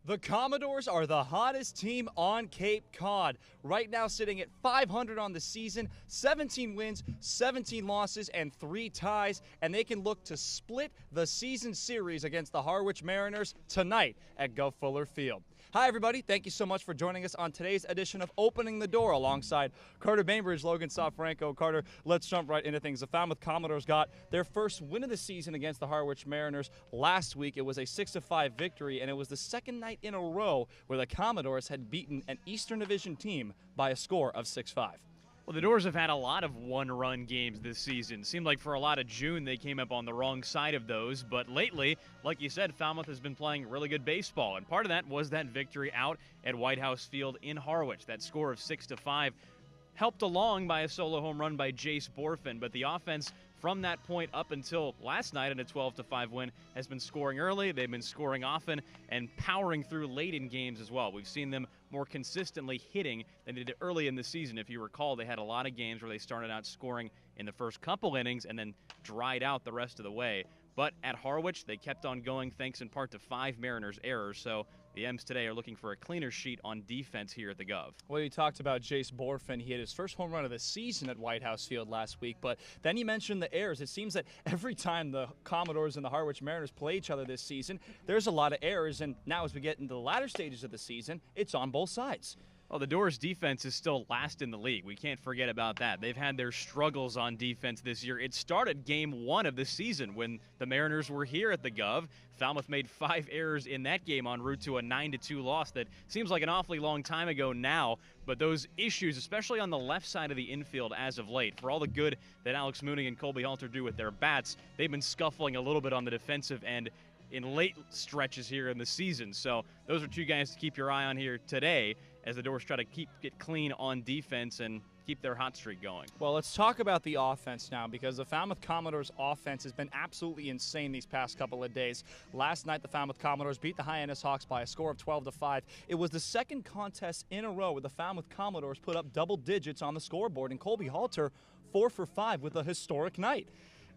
The Commodores are the hottest team on Cape Cod. Right now sitting at 500 on the season, 17 wins, 17 losses, and 3 ties, and they can look to split the season series against the Harwich Mariners tonight at Gov Fuller Field. Hi everybody, thank you so much for joining us on today's edition of Opening the Door alongside Carter Bainbridge, Logan Soforenko. Carter, let's jump right into things. The Falmouth Commodores got their first win of the season against the Harwich Mariners last week. It was a 6-5 victory, and it was the second night in a row where the Commodores had beaten an Eastern Division team by a score of 6-5. Well, the Dores have had a lot of one-run games this season. Seemed like for a lot of June they came up on the wrong side of those, but lately, like you said, Falmouth has been playing really good baseball, and part of that was that victory out at White House Field in Harwich. That score of 6-5 helped along by a solo home run by Jace Borfin, but the offense from that point up until last night in a 12-5 win has been scoring early. They've been scoring often and powering through late in games as well. We've seen them more consistently hitting than they did early in the season. If you recall, they had a lot of games where they started out scoring in the first couple innings and then dried out the rest of the way. But at Harwich, they kept on going thanks in part to 5 Mariners errors. So the M's today are looking for a cleaner sheet on defense here at the Gov. Well, you talked about Jace Borfin. He had his first home run of the season at White House Field last week, but then you mentioned the errors. It seems that every time the Commodores and the Harwich Mariners play each other this season, there's a lot of errors, and now as we get into the latter stages of the season, it's on both sides. Well, the Dores defense is still last in the league. We can't forget about that. They've had their struggles on defense this year. It started game 1 of the season when the Mariners were here at the Gov. Falmouth made 5 errors in that game en route to a 9-2 loss that seems like an awfully long time ago now. But those issues, especially on the left side of the infield as of late, for all the good that Alex Mooney and Colby Halter do with their bats, they've been scuffling a little bit on the defensive end in late stretches here in the season. So those are 2 guys to keep your eye on here today as the Dores try to keep it clean on defense and keep their hot streak going. Well, let's talk about the offense now, because the Falmouth Commodores offense has been absolutely insane these past couple of days. Last night, the Falmouth Commodores beat the Hyannis Hawks by a score of 12-5. It was the second contest in a row where the Falmouth Commodores put up double digits on the scoreboard, and Colby Halter 4 for 5 with a historic night.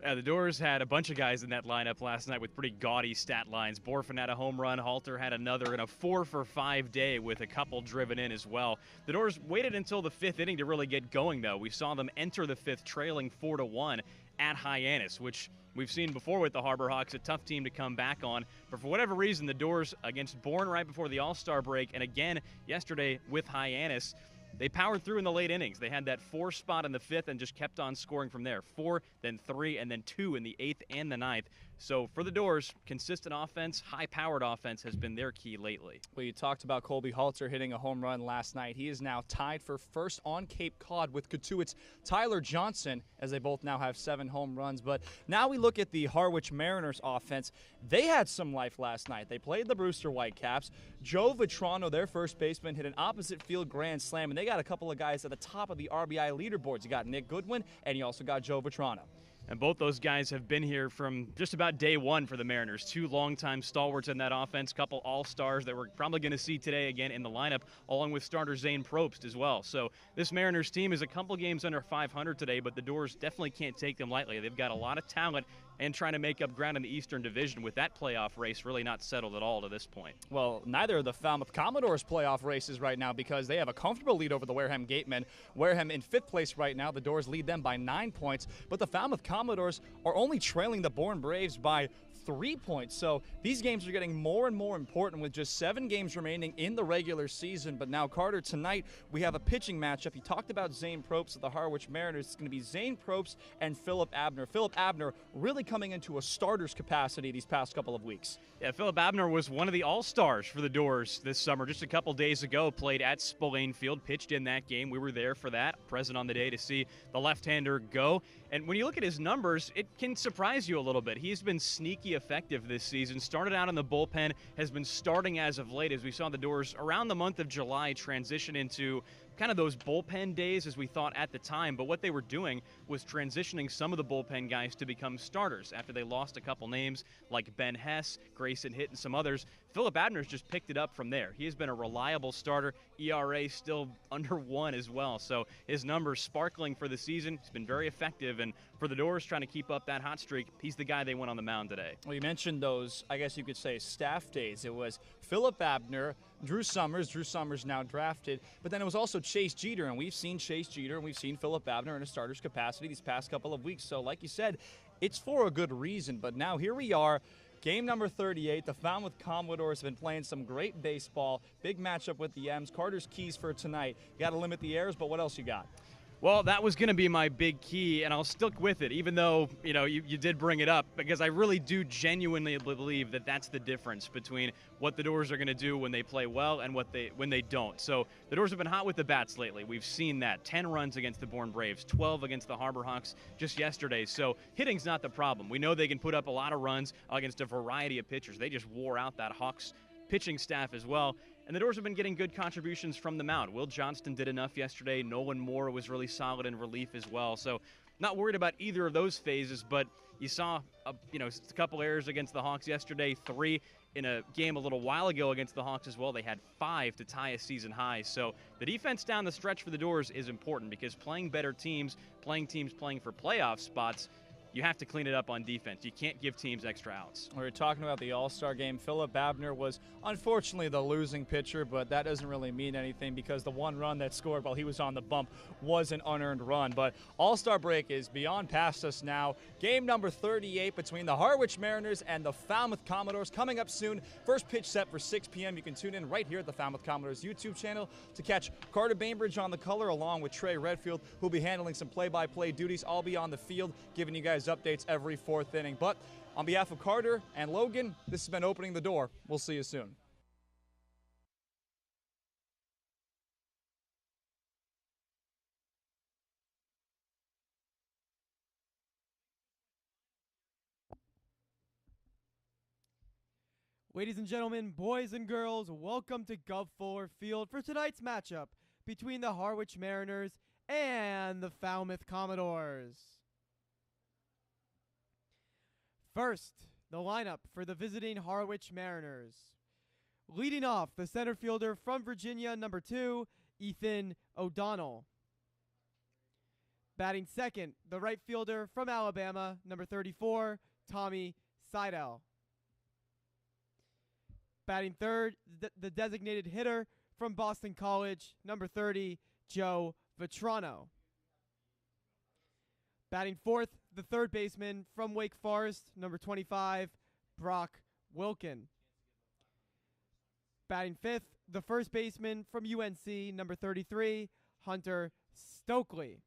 The Dores had a bunch of guys in that lineup last night with pretty gaudy stat lines. Borfin had a home run. Halter had another in a 4 for 5 day with a couple driven in as well. The Dores waited until the 5th inning to really get going, though. We saw them enter the 5th trailing 4-1 at Hyannis, which we've seen before with the Harbor Hawks, a tough team to come back on. But for whatever reason, the Dores against Bourne right before the All-Star break, and again yesterday with Hyannis, they powered through in the late innings. They had that 4 spot in the 5th and just kept on scoring from there. 4, then 3, and then 2 in the 8th and the 9th. So for the Dores, consistent offense, high-powered offense has been their key lately. Well, you talked about Colby Halter hitting a home run last night. He is now tied for first on Cape Cod with Cotuit's Tyler Johnson, as they both now have 7 home runs. But now we look at the Harwich Mariners offense. They had some life last night. They played the Brewster Whitecaps. Joe Vitrano, their first baseman, hit an opposite field grand slam, and they got a couple of guys at the top of the RBI leaderboards. You got Nick Goodwin, and you also got Joe Vitrano. And both those guys have been here from just about day 1 for the Mariners. 2 longtime stalwarts in that offense, couple all-stars that we're probably going to see today again in the lineup, along with starter Zane Probst as well. So this Mariners team is a couple games under 500 today, but the Dores definitely can't take them lightly. They've got a lot of talent and trying to make up ground in the Eastern Division with that playoff race really not settled at all to this point. Well, neither of the Falmouth Commodores playoff races right now, because they have a comfortable lead over the Wareham Gatemen. Wareham in 5th place right now. The Dores lead them by 9 points, but the Falmouth Commodores are only trailing the Bourne Braves by 3 points. So these games are getting more and more important with just 7 games remaining in the regular season. But now, Carter, tonight we have a pitching matchup. You talked about Zane Probst of the Harwich Mariners. It's going to be Zane Probst and Philip Abner. Philip Abner really coming into a starter's capacity these past couple of weeks. Yeah, Philip Abner was one of the all-stars for the Dores this summer. Just a couple days ago, played at Spillane Field, pitched in that game. We were there for that, present on the day to see the left-hander go. And when you look at his numbers, it can surprise you a little bit. He's been sneaky effective this season. Started out in the bullpen, has been starting as of late, as we saw the Dores around the month of July transition into kind of those bullpen days as we thought at the time, but what they were doing was transitioning some of the bullpen guys to become starters after they lost a couple names like Ben Hess, Grayson Hitt, and some others. Philip Abner's just picked it up from there. He has been a reliable starter. ERA still under 1 as well, so his numbers sparkling for the season. He's been very effective, and for the Dores trying to keep up that hot streak, he's the guy they went on the mound today. Well, you mentioned those, I guess you could say, staff days. It was Philip Abner, Drew Summers now drafted, but then it was also Chase Jeter, and we've seen Chase Jeter and we've seen Philip Abner in a starter's capacity these past couple of weeks. So like you said, it's for a good reason. But now here we are, game number 38. The Falmouth Commodores have been playing some great baseball. Big matchup with the M's. Carter's keys for tonight. You got to limit the errors, but what else you got? Well, that was going to be my big key, and I'll stick with it, even though, you did bring it up, because I really do genuinely believe that that's the difference between what the Dores are going to do when they play well and when they don't. So the Dores have been hot with the bats lately. We've seen that. 10 runs against the Bourne Braves, 12 against the Harbor Hawks just yesterday. So hitting's not the problem. We know they can put up a lot of runs against a variety of pitchers. They just wore out that Hawks pitching staff as well. And the Dores have been getting good contributions from the mound. Will Johnston did enough yesterday. Nolan Moore was really solid in relief as well. So not worried about either of those phases, but you saw a couple errors against the Hawks yesterday, 3 in a game a little while ago against the Hawks as well. They had 5 to tie a season high. So the defense down the stretch for the Dores is important, because playing better teams, playing for playoff spots, you have to clean it up on defense. You can't give teams extra outs. We were talking about the All-Star game. Philip Abner was unfortunately the losing pitcher, but that doesn't really mean anything because the one run that scored while he was on the bump was an unearned run. But All-Star break is beyond past us now. Game number 38 between the Harwich Mariners and the Falmouth Commodores coming up soon. First pitch set for 6 p.m. You can tune in right here at the Falmouth Commodores YouTube channel to catch Carter Bainbridge on the color along with Trey Redfield, who'll be handling some play-by-play duties. I'll be on the field giving you guys updates every 4th inning. But on behalf of Carter and Logan, this has been Opening the Door. We'll see you soon. Ladies and gentlemen, boys and girls, welcome to Gov Fuller Field for tonight's matchup between the Harwich Mariners and the Falmouth Commodores. First, the lineup for the visiting Harwich Mariners. Leading off, the center fielder from Virginia, number 2, Ethan O'Donnell. Batting second, the right fielder from Alabama, number 34, Tommy Seidel. Batting third, the designated hitter from Boston College, number 30, Joe Vetrano. Batting fourth, the third baseman from Wake Forest, number 25, Brock Wilkin. Batting fifth, the first baseman from UNC, number 33, Hunter Stokely.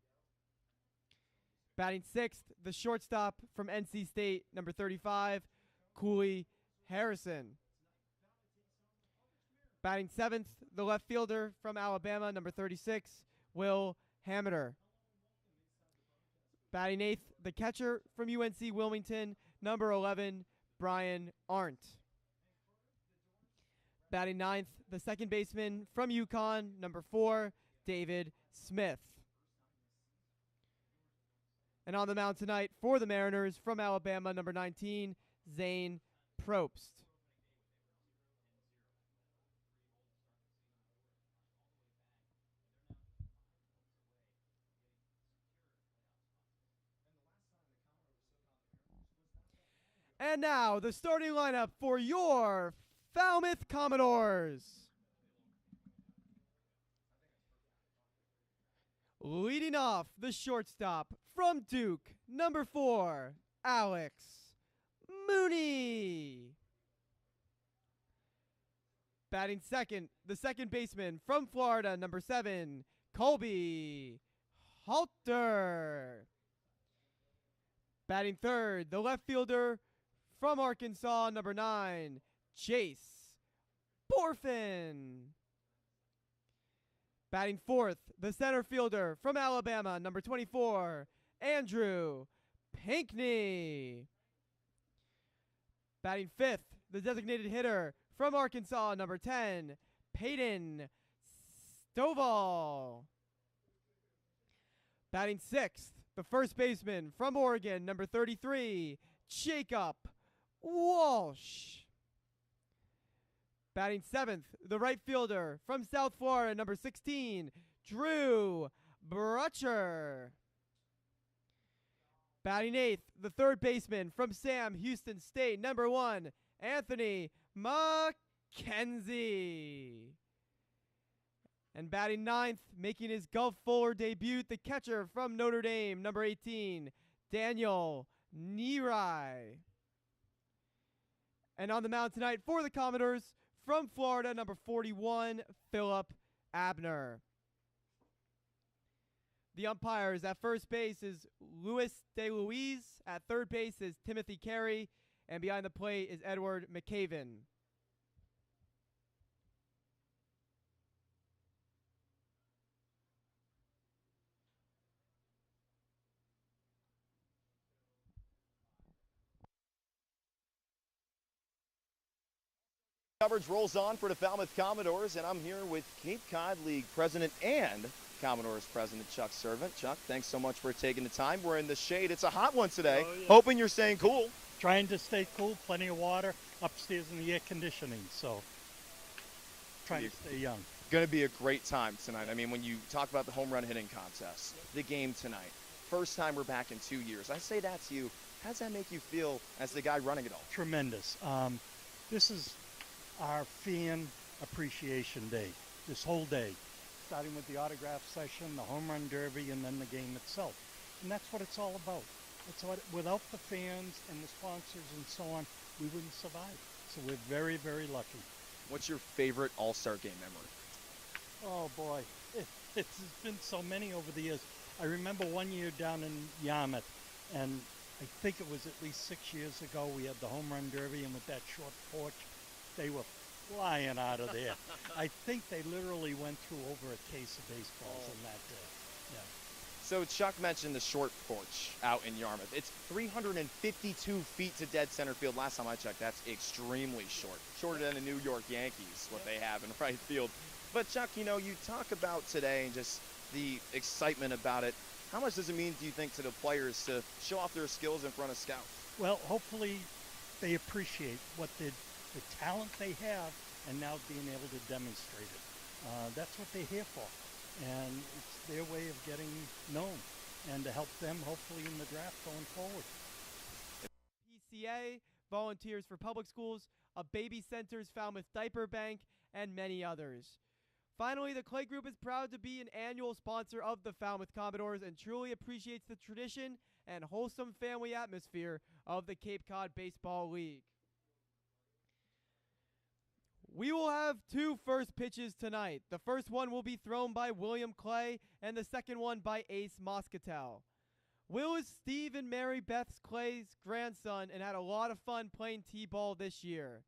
Batting sixth, the shortstop from NC State, number 35, Cooley Harrison. Batting seventh, the left fielder from Alabama, number 36, Will Hammeter. Batting eighth, the catcher from UNC Wilmington, number 11, Brian Arndt. Batting ninth, the second baseman from UConn, number 4, David Smith. And on the mound tonight for the Mariners from Alabama, number 19, Zane Probst. And now, the starting lineup for your Falmouth Commodores. Leading off, the shortstop from Duke, number 4, Alex Mooney. Batting second, the second baseman from Florida, number 7, Colby Halter. Batting third, the left fielder from Arkansas, number 9, Chase Borfin. Batting fourth, the center fielder from Alabama, number 24, Andrew Pinkney. Batting fifth, the designated hitter from Arkansas, number 10, Peyton Doval. Batting sixth, the first baseman from Oregon, number 33, Jacob Walsh. Batting seventh, the right fielder from South Florida, number 16, Drew Brutcher. Batting eighth, the third baseman from Sam Houston State, number 1, Anthony McKenzie. And batting ninth, making his Gulf Fuller debut, the catcher from Notre Dame, number 18, Daniel Nerai. And on the mound tonight for the Commodores, from Florida, number 41, Philip Abner. The umpires at first base is Luis De Luis. At third base is Timothy Carey. And behind the plate is Edward McCaven. Coverage rolls on for the Falmouth Commodores, and I'm here with Cape Cod League President and Commodores President Chuck Servant. Chuck, thanks so much for taking the time. We're in the shade. It's a hot one today. Oh, yes. Hoping you're staying cool. Trying to stay cool, plenty of water, upstairs in the air conditioning, so trying to stay young. Going to be a great time tonight. I mean, when you talk about the home run hitting contest, the game tonight, first time we're back in 2 years. I say that to you. How does that make you feel as the guy running it all? Tremendous. This is our fan appreciation day, this whole day, starting with the autograph session, the home run derby, and then the game itself. And that's what it's all about. Without the fans and the sponsors and so on, we wouldn't survive. So we're very, very lucky. What's your favorite All-Star game memory? Oh boy, it's been so many over the years. I remember one year down in Yarmouth, and I think it was at least 6 years ago, we had the home run derby, and with that short porch, they were flying out of there. I think they literally went through over a case of baseballs in that day. Yeah. So Chuck mentioned the short porch out in Yarmouth. It's 352 feet to dead center field. Last time I checked, that's extremely short. Shorter than the New York Yankees, what they have in right field. But Chuck, you know, you talk about today and just the excitement about it. How much does it mean, do you think, to the players to show off their skills in front of scouts? Well, hopefully they appreciate what the talent they have and now being able to demonstrate it. That's what they're here for. And it's their way of getting known and to help them hopefully in the draft going forward. PCA, Volunteers for Public Schools, a Baby Centers Falmouth Diaper Bank, and many others. Finally, the Clay Group is proud to be an annual sponsor of the Falmouth Commodores and truly appreciates the tradition and wholesome family atmosphere of the Cape Cod Baseball League. We will have two first pitches tonight. The first one will be thrown by William Clay and the second one by Ace Moscatel. Will is Steve and Mary Beth Clay's grandson and had a lot of fun playing t-ball this year.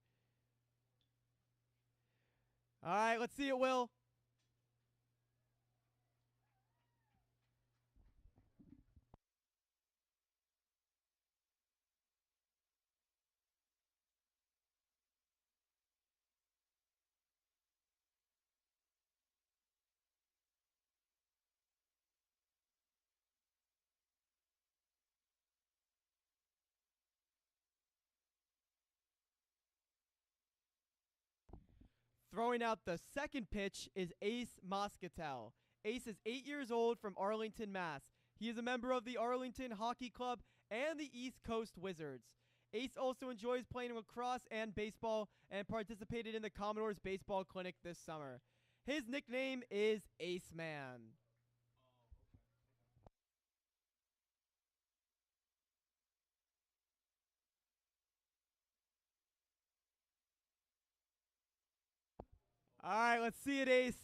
All right, let's see it, Will. Throwing out the second pitch is Ace Moscatel. Ace is 8 years old from Arlington, Mass. He is a member of the Arlington Hockey Club and the East Coast Wizards. Ace also enjoys playing lacrosse and baseball and participated in the Commodores Baseball Clinic this summer. His nickname is Ace Man. All right, let's see it, Ace.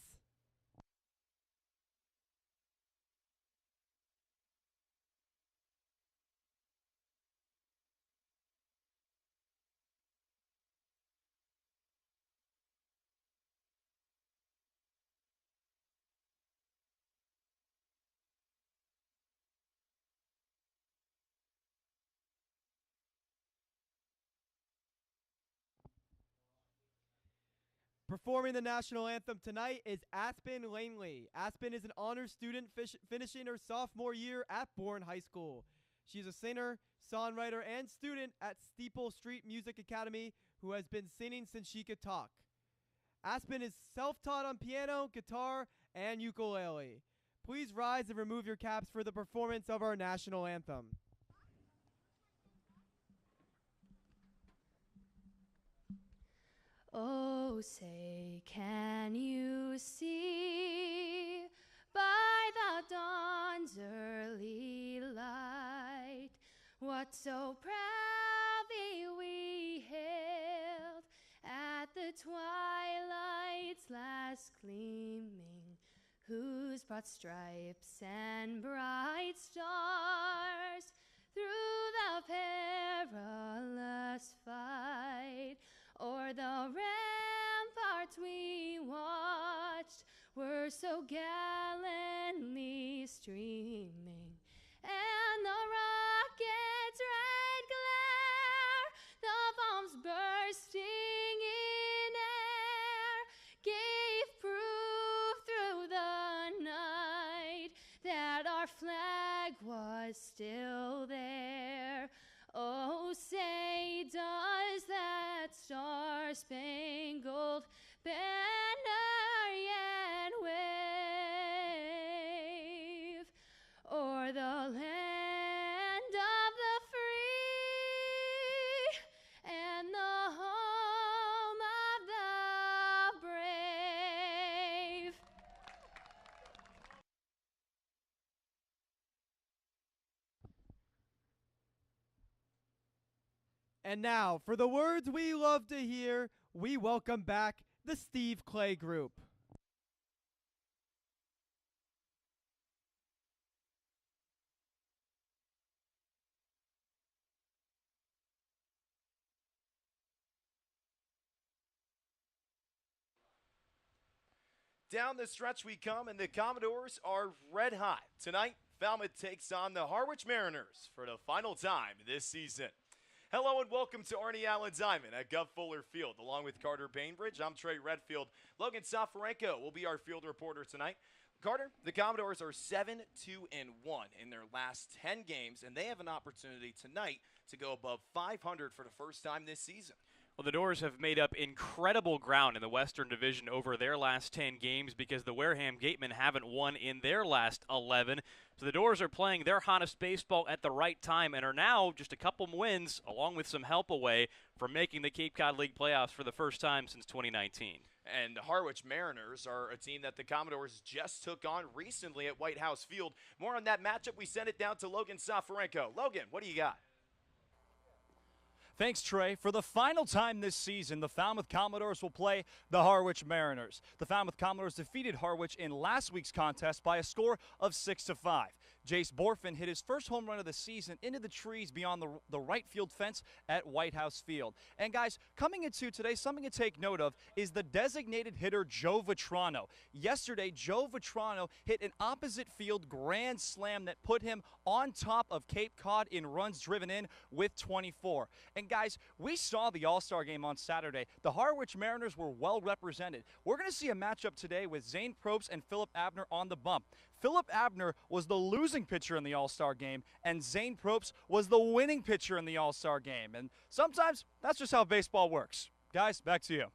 Performing the national anthem tonight is Aspen Langley. Aspen is an honors student finishing her sophomore year at Bourne High School. She's a singer, songwriter, and student at Steeple Street Music Academy who has been singing since she could talk. Aspen is self-taught on piano, guitar, and ukulele. Please rise and remove your caps for the performance of our national anthem. Oh, say, can you see by the dawn's early light what so proudly we hailed at the twilight's last gleaming, whose broad stripes and bright stars through the perilous fight o'er the ramparts we watched were so gallantly streaming, and the rocket's red glare, the bombs bursting in air, gave proof through the night that our flag was still there. Oh, say, does that star-spangled banner yet wave o'er the land of the free and the home of the brave? And now, for the words we love to hear, we welcome back the Steve Clay Group. Down the stretch we come, and the Commodores are red hot. Tonight, Falmouth takes on the Harwich Mariners for the final time this season. Hello and welcome to Arnie Allen Diamond at Gov Fuller Field. Along with Carter Bainbridge, I'm Trey Redfield. Logan Soforenko will be our field reporter tonight. Carter, the Commodores are 7-2-1 in their last 10 games, and they have an opportunity tonight to go above 500 for the first time this season. Well, the Dores have made up incredible ground in the Western Division over their last 10 games because the Wareham Gatemen haven't won in their last 11. So the Dores are playing their hottest baseball at the right time and are now just a couple wins, along with some help away, from making the Cape Cod League playoffs for the first time since 2019. And the Harwich Mariners are a team that the Commodores just took on recently at White House Field. More on that matchup. We send it down to Logan Soforenko. Logan, what do you got? Thanks, Trey. For the final time this season, the Falmouth Commodores will play the Harwich Mariners. The Falmouth Commodores defeated Harwich in last week's contest by a score of 6-5. Jace Borfin hit his first home run of the season into the trees beyond the right field fence at White House Field. And guys, coming into today, something to take note of is the designated hitter Joe Vitrano. Yesterday, Joe Vitrano hit an opposite field grand slam that put him on top of Cape Cod in runs driven in with 24. And guys, we saw the All-Star game on Saturday. The Harwich Mariners were well represented. We're going to see a matchup today with Zane Probst and Philip Abner on the bump. Philip Abner was the losing pitcher in the All-Star game, and Zane Probst was the winning pitcher in the All-Star game. And sometimes that's just how baseball works. Guys, back to you.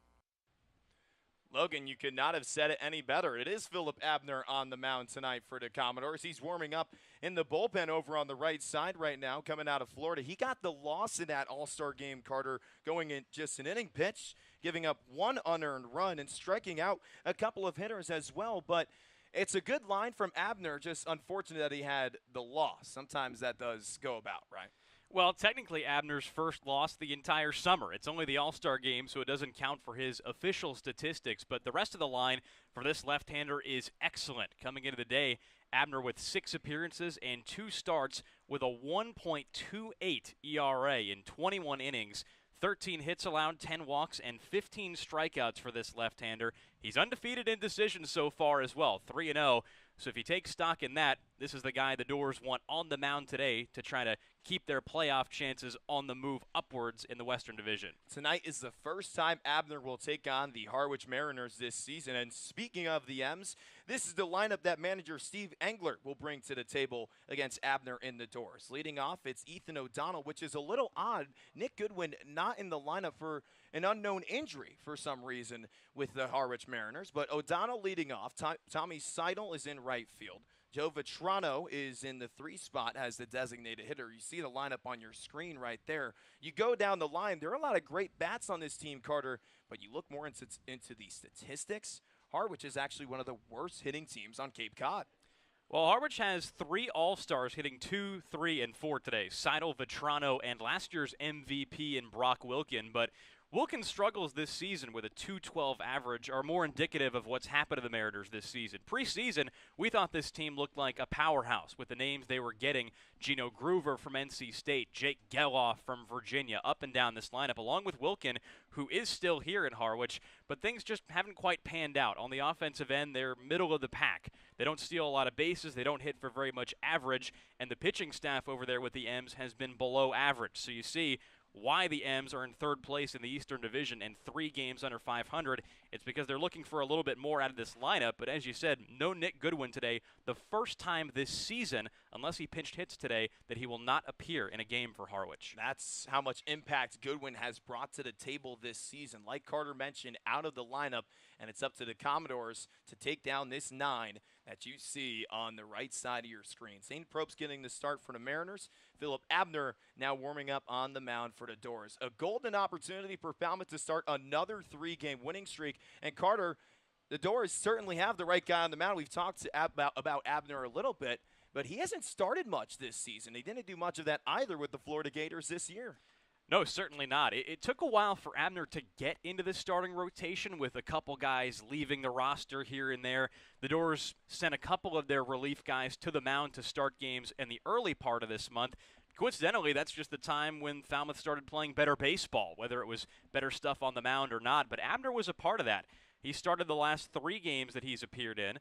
Logan, you could not have said it any better. It is Philip Abner on the mound tonight for the Commodores. He's warming up in the bullpen over on the right side right now, coming out of Florida. He got the loss in that All-Star game, Carter, going in just an inning pitch, giving up one unearned run and striking out a couple of hitters as well. But it's a good line from Abner, just unfortunate that he had the loss. Sometimes that does go about, right? Well, technically Abner's first loss the entire summer. It's only the All-Star game, so it doesn't count for his official statistics. But the rest of the line for this left-hander is excellent. Coming into the day, Abner with 6 appearances and 2 starts with a 1.28 ERA in 21 innings. 13 hits allowed, 10 walks, and 15 strikeouts for this left-hander. He's undefeated in decisions so far as well, 3-0. So if you take stock in that, this is the guy the Dores want on the mound today to try to keep their playoff chances on the move upwards in the Western Division. Tonight is the first time Abner will take on the Harwich Mariners this season. And speaking of the M's, this is the lineup that manager Steve Engler will bring to the table against Abner in the Dores. Leading off, it's Ethan O'Donnell, which is a little odd. Nick Goodwin not in the lineup for an unknown injury for some reason with the Harwich Mariners. But O'Donnell leading off. Tommy Seidel is in right field. Joe Vitrano is in the 3 spot as the designated hitter. You see the lineup on your screen right there. You go down the line. There are a lot of great bats on this team, Carter, but you look more into the statistics. Harwich is actually one of the worst hitting teams on Cape Cod. Well, Harwich has 3 All-Stars hitting 2, 3, and 4 today. Seidel, Vitrano, and last year's MVP in Brock Wilkin, but Wilkin's struggles this season with a .212 average are more indicative of what's happened to the Mariners this season. Preseason, we thought this team looked like a powerhouse with the names they were getting. Gino Groover from NC State, Jake Geloff from Virginia, up and down this lineup, along with Wilkin, who is still here in Harwich, but things just haven't quite panned out. On the offensive end, they're middle of the pack. They don't steal a lot of bases, they don't hit for very much average, and the pitching staff over there with the M's has been below average. So you see why the M's are in 3rd place in the Eastern Division and 3 games under 500. It's because they're looking for a little bit more out of this lineup. But as you said, no Nick Goodwin today. The first time this season, unless he pinched hits today, that he will not appear in a game for Harwich. That's how much impact Goodwin has brought to the table this season. Like Carter mentioned, out of the lineup, and it's up to the Commodores to take down this 9 that you see on the right side of your screen. Zane Probst getting the start for the Mariners. Philip Abner now warming up on the mound for the Dores. A golden opportunity for Falmouth to start another 3-game winning streak. And Carter, the Dores certainly have the right guy on the mound. We've talked about Abner a little bit, but he hasn't started much this season. He didn't do much of that either with the Florida Gators this year. No, certainly not. It took a while for Abner to get into the starting rotation with a couple guys leaving the roster here and there. The Dores sent a couple of their relief guys to the mound to start games in the early part of this month. Coincidentally, that's just the time when Falmouth started playing better baseball, whether it was better stuff on the mound or not. But Abner was a part of that. He started the last 3 games that he's appeared in.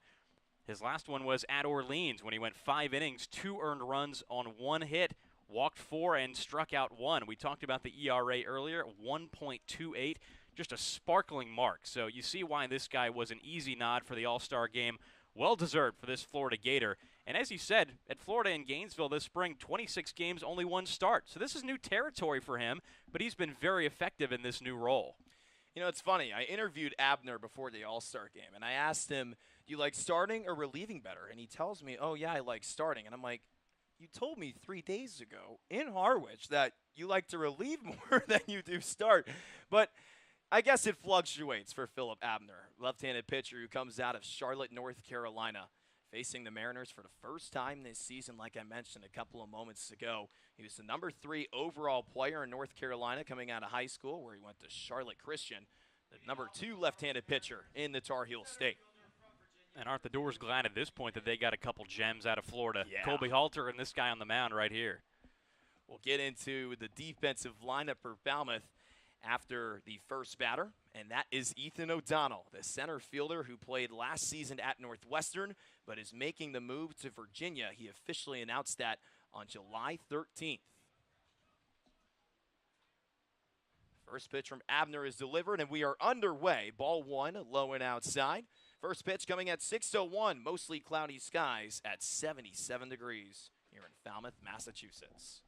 His last one was at Orleans when he went 5 innings, 2 earned runs on 1 hit, walked 4 and struck out 1. We talked about the ERA earlier, 1.28, just a sparkling mark. So you see why this guy was an easy nod for the All-Star game. Well-deserved for this Florida Gator. And as you said, at Florida and Gainesville this spring, 26 games, only 1 start. So this is new territory for him, but he's been very effective in this new role. You know, it's funny. I interviewed Abner before the All-Star game, and I asked him, do you like starting or relieving better? And he tells me, oh, yeah, I like starting. And I'm like, you told me 3 days ago in Harwich that you like to relieve more than you do start. But I guess it fluctuates for Philip Abner, left-handed pitcher who comes out of Charlotte, North Carolina, facing the Mariners for the first time this season, like I mentioned a couple of moments ago. He was the number 3 overall player in North Carolina coming out of high school, where he went to Charlotte Christian, the number 2 left-handed pitcher in the Tar Heel State. And aren't the Dores glad at this point that they got a couple gems out of Florida? Yeah. Colby Halter and this guy on the mound right here. We'll get into the defensive lineup for Falmouth after the first batter, and that is Ethan O'Donnell, the center fielder who played last season at Northwestern but is making the move to Virginia. He officially announced that on July 13th. First pitch from Abner is delivered, and we are underway. Ball 1, low and outside. First pitch coming at 6:01, mostly cloudy skies at 77 degrees here in Falmouth, Massachusetts.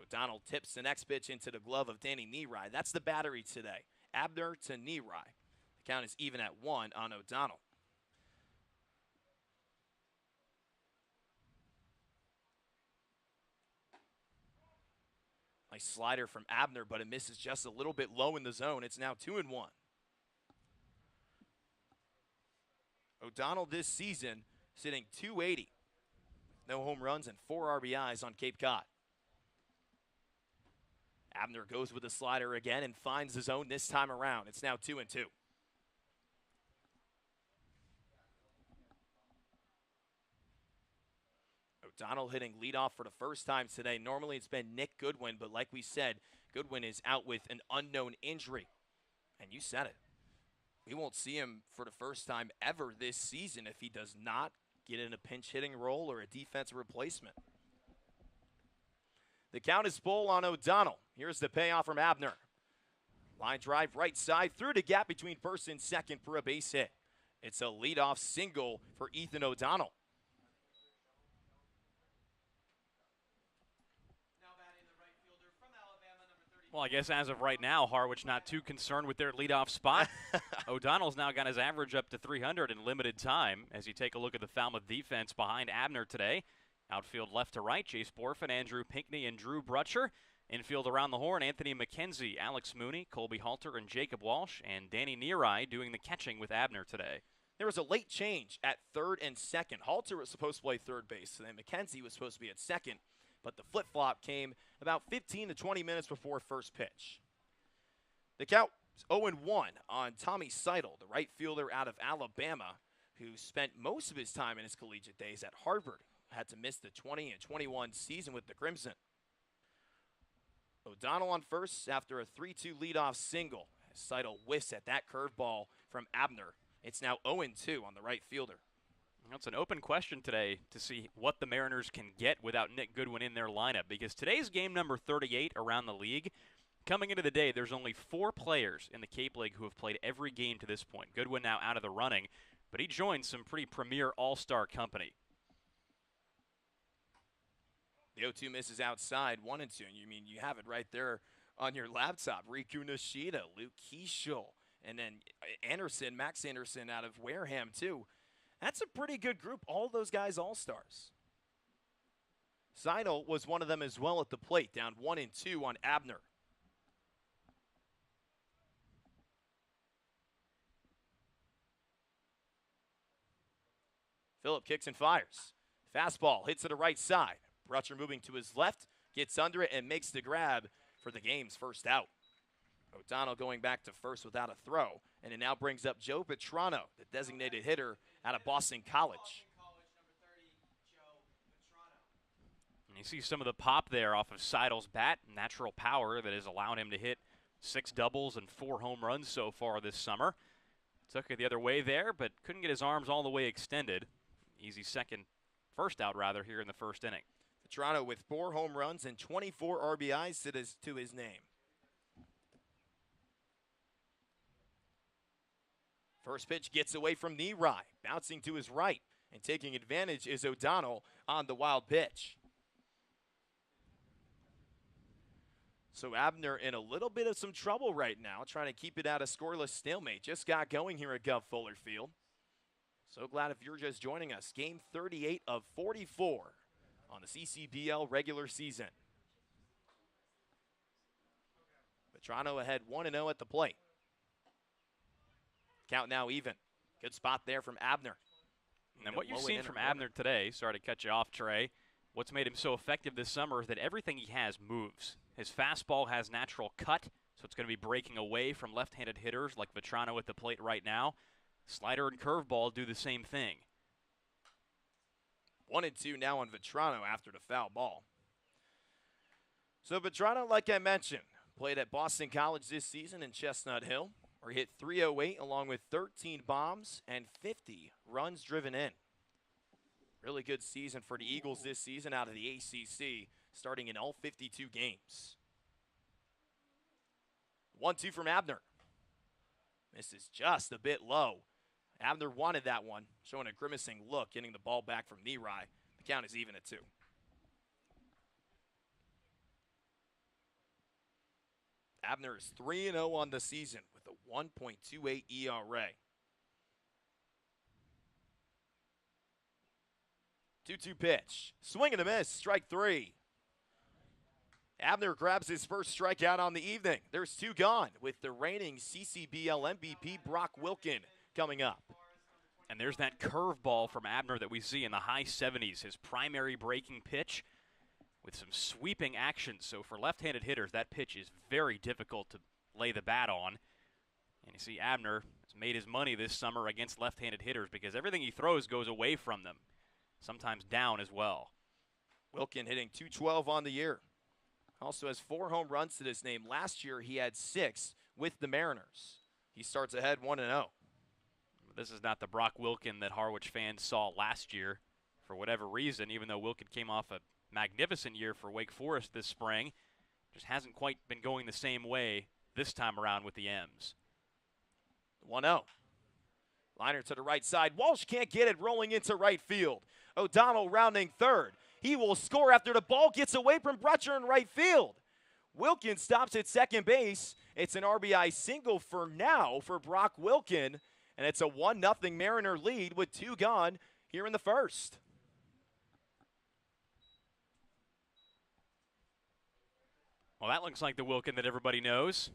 O'Donnell tips the next pitch into the glove of Danny Neary. That's the battery today. Abner to Neary. The count is even at 1 on O'Donnell. Nice slider from Abner, but it misses just a little bit low in the zone. It's now 2-1. O'Donnell this season sitting .280. No home runs and 4 RBIs on Cape Cod. Abner goes with the slider again and finds the zone this time around. It's now 2-2. O'Donnell hitting leadoff for the first time today. Normally it's been Nick Goodwin, but like we said, Goodwin is out with an unknown injury. And you said it. We won't see him for the first time ever this season if he does not get in a pinch hitting role or a defensive replacement. The count is full on O'Donnell. Here's the payoff from Abner. Line drive right side through the gap between first and second for a base hit. It's a leadoff single for Ethan O'Donnell. Well, I guess as of right now, Harwich not too concerned with their leadoff spot. O'Donnell's now got his average up to 300 in limited time as you take a look at the Falmouth defense behind Abner today. Outfield left to right, Jace Borfin, Andrew Pinckney, and Drew Brutcher. Infield around the horn, Anthony McKenzie, Alex Mooney, Colby Halter, and Jacob Walsh, and Danny Neary doing the catching with Abner today. There was a late change at third and second. Halter was supposed to play third base, and then McKenzie was supposed to be at second. But the flip-flop came about 15 to 20 minutes before first pitch. The count is 0-1 on Tommy Seidel, the right fielder out of Alabama, who spent most of his time in his collegiate days at Harvard. Had to miss the 20 and 21 season with the Crimson. O'Donnell on first after a 3-2 leadoff single. Seidel whiffs at that curveball from Abner. It's now 0-2 on the right fielder. It's an open question today to see what the Mariners can get without Nick Goodwin in their lineup, because today's game number 38 around the league. Coming into the day, there's only 4 players in the Cape League who have played every game to this point. Goodwin now out of the running, but he joins some pretty premier all-star company. The 0-2 misses outside, 1-2, and you have it right there on your laptop. Riku Nishida, Luke Keishel, and then Anderson, Max Anderson out of Wareham too. That's a pretty good group. All those guys all-stars. Seidel was one of them as well at the plate, down 1-2 on Abner. Phillip kicks and fires. Fastball hits to the right side. Brutcher moving to his left, gets under it and makes the grab for the game's first out. O'Donnell going back to first without a throw, and it now brings up Joe Petrano, the designated hitter out of Boston College. And you see some of the pop there off of Seidel's bat, natural power that has allowed him to hit 6 doubles and 4 home runs so far this summer. Took it the other way there, but couldn't get his arms all the way extended. Easy first out rather here in the first inning. Petrano with 4 home runs and 24 RBIs to his name. First pitch gets away from Neary, bouncing to his right, and taking advantage is O'Donnell on the wild pitch. So Abner in a little bit of some trouble right now, trying to keep it at a scoreless stalemate. Just got going here at Gov Fuller Field. So glad if you're just joining us. Game 38 of 44 on the CCBL regular season. Petrano ahead 1-0 at the plate. Count now even. Good spot there from Abner. And what you've seen from Abner today, sorry to cut you off, Trey, what's made him so effective this summer is that everything he has moves. His fastball has natural cut, so it's going to be breaking away from left-handed hitters like Vetrano at the plate right now. Slider and curveball do the same thing. 1-2 now on Vetrano after the foul ball. So Vetrano, like I mentioned, played at Boston College this season in Chestnut Hill, where he hit .308 along with 13 bombs and 50 runs driven in. Really good season for the Eagles this season out of the ACC, starting in all 52 games. 1-2 from Abner. Misses just a bit low. Abner wanted that one, showing a grimacing look, getting the ball back from Neary. The count is even at 2. Abner is 3-0 on the season with a 1.28 ERA. 2-2 pitch. Swing and a miss. Strike 3. Abner grabs his first strikeout on the evening. There's 2 gone with the reigning CCBL MVP Brock Wilkin coming up. And there's that curveball from Abner that we see in the high 70s, his primary breaking pitch with some sweeping action. So for left-handed hitters, that pitch is very difficult to lay the bat on. And you see Abner has made his money this summer against left-handed hitters because everything he throws goes away from them, sometimes down as well. Wilkin hitting .212 on the year. Also has 4 home runs to his name. Last year he had 6 with the Mariners. He starts ahead 1-0. This is not the Brock Wilken that Harwich fans saw last year for whatever reason, even though Wilken came off a magnificent year for Wake Forest this spring. Just hasn't quite been going the same way this time around with the M's. 1-0. Liner to the right side. Walsh can't get it, rolling into right field. O'Donnell rounding third. He will score after the ball gets away from Brutcher in right field. Wilken stops at second base. It's an RBI single for now for Brock Wilken, and it's a 1-0 Mariner lead with 2 gone here in the first. Well, that looks like the Wilken that everybody knows.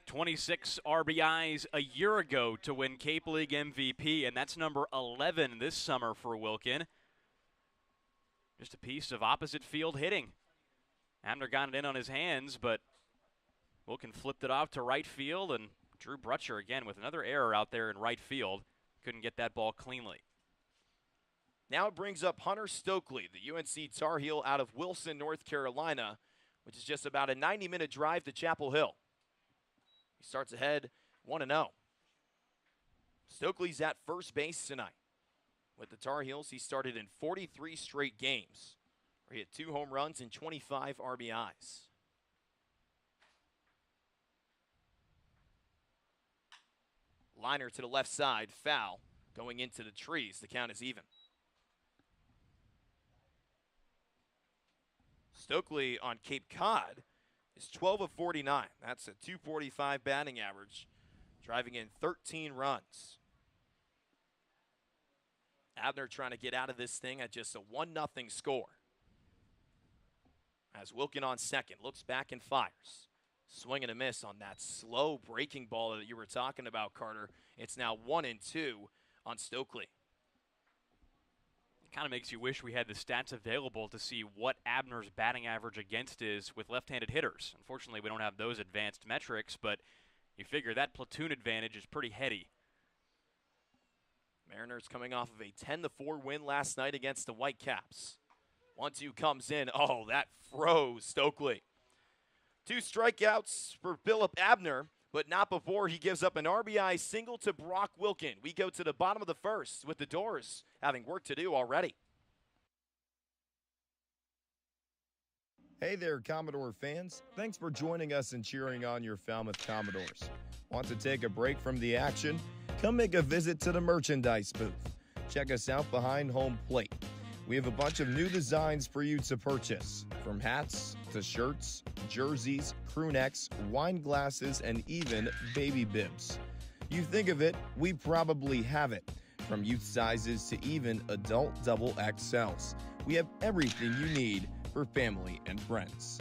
26 RBIs a year ago to win Cape League MVP, and that's number 11 this summer for Wilken. Just a piece of opposite field hitting. Abner got it in on his hands, but Wilken flipped it off to right field, and Drew Brutcher again with another error out there in right field. Couldn't get that ball cleanly. Now it brings up Hunter Stokely, the UNC Tar Heel out of Wilson, North Carolina, which is just about a 90-minute drive to Chapel Hill. He starts ahead 1-0. Stokely's at first base tonight. With the Tar Heels, he started in 43 straight games, where he had 2 home runs and 25 RBIs. Liner to the left side, foul, going into the trees. The count is even. Stokely on Cape Cod is 12 of 49. That's a .245 batting average, driving in 13 runs. Abner trying to get out of this thing at just a 1-0 score. As Wilken on second, looks back and fires. Swing and a miss on that slow breaking ball that you were talking about, Carter. It's now 1-2 on Stokely. It kind of makes you wish we had the stats available to see what Abner's batting average against is with left-handed hitters. Unfortunately, we don't have those advanced metrics, but you figure that platoon advantage is pretty heady. Mariners coming off of a 10-4 win last night against the Whitecaps. 1-2 comes in. Oh, that froze Stokely. 2 strikeouts for Philip Abner, but not before he gives up an RBI single to Brock Wilken. We go to the bottom of the first with the Dores having work to do already. Hey there, Commodore fans. Thanks for joining us and cheering on your Falmouth Commodores. Want to take a break from the action? Come make a visit to the merchandise booth. Check us out behind home plate. We have a bunch of new designs for you to purchase, from hats to shirts, jerseys, crew necks, wine glasses, and even baby bibs. You think of it, we probably have it. From youth sizes to even adult double XLs. We have everything you need for family and friends.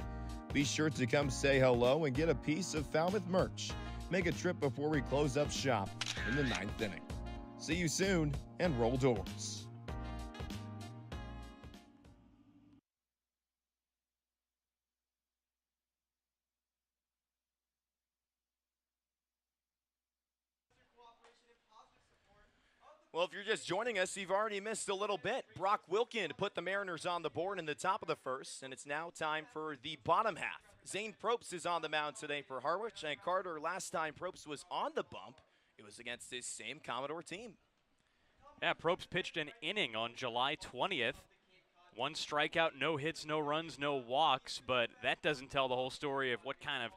Be sure to come say hello and get a piece of Falmouth merch. Make a trip before we close up shop in the 9th inning. See you soon, and roll Dores. Well, if you're just joining us, you've already missed a little bit. Brock Wilken put the Mariners on the board in the top of the first, and it's now time for the bottom half. Zane Probst is on the mound today for Harwich, and Carter, last time Probst was on the bump, it was against this same Commodore team. Yeah, Probst pitched an inning on July 20th. 1 strikeout, no hits, no runs, no walks, but that doesn't tell the whole story of what kind of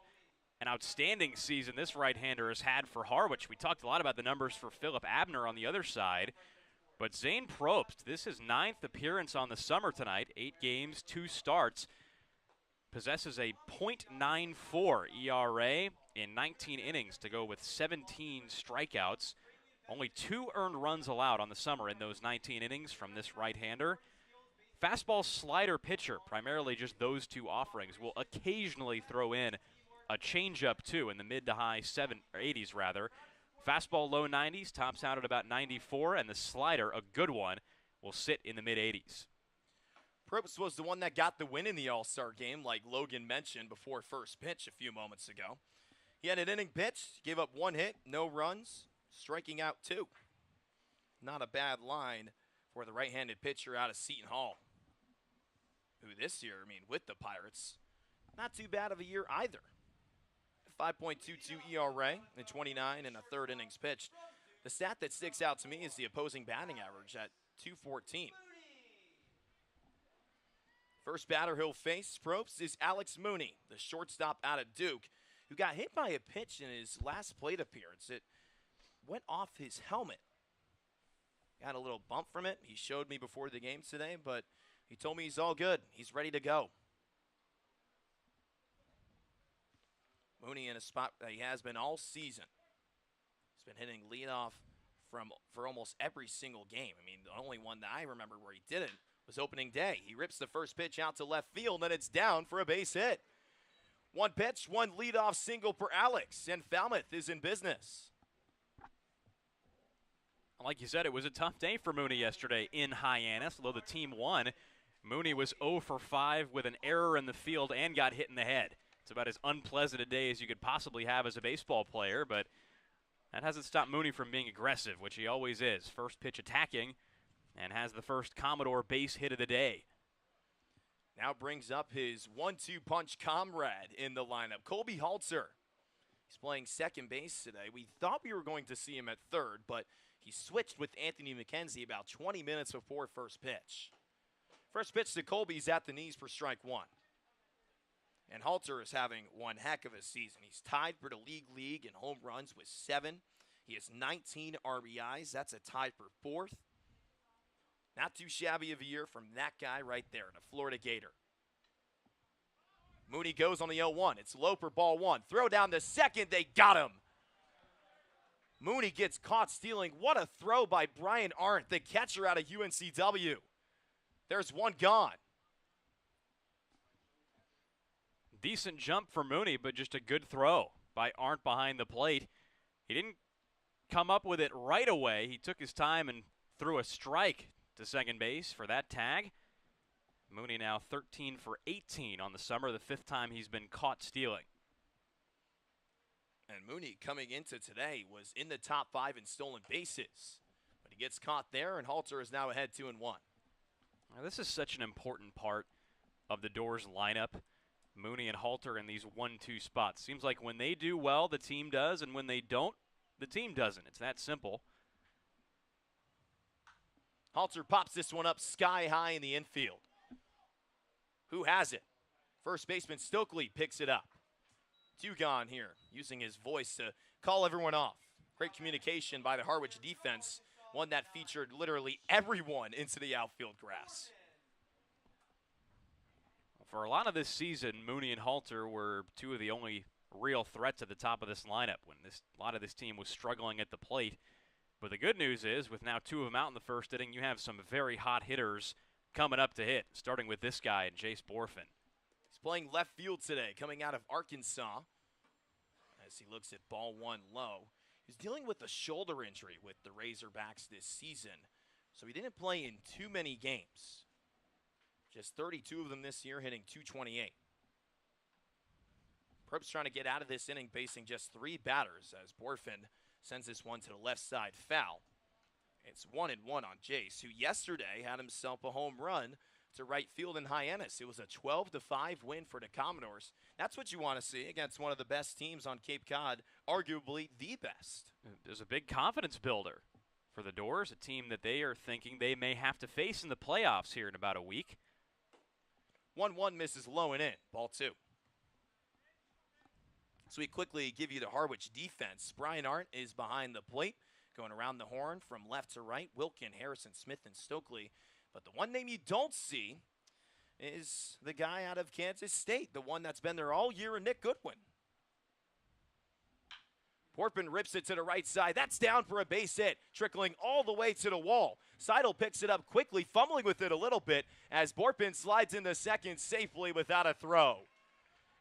an outstanding season this right-hander has had for Harwich. We talked a lot about the numbers for Philip Abner on the other side, but Zane Probst, this is 9th appearance on the summer tonight, 8 games, 2 starts, possesses a .94 ERA in 19 innings to go with 17 strikeouts. Only 2 earned runs allowed on the summer in those 19 innings from this right-hander. Fastball slider pitcher, primarily just those 2 offerings, will occasionally throw in a changeup too in the mid to high 80s rather. Fastball low 90s, tops out at about 94, and the slider, a good one, will sit in the mid 80s. Probst was the one that got the win in the All-Star game, like Logan mentioned before first pitch a few moments ago. He had an inning pitch, gave up 1 hit, no runs, striking out 2. Not a bad line for the right-handed pitcher out of Seton Hall, who this year, with the Pirates, not too bad of a year either. 5.22 ERA in 29 and a third innings pitched. The stat that sticks out to me is the opposing batting average at 214. First batter he'll face, Probst, is Alex Mooney, the shortstop out of Duke, who got hit by a pitch in his last plate appearance. It went off his helmet. Got a little bump from it. He showed me before the game today, but he told me he's all good. He's ready to go. Mooney in a spot that he has been all season. He's been hitting leadoff for almost every single game. I mean, the only one that I remember where he didn't was opening day. He rips the first pitch out to left field, and it's down for a base hit. One pitch, one leadoff single for Alex, and Falmouth is in business. Like you said, it was a tough day for Mooney yesterday in Hyannis. Although the team won, Mooney was 0 for 5 with an error in the field and got hit in the head. It's about as unpleasant a day as you could possibly have as a baseball player, but that hasn't stopped Mooney from being aggressive, which he always is. First pitch attacking, and has the first Commodore base hit of the day. Now brings up his 1-2 punch comrade in the lineup, Colby Halter. He's playing second base today. We thought we were going to see him at third, but he switched with Anthony McKenzie about 20 minutes before first pitch. First pitch to Colby's at the knees for strike one. And Halter is having one heck of a season. He's tied for the league in home runs with 7. He has 19 RBIs. That's a tie for 4th. Not too shabby of a year from that guy right there, the Florida Gator. Mooney goes on the 0-1. It's low for ball 1. Throw down the second. They got him. Mooney gets caught stealing. What a throw by Brian Arndt, the catcher out of UNCW. There's one gone. Decent jump for Mooney, but just a good throw by Arndt behind the plate. He didn't come up with it right away. He took his time and threw a strike to second base for that tag. Mooney now 13 for 18 on the summer, the 5th time he's been caught stealing. And Mooney coming into today was in the top 5 in stolen bases. But he gets caught there, and Halter is now ahead 2-1. Now, this is such an important part of the Dores lineup. Mooney and Halter in these 1-2 spots. Seems like when they do well, the team does, and when they don't, the team doesn't. It's that simple. Halter pops this one up sky high in the infield. Who has it? First baseman Stokely picks it up. 2 gone here, using his voice to call everyone off. Great communication by the Harwich defense, one that featured literally everyone into the outfield grass. For a lot of this season, Mooney and Halter were 2 of the only real threats at the top of this lineup when a lot of this team was struggling at the plate. But the good news is, with now 2 of them out in the first inning, you have some very hot hitters coming up to hit, starting with this guy, Jace Borfin. He's playing left field today, coming out of Arkansas. As he looks at ball 1 low. He's dealing with a shoulder injury with the Razorbacks this season, so he didn't play in too many games. Just 32 of them this year, hitting .228. Probst trying to get out of this inning, facing just 3 batters as Borfin sends this one to the left side foul. It's 1-1 on Jace, who yesterday had himself a home run to right field in Hyannis. It was a 12-5 win for the Commodores. That's what you want to see against one of the best teams on Cape Cod, arguably the best. There's a big confidence builder for the Dores, a team that they are thinking they may have to face in the playoffs here in about a week. 1-1 misses low and in, ball 2. So we quickly give you the Harwich defense. Brian Arndt is behind the plate, going around the horn from left to right. Wilkin, Harrison, Smith, and Stokely. But the one name you don't see is the guy out of Kansas State, the one that's been there all year, Nick Goodwin. Borfin rips it to the right side. That's down for a base hit, trickling all the way to the wall. Seidel picks it up quickly, fumbling with it a little bit as Borfin slides into second safely without a throw.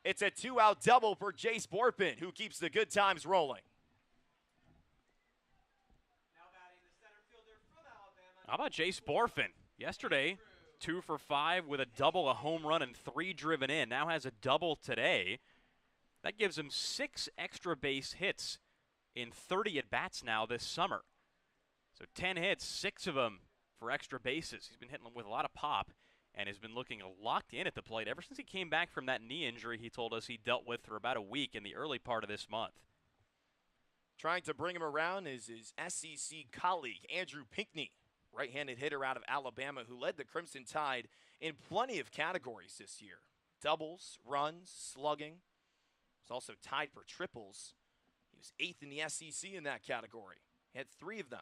It's a 2-out double for Jace Borfin, who keeps the good times rolling. How about Jace Borfin? Yesterday, 2 for 5 with a double, a home run, and 3 driven in. Now has a double today. That gives him 6 extra base hits in 30 at-bats now this summer. So 10 hits, 6 of them for extra bases. He's been hitting them with a lot of pop and has been looking locked in at the plate ever since he came back from that knee injury he told us he dealt with for about a week in the early part of this month. Trying to bring him around is his SEC colleague, Andrew Pinckney, right-handed hitter out of Alabama who led the Crimson Tide in plenty of categories this year. Doubles, runs, slugging. Was also tied for triples. He was 8th in the SEC in that category. He had 3 of them.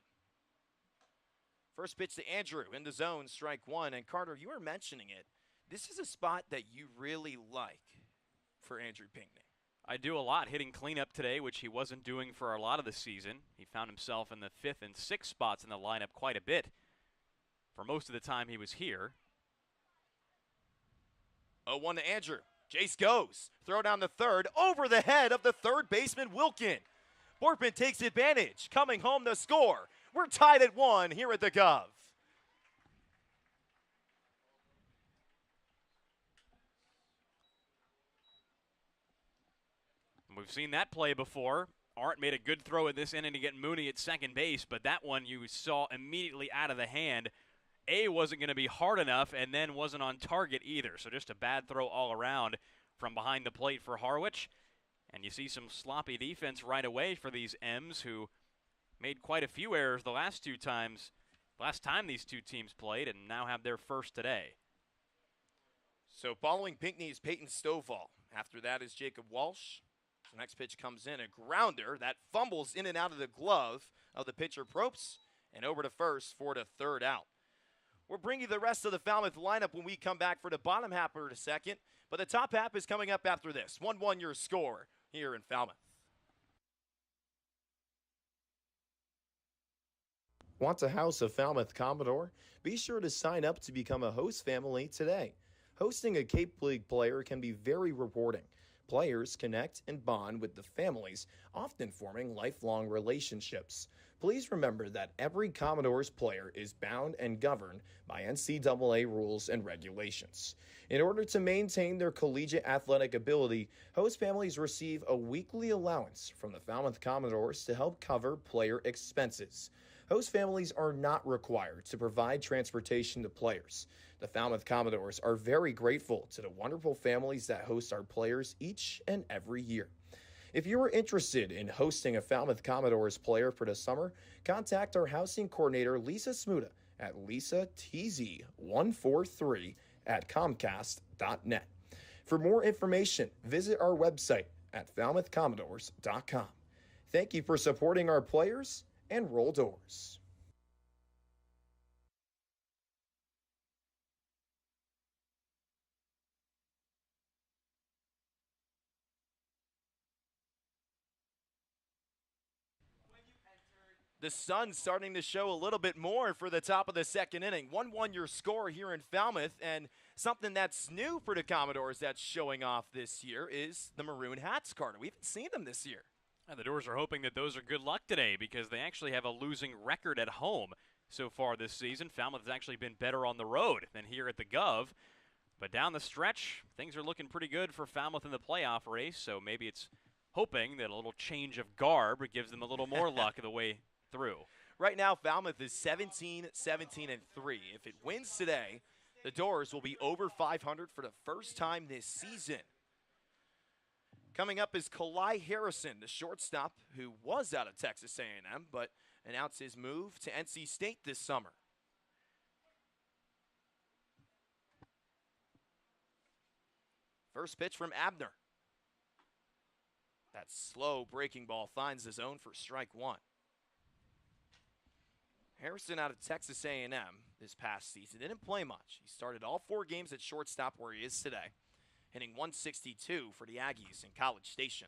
First pitch to Andrew in the zone, strike 1. And Carter, you were mentioning it. This is a spot that you really like for Andrew Pinckney. I do a lot hitting cleanup today, which he wasn't doing for a lot of the season. He found himself in the 5th and 6th spots in the lineup quite a bit for most of the time he was here. 0-1 to Andrew. Jace goes. Throw down the third over the head of the third baseman, Wilkin. Borkman takes advantage, coming home to score. We're tied at 1 here at the Gov. We've seen that play before. Art made a good throw at this inning to get Mooney at second base, but that one you saw immediately out of the hand. Wasn't going to be hard enough, and then wasn't on target either. So just a bad throw all around from behind the plate for Harwich. And you see some sloppy defense right away for these M's who made quite a few errors the last time these two teams played, and now have their first today. So following Pinckney is Peyton Stovall. After that is Jacob Walsh. The next pitch comes in, a grounder that fumbles in and out of the glove of the pitcher Probst, and over to first for the third out. We'll bring you the rest of the Falmouth lineup when we come back for the bottom half in a second, but the top half is coming up after this. 1-1 your score here in Falmouth. Want a house of Falmouth Commodore? Be sure to sign up to become a host family today. Hosting a Cape League player can be very rewarding. Players connect and bond with the families, often forming lifelong relationships. Please remember that every Commodores player is bound and governed by NCAA rules and regulations. In order to maintain their collegiate athletic ability, host families receive a weekly allowance from the Falmouth Commodores to help cover player expenses. Host families are not required to provide transportation to players. The Falmouth Commodores are very grateful to the wonderful families that host our players each and every year. If you are interested in hosting a Falmouth Commodores player for the summer, contact our housing coordinator, Lisa Smuda, at lisatz143@comcast.net. For more information, visit our website at falmouthcommodores.com. Thank you for supporting our players, and roll Dores. The sun's starting to show a little bit more for the top of the second inning. 1-1 your score here in Falmouth, and something that's new for the Commodores that's showing off this year is the maroon hats, Carter. We haven't seen them this year. And the Dores are hoping that those are good luck today because they actually have a losing record at home so far this season. Falmouth has actually been better on the road than here at the Gov. But down the stretch, things are looking pretty good for Falmouth in the playoff race, so maybe it's hoping that a little change of garb gives them a little more luck the way through. Right now, Falmouth is 17-17-3. If it wins today, the Dores will be over 500 for the first time this season. Coming up is Kalai Harrison, the shortstop who was out of Texas A&M, but announced his move to NC State this summer. First pitch from Abner. That slow breaking ball finds the zone for strike 1. Harrison out of Texas A&M this past season didn't play much. He started all 4 games at shortstop where he is today, hitting 162 for the Aggies in College Station.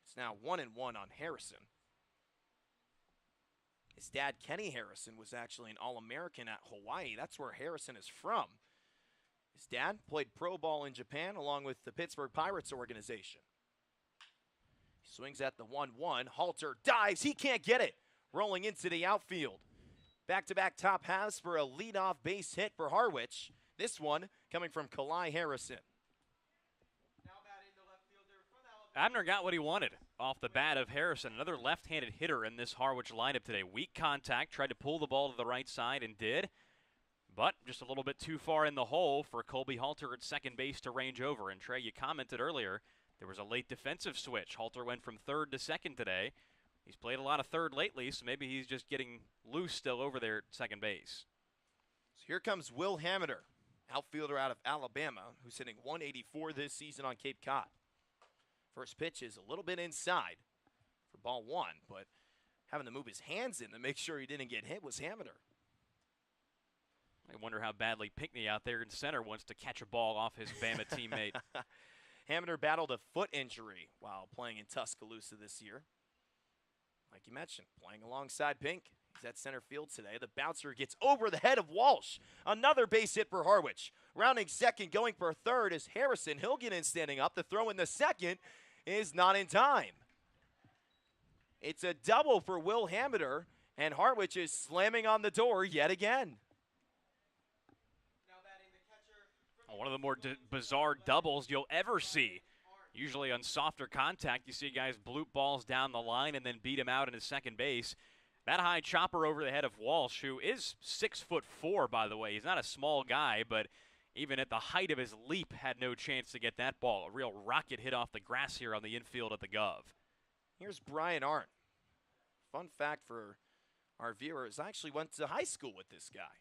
It's now 1-1 on Harrison. His dad, Kenny Harrison, was actually an All-American at Hawaii. That's where Harrison is from. His dad played pro ball in Japan along with the Pittsburgh Pirates organization. He swings at the 1-1. Halter dives. He can't get it. Rolling into the outfield. Back-to-back top halves for a leadoff base hit for Harwich. This one coming from Kalai Harrison. Abner got what he wanted off the bat of Harrison. Another left-handed hitter in this Harwich lineup today. Weak contact, tried to pull the ball to the right side and did. But just a little bit too far in the hole for Colby Halter at second base to range over. And Trey, you commented earlier, there was a late defensive switch. Halter went from third to second today. He's played a lot of third lately, so maybe he's just getting loose still over there at second base. So here comes Will Hamiter, outfielder out of Alabama, who's hitting 184 this season on Cape Cod. First pitch is a little bit inside for ball one, but having to move his hands in to make sure he didn't get hit was Hamiter. I wonder how badly Pinckney out there in center wants to catch a ball off his Bama teammate. Hamiter battled a foot injury while playing in Tuscaloosa this year. Like you mentioned, playing alongside Pink. He's at center field today. The bouncer gets over the head of Walsh. Another base hit for Harwich. Rounding second, going for third is Harrison. He'll get in standing up. The throw in the second is not in time. It's a double for Will Hamiter, and Harwich is slamming on the door yet again. One of the more bizarre doubles you'll ever see. Usually on softer contact, you see guys bloop balls down the line and then beat him out into second base. That high chopper over the head of Walsh, who is 6'4", by the way. He's not a small guy, but even at the height of his leap, had no chance to get that ball. A real rocket hit off the grass here on the infield at the Gov. Here's Brian Arndt. Fun fact for our viewers, I actually went to high school with this guy.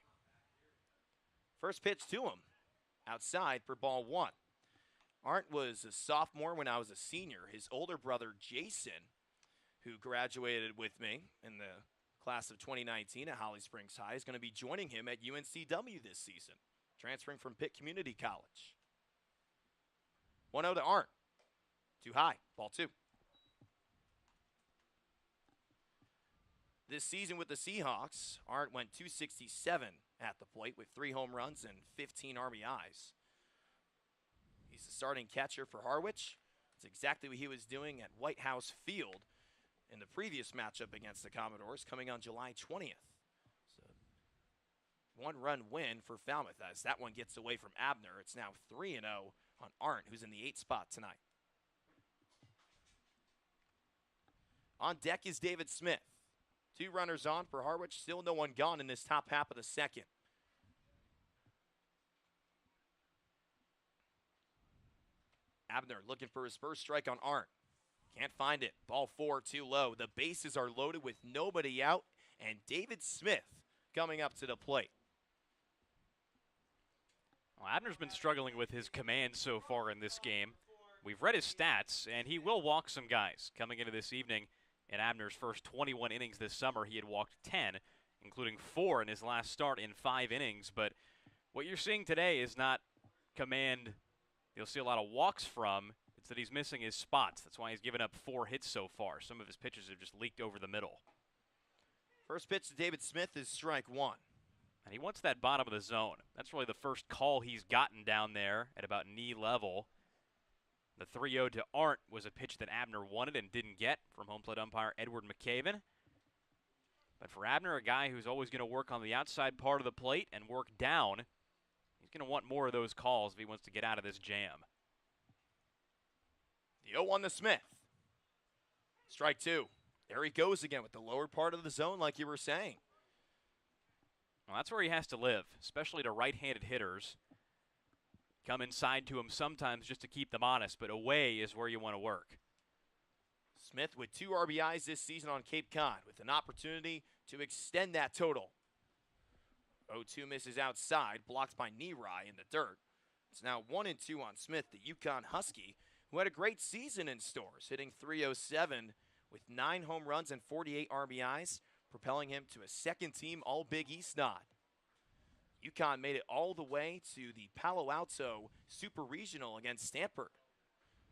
First pitch to him, outside for ball one. Arndt was a sophomore when I was a senior. His older brother, Jason, who graduated with me in the class of 2019 at Holly Springs High, is going to be joining him at UNCW this season, transferring from Pitt Community College. 1-0 to Arndt. Too high, ball two. This season with the Seahawks, Arndt went .267 at the plate with 3 home runs and 15 RBIs. He's the starting catcher for Harwich. It's exactly what he was doing at White House Field in the previous matchup against the Commodores coming on July 20th. So, 1-run win for Falmouth as that one gets away from Abner. It's now 3-0 on Arndt, who's in the 8th spot tonight. On deck is David Smith. 2 runners on for Harwich. Still no one gone in this top half of the second. Abner looking for his first strike on Arndt. Can't find it. Ball 4 too low. The bases are loaded with nobody out, and David Smith coming up to the plate. Well, Abner's been struggling with his command so far in this game. We've read his stats, and he will walk some guys. Coming into this evening, in Abner's first 21 innings this summer, he had walked 10, including 4 in his last start in 5 innings. But what you're seeing today is not command you'll see a lot of walks from. It's that he's missing his spots. That's why he's given up 4 hits so far. Some of his pitches have just leaked over the middle. First pitch to David Smith is strike 1. And he wants that bottom of the zone. That's really the first call he's gotten down there at about knee level. The 3-0 to Arndt was a pitch that Abner wanted and didn't get from home plate umpire Edward McCaven. But for Abner, a guy who's always going to work on the outside part of the plate and work down, he's going to want more of those calls if he wants to get out of this jam. The 0-1 to Smith. Strike 2. There he goes again with the lower part of the zone like you were saying. Well, that's where he has to live, especially to right-handed hitters. Come inside to him sometimes just to keep them honest, but away is where you want to work. Smith with 2 RBIs this season on Cape Cod with an opportunity to extend that total. 0-2 misses outside, blocked by Nerai in the dirt. It's now 1-2 on Smith, the Yukon Husky, who had a great season in Stores, hitting .307 with 9 home runs and 48 RBIs, propelling him to a second-team All-Big East nod. Yukon made it all the way to the Palo Alto Super Regional against Stanford,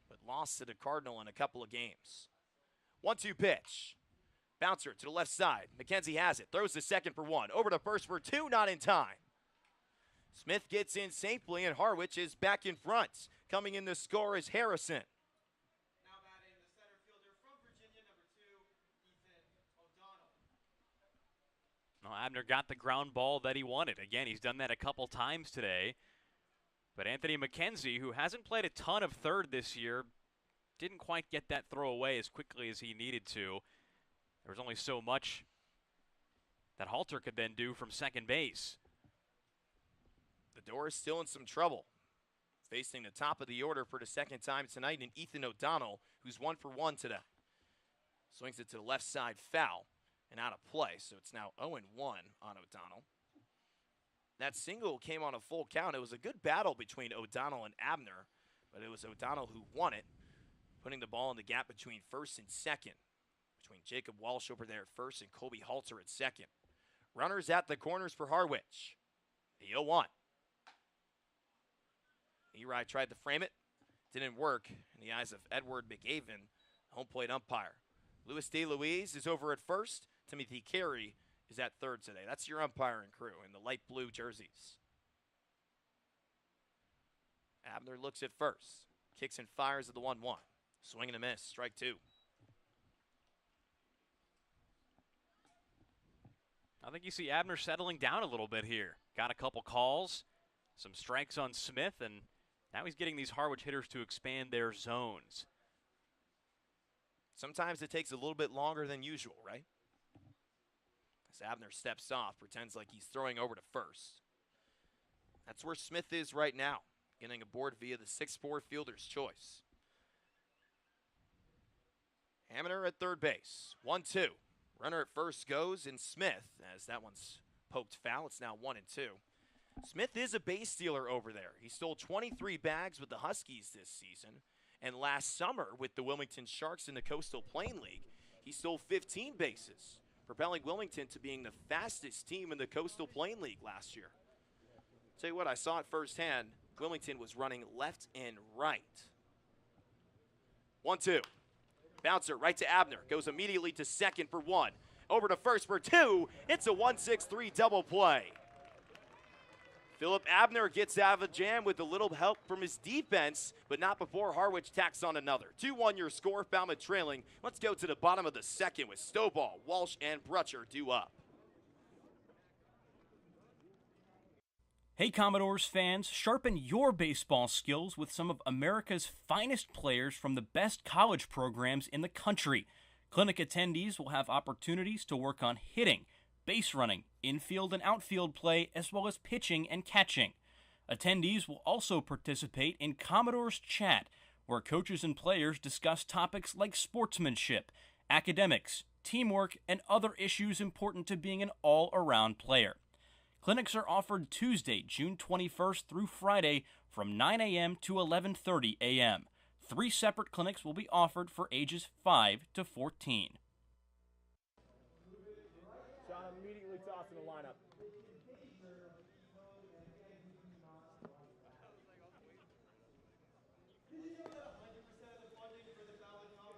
but lost to the Cardinal in a couple of games. 1-2 pitch. Bouncer to the left side. McKenzie has it. Throws the second for 1. Over to first for 2. Not in time. Smith gets in safely, and Harwich is back in front. Coming in to score is Harrison. Now batting the center fielder from Virginia, number 2, Ethan O'Donnell. Well, Abner got the ground ball that he wanted. Again, he's done that a couple times today. But Anthony McKenzie, who hasn't played a ton of third this year, didn't quite get that throw away as quickly as he needed to. There was only so much that Halter could then do from second base. The Dores still in some trouble. Facing the top of the order for the second time tonight in Ethan O'Donnell, who's 1 for 1 today. Swings it to the left side, foul, and out of play. So it's now 0-1 on O'Donnell. That single came on a full count. It was a good battle between O'Donnell and Abner, but it was O'Donnell who won it, putting the ball in the gap between first and second, between Jacob Walsh over there at first and Colby Halter at second. Runners at the corners for Harwich. The 0-1. Eri tried to frame it. Didn't work in the eyes of Edward McAven, home plate umpire. Louis DeLuise is over at first. Timothy Carey is at third today. That's your umpiring crew in the light blue jerseys. Abner looks at first. Kicks and fires at the 1-1. Swing and a miss. Strike two. I think you see Abner settling down a little bit here. Got a couple calls, some strikes on Smith, and now he's getting these Harwich hitters to expand their zones. Sometimes it takes a little bit longer than usual, right? As Abner steps off, pretends like he's throwing over to first. That's where Smith is right now, getting aboard via the 6'4 fielder's choice. Abner at third base. 1-2. Runner at first goes, and Smith, as that one's poked foul, it's now 1-2. Smith is a base stealer over there. He stole 23 bags with the Huskies this season, and last summer with the Wilmington Sharks in the Coastal Plain League, he stole 15 bases, propelling Wilmington to being the fastest team in the Coastal Plain League last year. Tell you what, I saw it firsthand. Wilmington was running left and right. 1-2. Bouncer right to Abner. Goes immediately to second for one. Over to first for two. It's a 1-6-3 double play. Philip Abner gets out of a jam with a little help from his defense, but not before Harwich tacks on another. 2-1 your score, Falmouth trailing. Let's go to the bottom of the second with Stovall, Walsh, and Brutcher due up. Hey Commodores fans, sharpen your baseball skills with some of America's finest players from the best college programs in the country. Clinic attendees will have opportunities to work on hitting, base running, infield and outfield play, as well as pitching and catching. Attendees will also participate in Commodores Chat, where coaches and players discuss topics like sportsmanship, academics, teamwork, and other issues important to being an all-around player. Clinics are offered Tuesday, June 21st through Friday from 9 a.m. to 11:30 a.m. 3 separate clinics will be offered for ages 5 to 14. John immediately tossing the lineup.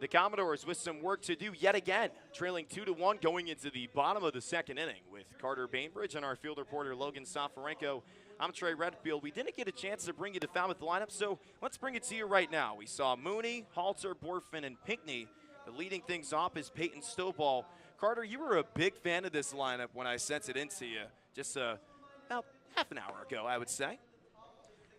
The Commodores with some work to do yet again, trailing 2-1 going into the bottom of the second inning with Carter Bainbridge and our field reporter Logan Soforenko. I'm Trey Redfield. We didn't get a chance to bring you the Falmouth lineup, so let's bring it to you right now. We saw Mooney, Halter, Borfin, and Pinckney. But leading things off is Peyton Stovall. Carter, you were a big fan of this lineup when I sent it into you just about half an hour ago, I would say.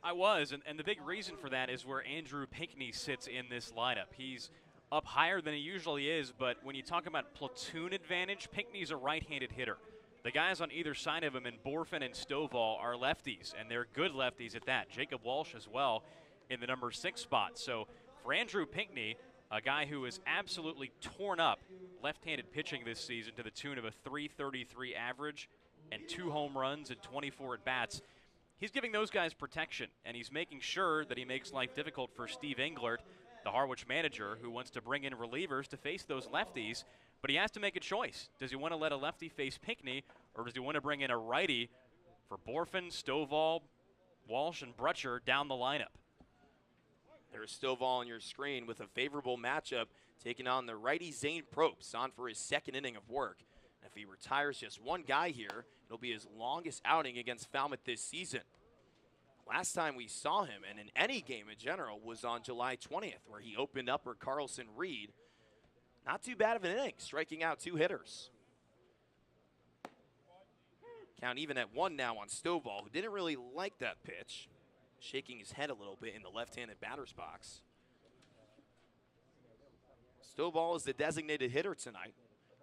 I was, and the big reason for that is where Andrew Pinckney sits in this lineup. He's up higher than he usually is, but when you talk about platoon advantage, Pinckney's a right-handed hitter. The guys on either side of him in Borfin and Stovall are lefties, and they're good lefties at that. Jacob Walsh as well in the number 6 spot. So for Andrew Pinckney, a guy who is absolutely torn up left-handed pitching this season to the tune of a .333 average and 2 home runs and 24 at-bats, he's giving those guys protection, and he's making sure that he makes life difficult for Steve Englert, the Harwich manager, who wants to bring in relievers to face those lefties, but he has to make a choice. Does he want to let a lefty face Pinckney, or does he want to bring in a righty for Borfin, Stovall, Walsh, and Brutcher down the lineup? There's Stovall on your screen with a favorable matchup, taking on the righty Zane Probst, on for his second inning of work. And if he retires just one guy here, it'll be his longest outing against Falmouth this season. Last time we saw him, and in any game in general, was on July 20th, where he opened up for Carlson Reed. Not too bad of an inning, striking out 2 hitters. Count even at 1 now on Stovall, who didn't really like that pitch, shaking his head a little bit in the left-handed batter's box. Stovall is the designated hitter tonight,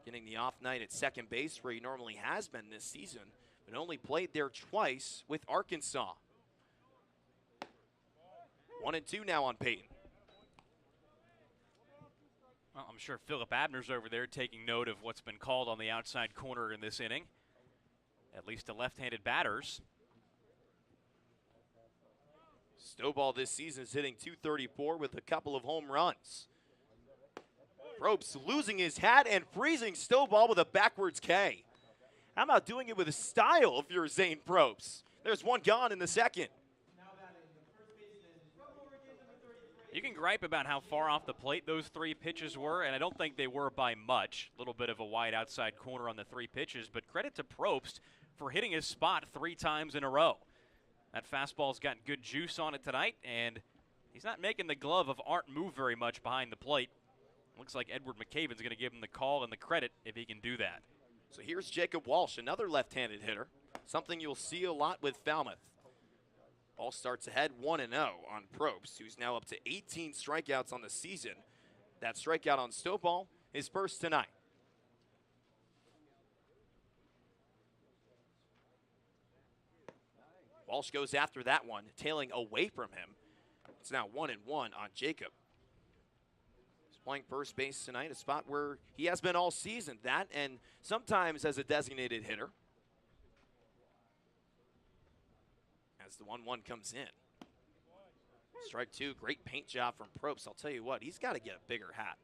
getting the off night at second base, where he normally has been this season, but only played there twice with Arkansas. 1-2 now on Peyton. Well, I'm sure Philip Abner's over there taking note of what's been called on the outside corner in this inning, at least to left-handed batters. Stovall this season is hitting .234 with a couple of home runs. Probst losing his hat and freezing Stovall with a backwards K. How about doing it with a style if you're Zane Probst? There's one gone in the second. You can gripe about how far off the plate those 3 pitches were, and I don't think they were by much. A little bit of a wide outside corner on the 3 pitches, but credit to Probst for hitting his spot 3 times in a row. That fastball's got good juice on it tonight, and he's not making the glove of Arndt move very much behind the plate. Looks like Edward McCaven's going to give him the call and the credit if he can do that. So here's Jacob Walsh, another left-handed hitter, something you'll see a lot with Falmouth. Ball starts ahead 1-0 on Probst, who's now up to 18 strikeouts on the season. That strikeout on Stovall is first tonight. Walsh goes after that one, tailing away from him. It's now 1-1 on Jacob. He's playing first base tonight, a spot where he has been all season. That and sometimes as a designated hitter. As the 1-1 comes in. Strike 2, great paint job from Probst. I'll tell you what, he's got to get a bigger hat.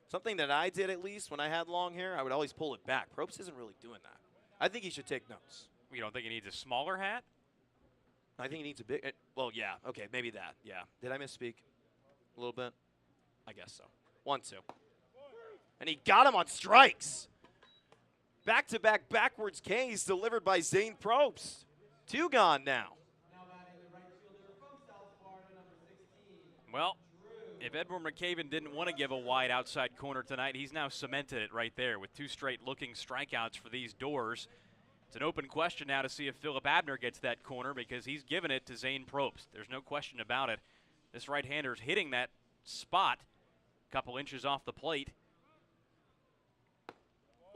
Something that I did at least when I had long hair, I would always pull it back. Probst isn't really doing that. I think he should take notes. You don't think he needs a smaller hat? I think he needs a big, well, yeah, okay, maybe that, yeah. Did I misspeak a little bit? I guess so. 1-2. And he got him on strikes. Back-to-back backwards Ks delivered by Zane Probst. 2 gone now. Well, if Edward McCaven didn't want to give a wide outside corner tonight, he's now cemented it right there with 2 straight looking strikeouts for these Dores. It's an open question now to see if Philip Abner gets that corner because he's given it to Zane Probst. There's no question about it. This right-hander's hitting that spot a couple inches off the plate.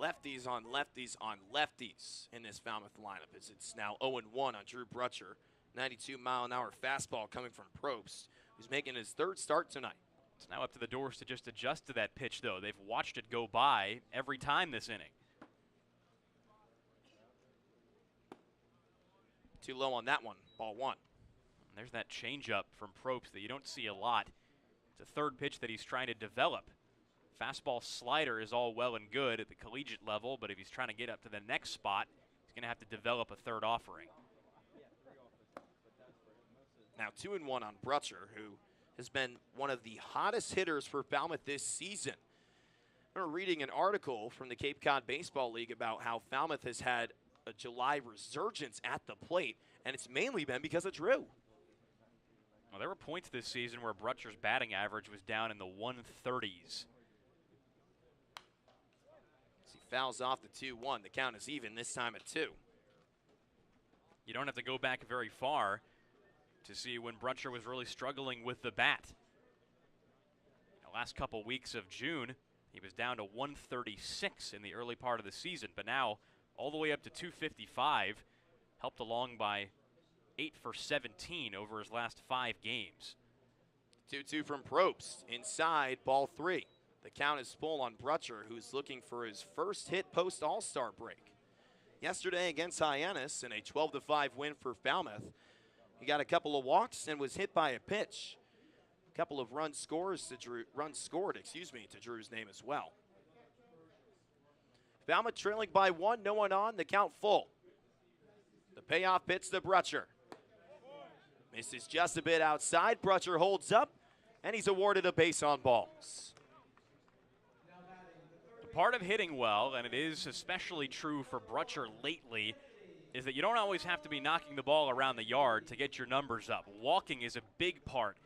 Lefties on lefties on lefties in this Falmouth lineup as it's now 0-1 on Drew Brutcher. 92-mile-an-hour fastball coming from Probst, who's making his 3rd start tonight. It's now up to the Dores to just adjust to that pitch, though. They've watched it go by every time this inning. Too low on that one, ball 1. And there's that changeup from Probst that you don't see a lot. It's a 3rd pitch that he's trying to develop. Fastball slider is all well and good at the collegiate level, but if he's trying to get up to the next spot, he's going to have to develop a 3rd offering. Now 2-1 on Brutcher, who has been one of the hottest hitters for Falmouth this season. I remember reading an article from the Cape Cod Baseball League about how Falmouth has had a July resurgence at the plate, and it's mainly been because of Drew. Well, there were points this season where Brutcher's batting average was down in the 130s. As he fouls off the 2-1, the count is even, this time at 2. You don't have to go back very far to see when Brutcher was really struggling with the bat. The last couple weeks of June, he was down to 136 in the early part of the season, but now all the way up to 255, helped along by 8 for 17 over his last 5 games. 2-2 from Probst, inside, ball 3. The count is full on Brutcher, who's looking for his first hit post-All-Star break. Yesterday against Hyannis in a 12-5 win for Falmouth, he got a couple of walks and was hit by a pitch. A couple of runs scored to Drew's name as well. Falmouth trailing by 1, no one on, the count full. The payoff pitch to Brutcher. Misses just a bit outside. Brutcher holds up, and he's awarded a base on balls. Part of hitting well, and it is especially true for Brutcher lately, is that you don't always have to be knocking the ball around the yard to get your numbers up. Walking is a big part,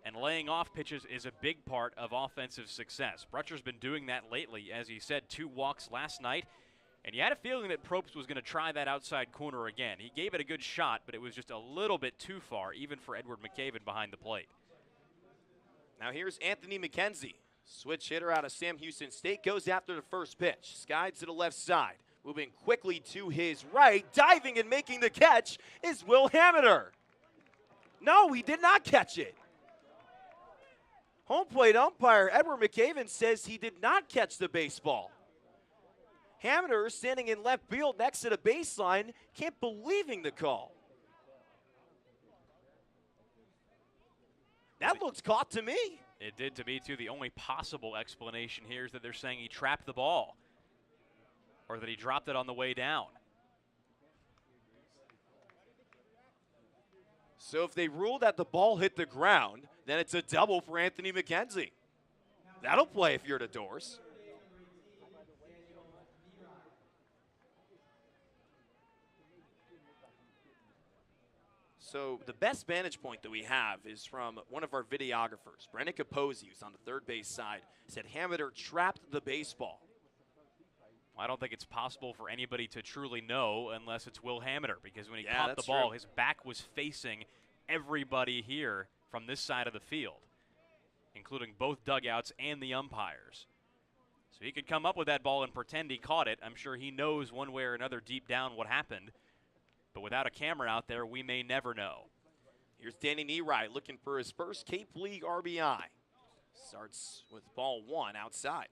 and laying off pitches is a big part of offensive success. Brutcher's been doing that lately. As he said, 2 walks last night, and you had a feeling that Probst was going to try that outside corner again. He gave it a good shot, but it was just a little bit too far, even for Edward McCaven behind the plate. Now here's Anthony McKenzie. Switch hitter out of Sam Houston State, goes after the first pitch. Skies to the left side. Moving quickly to his right, diving and making the catch is Will Hamiter. No, he did not catch it. Home plate umpire Edward McCaven says he did not catch the baseball. Hamner, standing in left field next to the baseline, can't believing the call. That looks caught to me. It did to me, too. The only possible explanation here is that they're saying he trapped the ball or that he dropped it on the way down. So if they rule that the ball hit the ground, then it's a double for Anthony McKenzie. That'll play if you're the Dores. So the best vantage point that we have is from one of our videographers, Brendan Capozzi, who's on the third base side, said Hamner trapped the baseball. I don't think it's possible for anybody to truly know unless it's Will Hamner, because when he Yeah, caught the that's ball, true. his back was facing everybody here from this side of the field, including both dugouts and the umpires. So he could come up with that ball and pretend he caught it. I'm sure he knows one way or another deep down what happened. But without a camera out there, we may never know. Here's Danny Neary looking for his first Cape League RBI. Starts with ball one outside.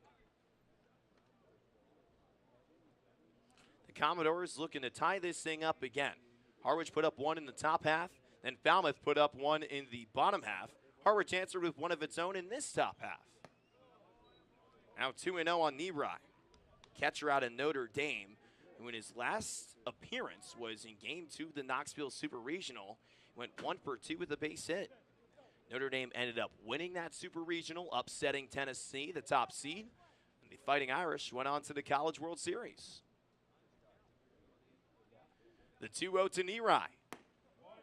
The Commodores looking to tie this thing up again. Harwich put up one in the top half, then Falmouth put up one in the bottom half. Harwich answered with one of its own in this top half. Now 2-0 on Neary. Catcher out of Notre Dame, who in his last appearance was in Game 2 of the Knoxville Super Regional, went 1 for 2 with a base hit. Notre Dame ended up winning that Super Regional, upsetting Tennessee, the top seed. And the Fighting Irish went on to the College World Series. The 2-0 to Neary.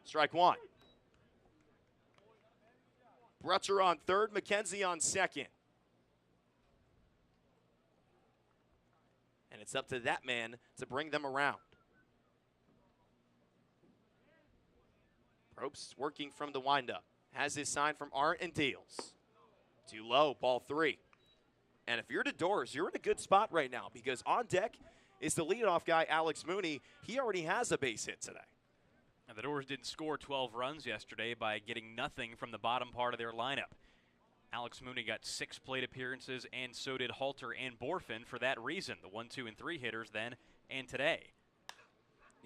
Strike one. Brutcher on third, McKenzie on second. And it's up to that man to bring them around. Probst working from the windup. Has his sign from Arndt and deals. Too low, ball three. And if you're the Dores, you're in a good spot right now because on deck is the leadoff guy, Alex Mooney. He already has a base hit today. Now, the Dores didn't score 12 runs yesterday by getting nothing from the bottom part of their lineup. Alex Mooney got 6 plate appearances, and so did Halter and Borfin for that reason. The 1, 2, and 3 hitters then and today.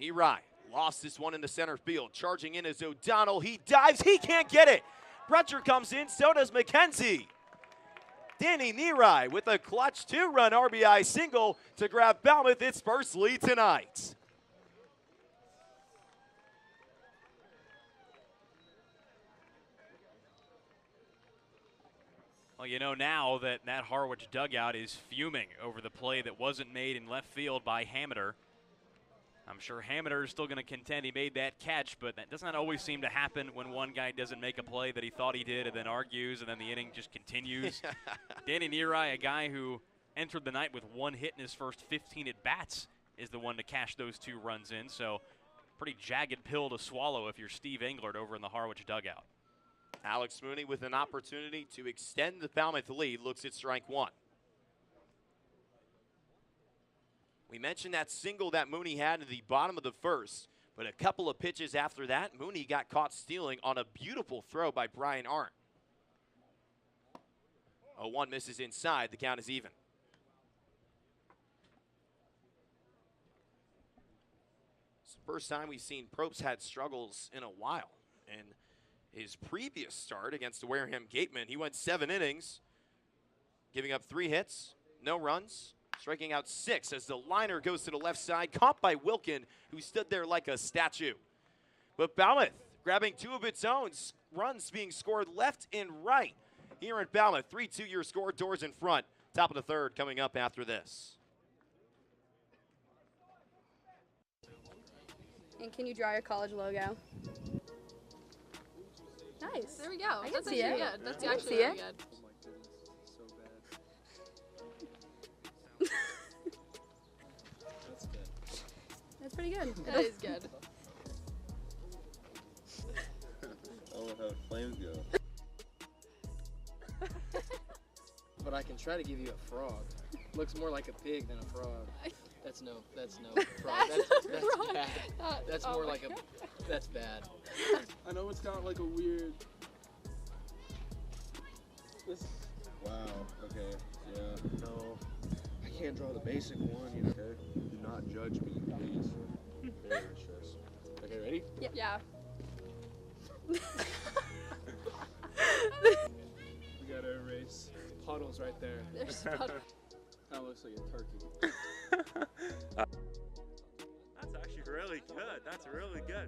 Neary lost this one in the center field. Charging in is O'Donnell. He dives. He can't get it. Brutcher comes in. So does McKenzie. Danny Neary with a clutch 2-run RBI single to grab Falmouth its first lead tonight. Well, you know now that that Harwich dugout is fuming over the play that wasn't made in left field by Hamner. I'm sure Hamner is still going to contend he made that catch, but that does not always seem to happen when one guy doesn't make a play that he thought he did and then argues and then the inning just continues. Danny Neary, a guy who entered the night with 1 hit in his first 15 at-bats, is the one to cash those 2 runs in. So pretty jagged pill to swallow if you're Steve Englert over in the Harwich dugout. Alex Mooney with an opportunity to extend the Falmouth lead looks at strike one. We mentioned that single that Mooney had in the bottom of the first, but a couple of pitches after that, Mooney got caught stealing on a beautiful throw by Brian Arndt. 0-1 misses inside. The count is even. It's the first time we've seen Probst had struggles in a while. And his previous start against the Wareham Gatemen, he went 7 innings, giving up 3 hits, no runs, striking out 6 as the liner goes to the left side, caught by Wilkin, who stood there like a statue. But Falmouth grabbing 2 of its own, runs being scored left and right here in Falmouth. 3-2 your score, Dores in front. Top of the third coming up after this. And can you draw your college logo? Nice. There we go. I can That's see actually it. good. That's I can actually see really it. good. That's pretty good. That is good. I love how flames go. But I can try to give you a frog. Looks more like a pig than a frog. That's no frog. That's wrong. bad. That's Oh more my like God. that's bad. I know it's got like a weird. This. Wow. Okay. Yeah. No. I can't draw the basic one. You know. Okay. Do not judge me, please. Very stressed. Okay. Ready? Yep. Yeah. We gotta erase puddles right there. There's puddles. That looks like a turkey. That's actually really good. That's really good.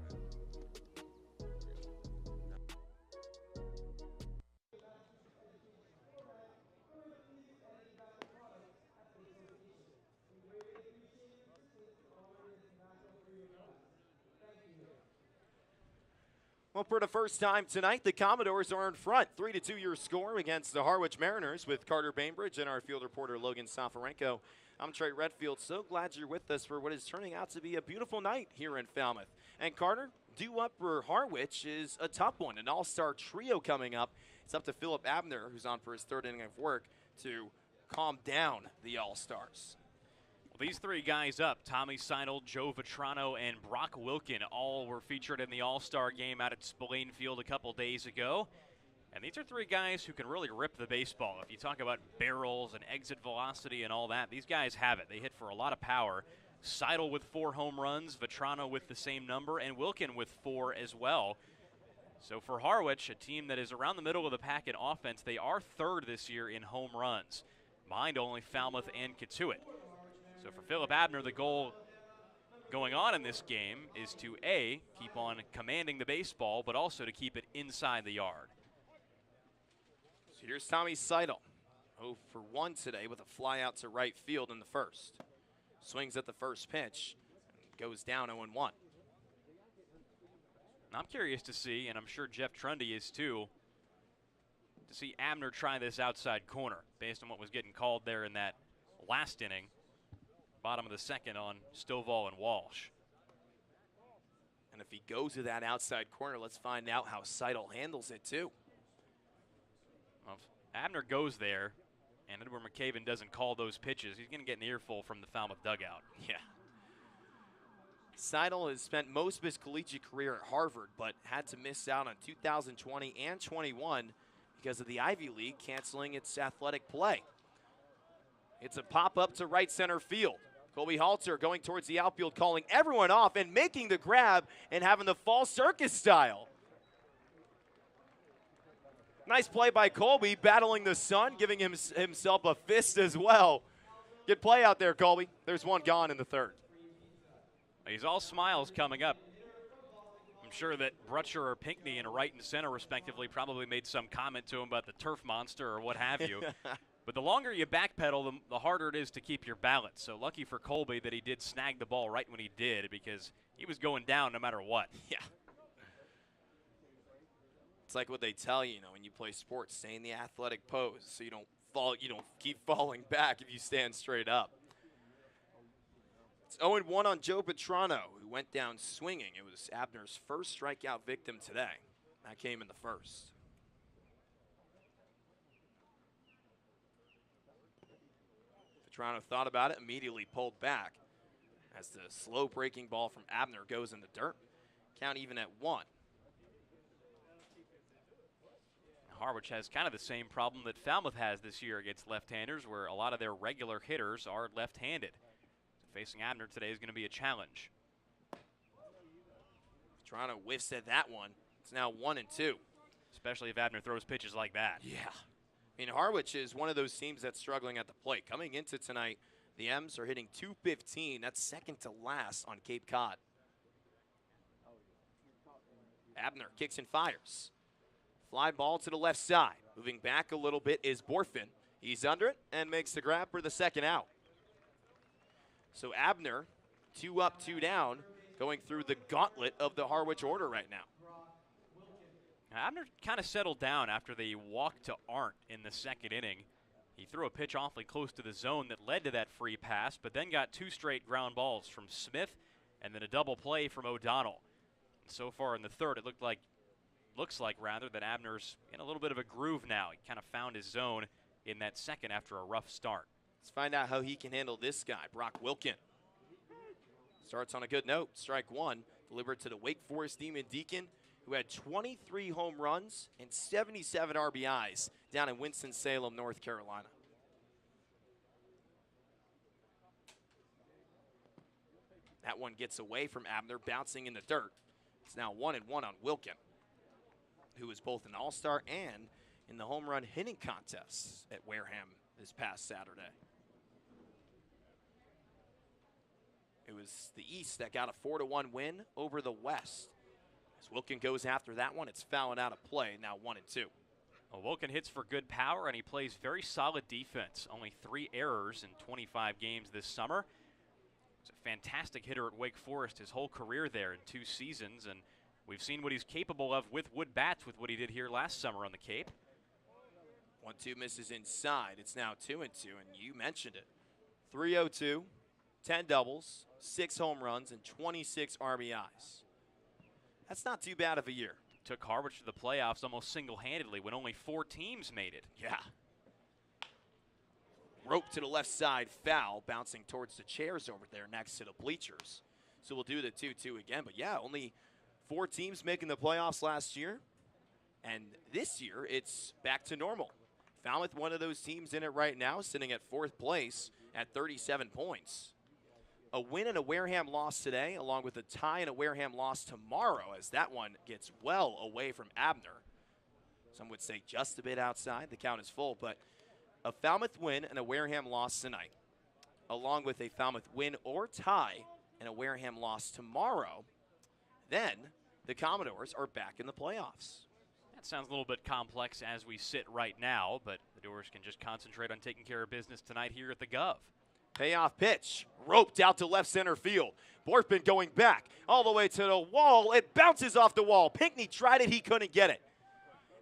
Well, for the first time tonight, the Commodores are in front. 3-2 your score against the Harwich Mariners with Carter Bainbridge and our field reporter Logan Soforenko. I'm Trey Redfield. So glad you're with us for what is turning out to be a beautiful night here in Falmouth. And Carter, due up for Harwich is a tough one. An all-star trio coming up. It's up to Philip Abner, who's on for his third inning of work, to calm down the all-stars. Well, these three guys up, Tommy Seidel, Joe Vetrano, and Brock Wilkin, all were featured in the All-Star game out at Spillane Field a couple days ago. And these are three guys who can really rip the baseball. If you talk about barrels and exit velocity and all that, these guys have it. They hit for a lot of power. Seidel with 4 home runs, Vetrano with the same number, and Wilkin with 4 as well. So for Harwich, a team that is around the middle of the pack in offense, they are third this year in home runs. Behind only Falmouth and Katuitt. So for Philip Abner, the goal going on in this game is to A, keep on commanding the baseball, but also to keep it inside the yard. So here's Tommy Seidel, 0 for 1 today with a fly out to right field in the first. Swings at the first pitch, and goes down 0-1. I'm curious to see, and I'm sure Jeff Trundy is too, to see Abner try this outside corner based on what was getting called there in that last inning. Bottom of the second on Stovall and Walsh. And if he goes to that outside corner, let's find out how Seidel handles it too. Well, if Abner goes there and Edward McCaven doesn't call those pitches, he's going to get an earful from the Falmouth dugout. Yeah. Seidel has spent most of his collegiate career at Harvard, but had to miss out on 2020 and 21 because of the Ivy League canceling its athletic play. It's a pop-up to right center field. Colby Halter going towards the outfield, calling everyone off and making the grab and having the fall circus style. Nice play by Colby, battling the sun, giving himself a fist as well. Good play out there, Colby. There's one gone in the third. He's all smiles coming up. I'm sure that Brutcher or Pinckney in right and center, respectively, probably made some comment to him about the turf monster or what have you. But the longer you backpedal, the harder it is to keep your balance. So lucky for Colby that he did snag the ball right when he did, because he was going down no matter what. Yeah. It's like what they tell you, when you play sports, stay in the athletic pose so you don't fall, you don't keep falling back if you stand straight up. It's 0-1 on Joe Vetrano, who went down swinging. It was Abner's first strikeout victim today. That came in the first. Vetrano thought about it, immediately pulled back as the slow breaking ball from Abner goes in the dirt. Count even at 1. Harwich has kind of the same problem that Falmouth has this year against left-handers, where a lot of their regular hitters are left-handed. So facing Abner today is going to be a challenge. Vetrano whiffs at that one. It's now 1-2. Especially if Abner throws pitches like that. Yeah. I mean, Harwich is one of those teams that's struggling at the plate. Coming into tonight, the M's are hitting .215. That's second to last on Cape Cod. Abner kicks and fires. Fly ball to the left side. Moving back a little bit is Borfin. He's under it and makes the grab for the second out. So Abner, 2 up, 2 down, going through the gauntlet of the Harwich order right now. Abner kind of settled down after the walk to Arndt in the second inning. He threw a pitch awfully close to the zone that led to that free pass, but then got 2 straight ground balls from Smith and then a double play from O'Donnell. And so far in the third, it looks like that Abner's in a little bit of a groove now. He kind of found his zone in that second after a rough start. Let's find out how he can handle this guy, Brock Wilkin. Starts on a good note. Strike 1, delivered to the Wake Forest Demon Deacon. who had 23 home runs and 77 RBIs down in Winston-Salem, North Carolina. That one gets away from Abner, bouncing in the dirt. It's now 1-1 on Wilkin, who was both an all-star and in the home run hitting contest at Wareham this past Saturday. It was the East that got a 4-1 win over the West. As Wilkin goes after that one, it's fouling out of play, now 1-2. Well, Wilkin hits for good power, and he plays very solid defense. Only 3 errors in 25 games this summer. He's a fantastic hitter at Wake Forest his whole career there in 2 seasons, and we've seen what he's capable of with wood bats with what he did here last summer on the Cape. 1-2 misses inside. It's now 2-2, and you mentioned it. 302, 10 doubles, 6 home runs, and 26 RBIs. That's not too bad of a year. Took Harwich to the playoffs almost single-handedly when only 4 teams made it. Yeah. Rope to the left side, foul, bouncing towards the chairs over there next to the bleachers. So we'll do the 2-2 again. But yeah, only 4 teams making the playoffs last year. And this year, it's back to normal. Falmouth, one of those teams in it right now, sitting at 4th place at 37 points. A win and a Wareham loss today, along with a tie and a Wareham loss tomorrow, as that one gets well away from Abner. Some would say just a bit outside. The count is full, but a Falmouth win and a Wareham loss tonight, along with a Falmouth win or tie and a Wareham loss tomorrow, then the Commodores are back in the playoffs. That sounds a little bit complex as we sit right now, but the Dores can just concentrate on taking care of business tonight here at the Gov. Payoff pitch, roped out to left center field. Bortman going back all the way to the wall. It bounces off the wall. Pinckney tried it, he couldn't get it.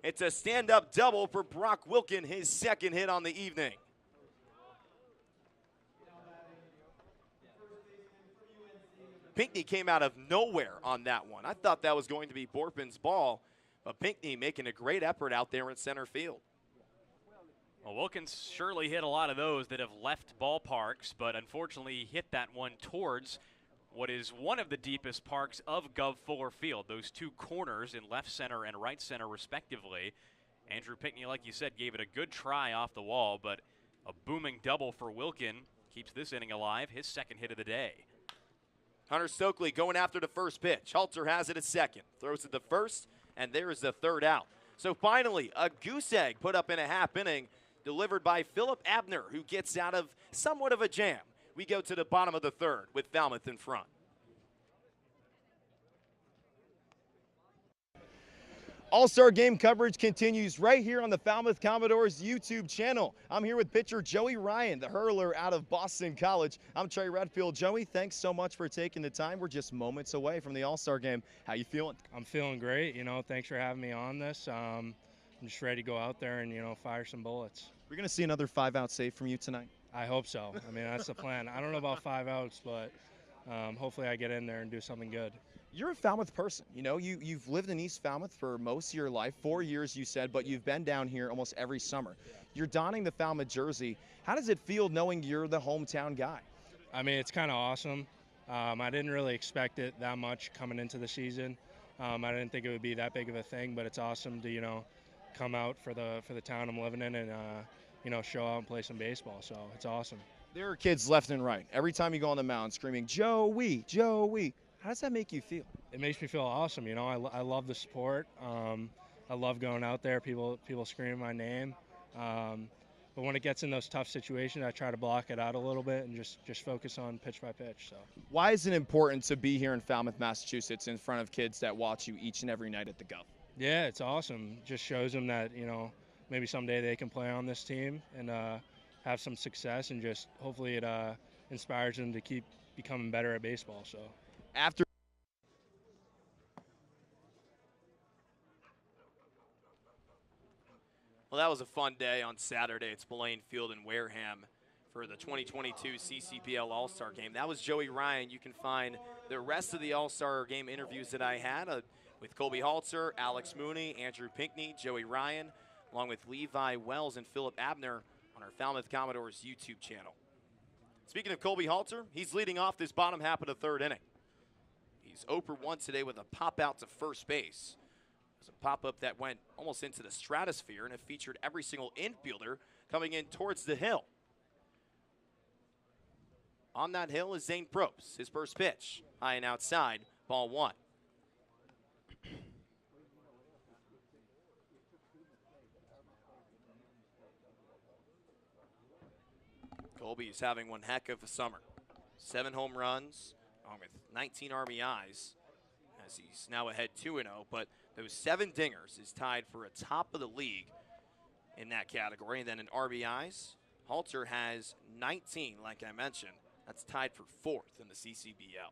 It's a stand-up double for Brock Wilkin, his 2nd hit on the evening. Pinckney came out of nowhere on that one. I thought that was going to be Bortman's ball, but Pinckney making a great effort out there in center field. Well, Wilkins surely hit a lot of those that have left ballparks, but unfortunately he hit that one towards what is one of the deepest parks of Gov Fuller Field. Those 2 corners in left center and right center respectively. Andrew Pinckney, like you said, gave it a good try off the wall, but a booming double for Wilkin keeps this inning alive, his 2nd hit of the day. Hunter Stokely going after the first pitch. Halter has it at second, throws it to first, and there is the 3rd out. So finally, a goose egg put up in a half inning, delivered by Philip Abner, who gets out of somewhat of a jam. We go to the bottom of the 3rd with Falmouth in front. All-Star Game coverage continues right here on the Falmouth Commodores YouTube channel. I'm here with pitcher Joey Ryan, the hurler out of Boston College. I'm Trey Redfield. Joey, thanks so much for taking the time. We're just moments away from the All-Star Game. How you feeling? I'm feeling great. Thanks for having me on this. I'm just ready to go out there and, fire some bullets. We're going to see another 5-out save from you tonight. I hope so. That's the plan. I don't know about 5 outs, but hopefully I get in there and do something good. You're a Falmouth person. You've lived in East Falmouth for most of your life, 4 years you said, but you've been down here almost every summer. You're donning the Falmouth jersey. How does it feel knowing you're the hometown guy? It's kind of awesome. I didn't really expect it that much coming into the season. I didn't think it would be that big of a thing, but it's awesome to, come out for the town I'm living in and, show out and play some baseball. So it's awesome. There are kids left and right. Every time you go on the mound screaming, Joey, Joey. How does that make you feel? It makes me feel awesome. I love the support. I love going out there, people screaming my name. But when it gets in those tough situations, I try to block it out a little bit and just focus on pitch by pitch. So, why is it important to be here in Falmouth, Massachusetts, in front of kids that watch you each and every night at the Gov? Yeah, it's awesome. Just shows them that maybe someday they can play on this team and have some success, and just hopefully it inspires them to keep becoming better at baseball. So. After Well, that was a fun day on Saturday. It's Mullane Field in Wareham for the 2022 CCBL All-Star Game. That was Joey Ryan. You can find the rest of the All-Star Game interviews that I had with Colby Halter, Alex Mooney, Andrew Pinckney, Joey Ryan, along with Levi Wells and Philip Abner on our Falmouth Commodores YouTube channel. Speaking of Colby Halter, he's leading off this bottom half of the 3rd inning. He's 0 for 1 today with a pop out to first base. It was a pop-up that went almost into the stratosphere, and it featured every single infielder coming in towards the hill. On that hill is Zane Probst. His first pitch, high and outside, ball 1. Colby's having one heck of a summer. 7 home runs, along with 19 RBIs, as he's now ahead 2-0. But those 7 dingers is tied for a top of the league in that category. And then in RBIs, Halter has 19, like I mentioned. That's tied for 4th in the CCBL.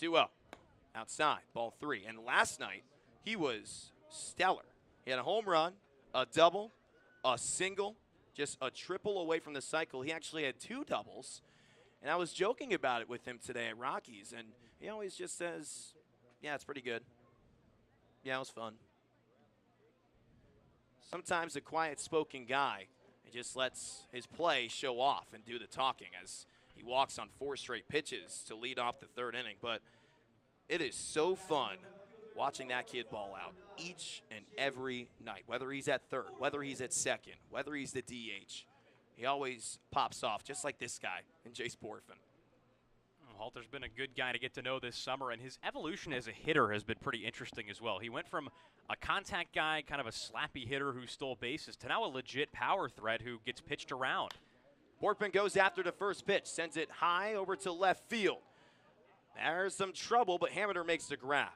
2-0, outside, ball 3. And last night, he was stellar. He had a home run, a double, a single, just a triple away from the cycle. He actually had 2 doubles, and I was joking about it with him today at Rockies, and he always just says, yeah, it's pretty good. Yeah, it was fun. Sometimes a quiet-spoken guy, he just lets his play show off and do the talking as he walks on 4 straight pitches to lead off the 3rd inning. But it is so fun watching that kid ball out each and every night, whether he's at 3rd, whether he's at 2nd, whether he's the DH. He always pops off, just like this guy in Jace Borfin. Halter's been a good guy to get to know this summer, and his evolution as a hitter has been pretty interesting as well. He went from a contact guy, kind of a slappy hitter who stole bases, to now a legit power threat who gets pitched around. Borfin goes after the first pitch, sends it high over to left field. There's some trouble, but Hammer makes the grab.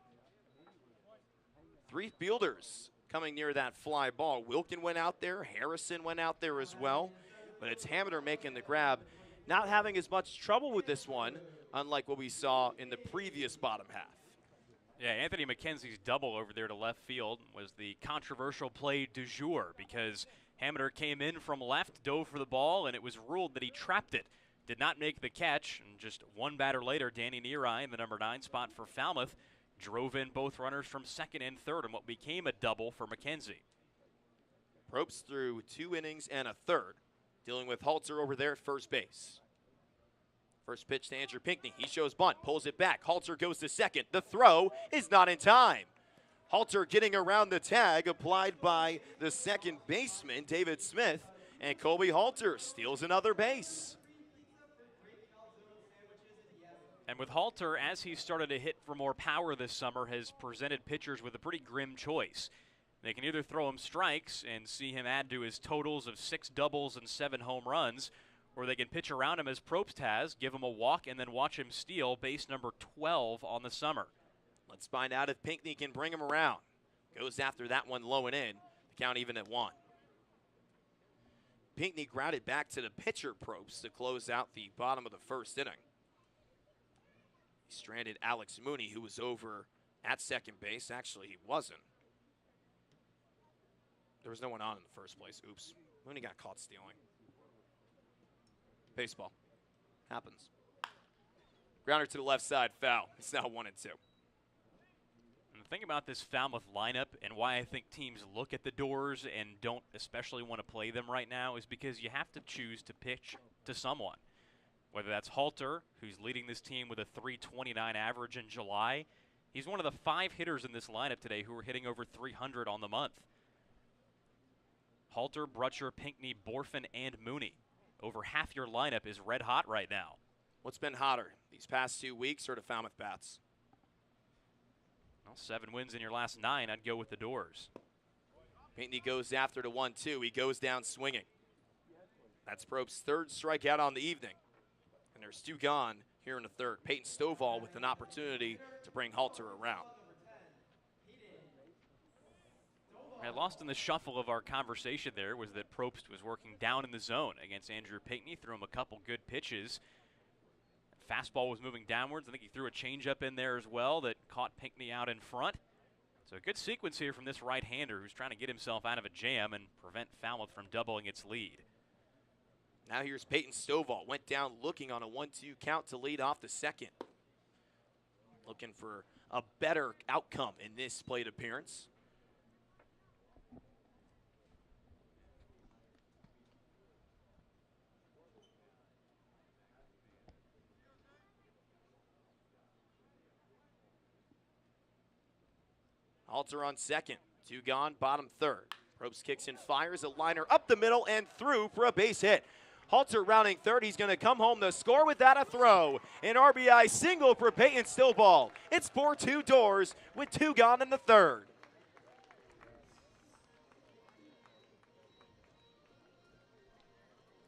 3 fielders coming near that fly ball. Wilkin went out there. Harrison went out there as well. But it's Hammer making the grab. Not having as much trouble with this one, unlike what we saw in the previous bottom half. Yeah, Anthony McKenzie's double over there to left field was the controversial play du jour because Hammer came in from left, dove for the ball, and it was ruled that he trapped it. Did not make the catch, and just one batter later, Danny Neary in the number 9 spot for Falmouth drove in both runners from 2nd and 3rd in what became a double for McKenzie. Probst threw 2 innings and a 3rd, dealing with Halter over there at first base. First pitch to Andrew Pinckney. He shows bunt, pulls it back. Halter goes to 2nd. The throw is not in time. Halter getting around the tag applied by the 2nd baseman, David Smith, and Colby Halter steals another base. And with Halter, as he started to hit for more power this summer, has presented pitchers with a pretty grim choice. They can either throw him strikes and see him add to his totals of 6 doubles and 7 home runs, or they can pitch around him as Probst has, give him a walk, and then watch him steal base number 12 on the summer. Let's find out if Pinckney can bring him around. Goes after that one low and in. The count even at 1. Pinckney grounded back to the pitcher Probst to close out the bottom of the 1st inning. He stranded Alex Mooney, who was over at 2nd base. Actually, he wasn't. There was no one on in the first place. Oops. Mooney got caught stealing. Baseball. Happens. Grounder to the left side, foul. It's now 1-2. And the thing about this Falmouth lineup and why I think teams look at the Dores and don't especially want to play them right now is because you have to choose to pitch to someone. Whether that's Halter, who's leading this team with a .329 average in July. He's one of the 5 hitters in this lineup today who are hitting over 300 on the month. Halter, Brutcher, Pinckney, Borfin, and Mooney. Over half your lineup is red hot right now. What's been hotter these past 2 weeks or the Falmouth Bats? Well, 7 wins in your last 9. I'd go with the Dores. Pinckney goes after the 1-2. He goes down swinging. That's Probst's 3rd strikeout on the evening. And there's 2 gone here in the 3rd. Peyton Stovall with an opportunity to bring Halter around. I lost in the shuffle of our conversation there was that Probst was working down in the zone against Andrew Pinckney, threw him a couple good pitches. Fastball was moving downwards. I think he threw a changeup in there as well that caught Pinckney out in front. So a good sequence here from this right-hander who's trying to get himself out of a jam and prevent Falmouth from doubling its lead. Now here's Peyton Stovall. Went down looking on a 1-2 count to lead off the 2nd. Looking for a better outcome in this plate appearance. Halter on second. 2 gone, bottom third. Probst kicks and fires a liner up the middle and through for a base hit. Halter rounding third. He's going to come home to score without a throw. An RBI single for Peyton Stillball. It's 4-2 Dores with 2 gone in the third.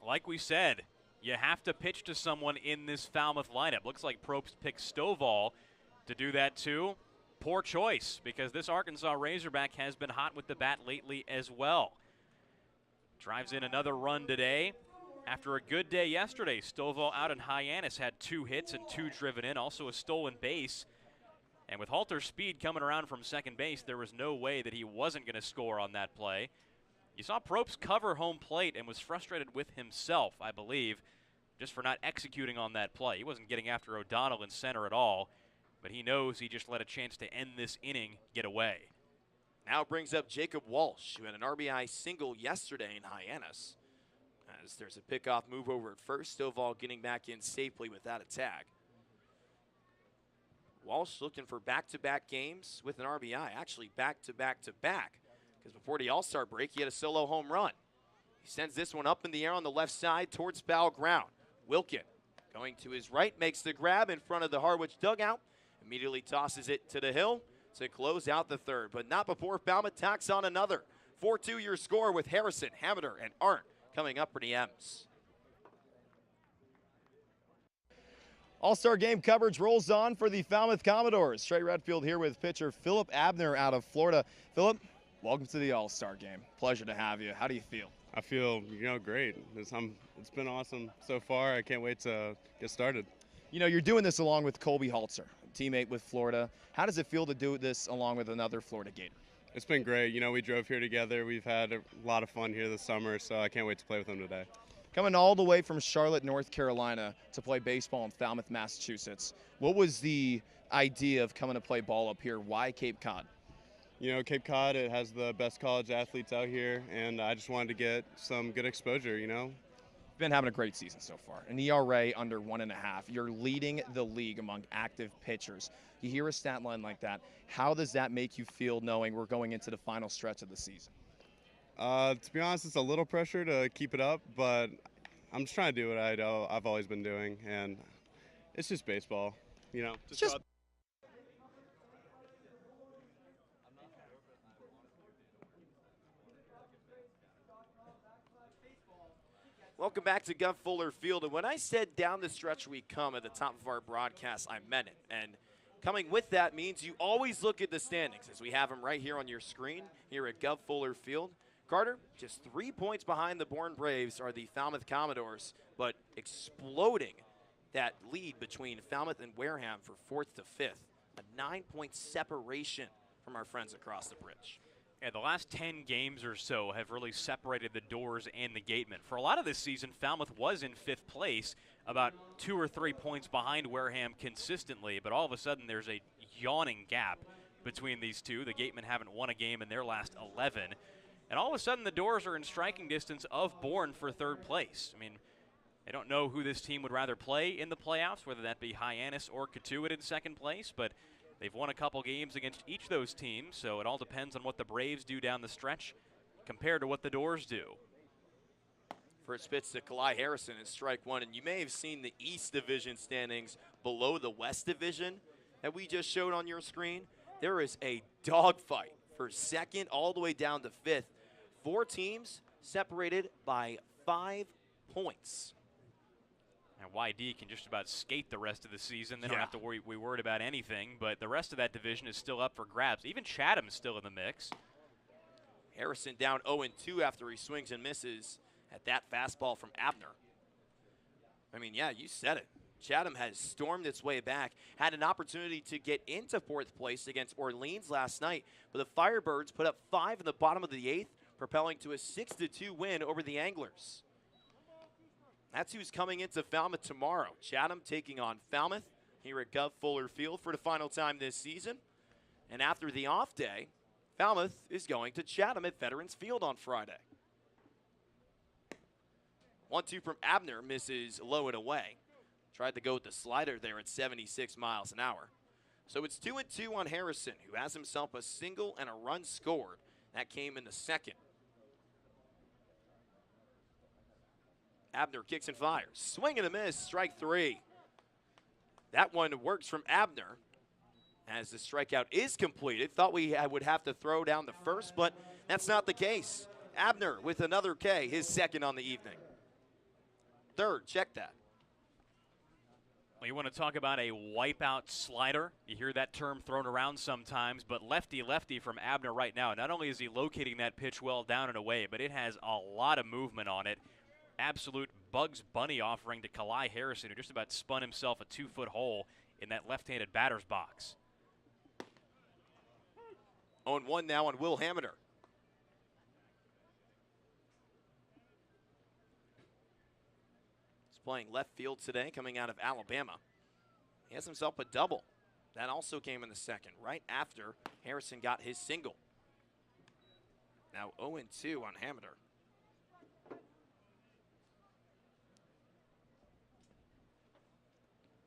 Like we said, you have to pitch to someone in this Falmouth lineup. Looks like Probst picked Stovall to do that too. Poor choice, because this Arkansas Razorback has been hot with the bat lately as well. Drives in another run today. After a good day yesterday, Stovall out in Hyannis had 2 hits and 2 driven in, also a stolen base. And with Halter's speed coming around from second base, there was no way that he wasn't going to score on that play. You saw Probst cover home plate and was frustrated with himself, I believe, just for not executing on that play. He wasn't getting after O'Donnell in center at all, but he knows he just let a chance to end this inning get away. Now brings up Jacob Walsh, who had an RBI single yesterday in Hyannis. As there's a pickoff move over at first, Stovall getting back in safely without a tag. Walsh looking for back-to-back games with an RBI, actually back-to-back-to-back, because before the All-Star break, he had a solo home run. He sends this one up in the air on the left side towards foul ground. Wilkin going to his right, makes the grab in front of the Harwich dugout, immediately tosses it to the hill to close out the third, but not before Falmouth tacks on another. 4-2 your score with Harrison, Hammer, and Arndt coming up for the M's. All-Star game coverage rolls on for the Falmouth Commodores. Trey Redfield here with pitcher Philip Abner out of Florida. Philip, welcome to the All-Star game. Pleasure to have you. How do you feel? I feel, great. It's been awesome so far. I can't wait to get started. You're doing this along with Colby Halter, teammate with Florida. How does it feel to do this along with another Florida Gator? It's been great. We drove here together. We've had a lot of fun here this summer, so I can't wait to play with them today. Coming all the way from Charlotte, North Carolina to play baseball in Falmouth, Massachusetts. What was the idea of coming to play ball up here? Why Cape Cod? Cape Cod, it has the best college athletes out here, and I just wanted to get some good exposure, You've been having a great season so far. An ERA under 1.5. You're leading the league among active pitchers. You hear a stat line like that. How does that make you feel knowing we're going into the final stretch of the season? To be honest, it's a little pressure to keep it up, but I'm just trying to do what I've always been doing, and it's just baseball, Just Welcome back to Guff Fuller Field. And when I said down the stretch we come at the top of our broadcast, I meant it. And coming with that means you always look at the standings, as we have them right here on your screen here at Guff Fuller Field. Carter, just 3 points behind the Bourne Braves are the Falmouth Commodores, but exploding that lead between Falmouth and Wareham for 4th to 5th. A 9-point separation from our friends across the bridge. Yeah, the last 10 games or so have really separated the Dores and the Gatemen. For a lot of this season, Falmouth was in 5th place, about 2 or 3 points behind Wareham consistently, but all of a sudden there's a yawning gap between these two. The Gatemen haven't won a game in their last 11. And all of a sudden the Dores are in striking distance of Bourne for 3rd place. I mean, I don't know who this team would rather play in the playoffs, whether that be Hyannis or Catuit in 2nd place, but they've won a couple games against each of those teams, so it all depends on what the Braves do down the stretch compared to what the Dores do. First pitch to Kalai Harrison in strike one, and you may have seen the East Division standings below the West Division that we just showed on your screen. There is a dogfight for 2nd all the way down to 5th. 4 teams separated by 5 points. And YD can just about skate the rest of the season. They don't have to worry about anything, but the rest of that division is still up for grabs. Even Chatham is still in the mix. Harrison down 0-2 after he swings and misses at that fastball from Abner. I mean, yeah, you said it. Chatham has stormed its way back, had an opportunity to get into 4th place against Orleans last night, but the Firebirds put up 5 in the bottom of the 8th, propelling to a 6-2 win over the Anglers. That's who's coming into Falmouth tomorrow. Chatham taking on Falmouth here at Guff Fuller Field for the final time this season. And after the off day, Falmouth is going to Chatham at Veterans Field on Friday. 1-2 from Abner, misses low and away. Tried to go with the slider there at 76 miles an hour. So it's 2-2 on Harrison, who has himself a single and a run scored. That came in the second. Abner kicks and fires. Swing and a miss, strike 3. That one works from Abner as the strikeout is completed. Thought we would have to throw down the first, but that's not the case. Abner with another K, his second on the evening. Third, check that. Well, you want to talk about a wipeout slider. You hear that term thrown around sometimes, but lefty from Abner right now. Not only is he locating that pitch well down and away, but it has a lot of movement on it. Absolute Bugs Bunny offering to Kalai Harrison, who just about spun himself a 2-foot hole in that left-handed batter's box. 0-1 now on Will Hamner. He's playing left field today, coming out of Alabama. He has himself a double. That also came in the second, right after Harrison got his single. Now 0-2 on Hamner.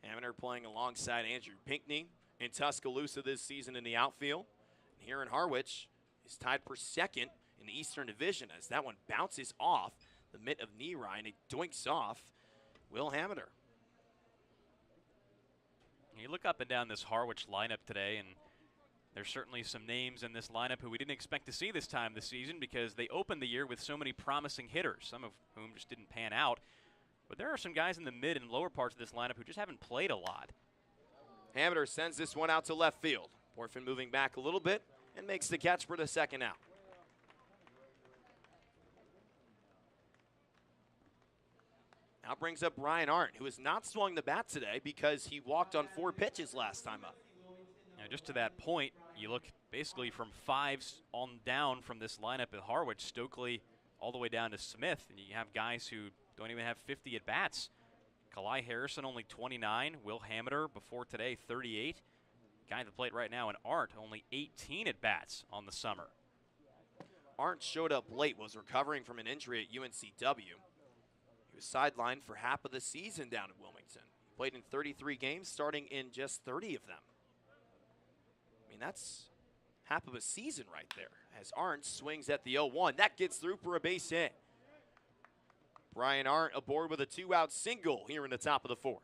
Hamner playing alongside Andrew Pinckney in Tuscaloosa this season in the outfield. And here in Harwich, he's tied for second in the Eastern Division as that one bounces off the mitt of Nerai and it doinks off Will Hamner. You look up and down this Harwich lineup today, and there's certainly some names in this lineup who we didn't expect to see this time this season because they opened the year with so many promising hitters, some of whom just didn't pan out. But there are some guys in the mid and lower parts of this lineup who just haven't played a lot. Hamner sends this one out to left field. Porfin moving back a little bit and makes the catch for the second out. Now brings up Ryan Arndt, who has not swung the bat today because he walked on 4 pitches last time up. Now, just to that point, you look basically from 5s on down from this lineup at Harwich, Stokely all the way down to Smith, and you have guys who don't even have 50 at-bats. Kalai Harrison only 29, Will Hamner before today 38. Guy at the plate right now, and Arndt only 18 at-bats on the summer. Arndt showed up late, was recovering from an injury at UNCW. He was sidelined for half of the season down in Wilmington. He played in 33 games, starting in just 30 of them. I mean, that's half of a season right there. As Arndt swings at the 0-1, that gets through for a base hit. Brian Arndt aboard with a 2-out single here in the top of the 4th.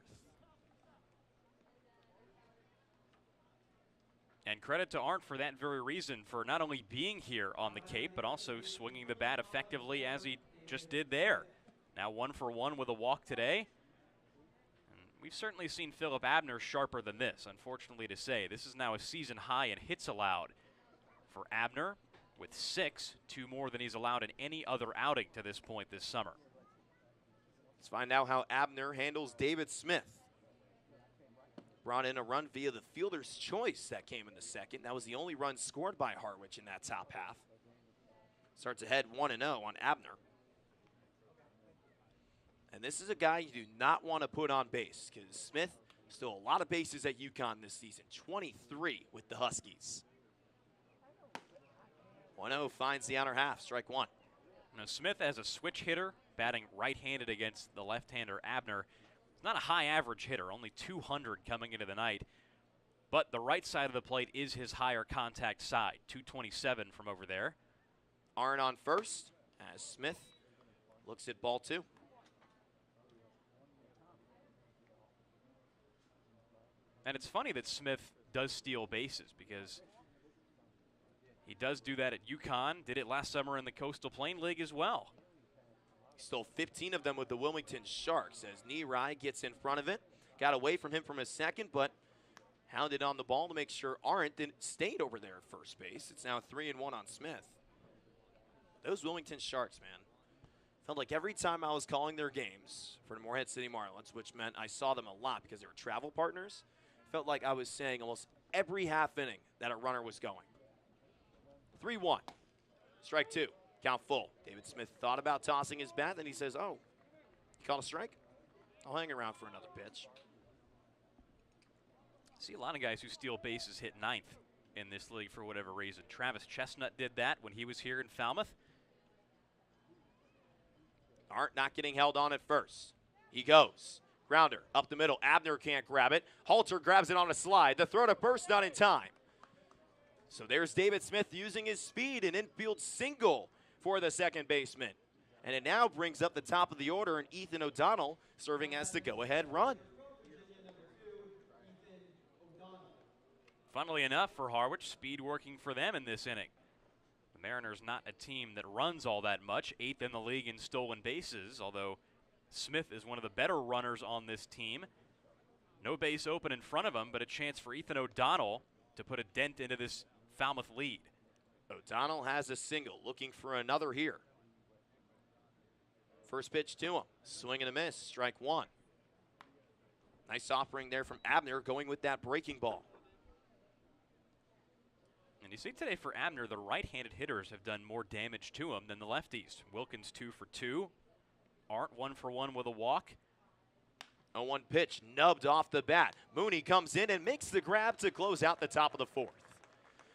And credit to Arndt for that very reason, for not only being here on the Cape, but also swinging the bat effectively as he just did there. Now 1 for 1 with a walk today. And we've certainly seen Philip Abner sharper than this, unfortunately to say. This is now a season high in hits allowed for Abner with 6, 2 more than he's allowed in any other outing to this point this summer. Let's find out how Abner handles David Smith. Brought in a run via the fielder's choice that came in the second. That was the only run scored by Harwich in that top half. Starts ahead 1-0 on Abner. And this is a guy you do not want to put on base because Smith stole a lot of bases at UConn this season. 23 with the Huskies. 1-0 finds the outer half, strike 1. Now Smith as a switch hitter, batting right-handed against the left-hander Abner. He's not a high average hitter, only 200 coming into the night. But the right side of the plate is his higher contact side, 227 from over there. Arndt on first as Smith looks at ball 2. And it's funny that Smith does steal bases because he does do that at UConn, did it last summer in the Coastal Plain League as well. He stole 15 of them with the Wilmington Sharks as Nerai gets in front of it. Got away from him from a second, but hounded on the ball to make sure Arndt stayed over there at first base. It's now 3-1 on Smith. Those Wilmington Sharks, man. Felt like every time I was calling their games for the Morehead City Marlins, which meant I saw them a lot because they were travel partners, felt like I was saying almost every half inning that a runner was going. 3-1. Strike 2. Count full. David Smith thought about tossing his bat, then he says, oh, you called a strike? I'll hang around for another pitch. See a lot of guys who steal bases hit 9th in this league for whatever reason. Travis Chestnut did that when he was here in Falmouth. Arndt not getting held on at first. He goes. Grounder up the middle. Abner can't grab it. Halter grabs it on a slide. The throw to first not in time. So there's David Smith using his speed, an infield single for the second baseman. And it now brings up the top of the order, and Ethan O'Donnell serving as the go-ahead run. Funnily enough for Harwich, speed working for them in this inning. The Mariners not a team that runs all that much, 8th in the league in stolen bases, although Smith is one of the better runners on this team. No base open in front of him, but a chance for Ethan O'Donnell to put a dent into this Falmouth lead. O'Donnell has a single, looking for another here. First pitch to him, swing and a miss, strike one. Nice offering there from Abner, going with that breaking ball. And you see today for Abner, the right-handed hitters have done more damage to him than the lefties. Wilkins 2 for 2. Arndt 1 for 1 with a walk. 0-1 pitch, nubbed off the bat. Mooney comes in and makes the grab to close out the top of the fourth.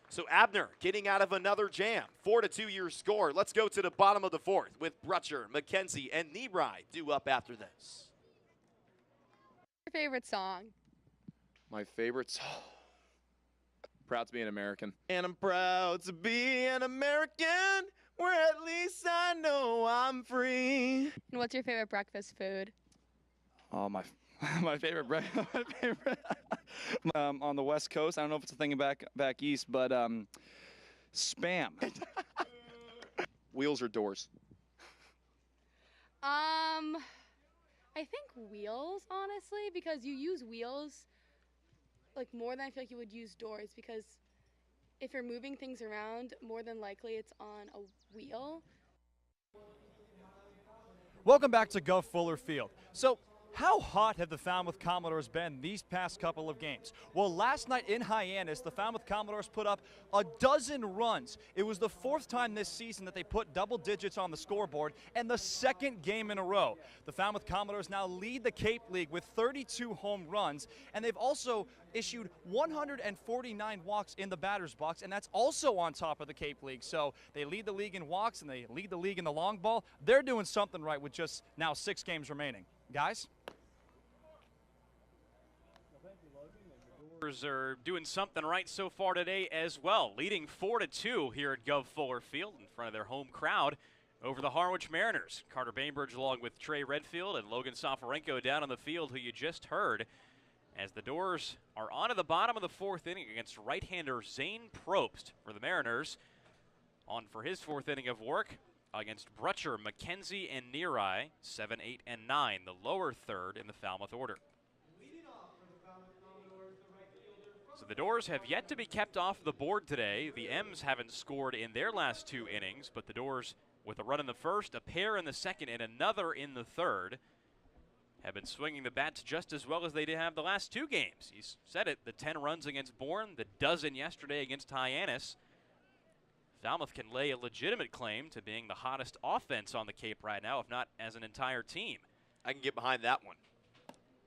So Abner getting out of another jam. 4-2 your score. Let's go to the bottom of the fourth with Brutcher, McKenzie, and Nebry due up after this. Your favorite song? My favorite song? Proud to be an American. And I'm proud to be an American, where at least I know I'm free. And what's your favorite breakfast food? Oh, my favorite on the West Coast. I don't know if it's a thing back east, but Spam. Wheels or Dores? I think wheels, honestly, because you use wheels like more than I feel like you would use Dores, because if you're moving things around, more than likely it's on a wheel. Welcome back to Gov Fuller Field. So, how hot have the Falmouth Commodores been these past couple of games? Well, last night in Hyannis, the Falmouth Commodores put up a dozen runs. It was the 4th time this season that they put double digits on the scoreboard, and the 2nd game in a row. The Falmouth Commodores now lead the Cape League with 32 home runs, and they've also issued 149 walks in the batter's box, and that's also on top of the Cape League. So they lead the league in walks, and they lead the league in the long ball. They're doing something right with just now 6 games remaining. Guys? Are doing something right so far today as well, leading 4-2 here at Gov Fuller Field in front of their home crowd over the Harwich Mariners. Carter Bainbridge along with Trey Redfield and Logan Soforenko down on the field, who you just heard, as the Dores are on to the bottom of the 4th inning against right-hander Zane Probst for the Mariners. On for his 4th inning of work against Brutcher, McKenzie, and Nebry, 7, 8, and 9, the lower third in the Falmouth order. So the Dores have yet to be kept off the board today. The M's haven't scored in their last 2 innings, but the Dores, with a run in the first, a pair in the second, and another in the third, have been swinging the bats just as well as they did have the last 2 games. He's said it, the 10 runs against Bourne, the dozen yesterday against Hyannis. Falmouth can lay a legitimate claim to being the hottest offense on the Cape right now, if not as an entire team. I can get behind that one.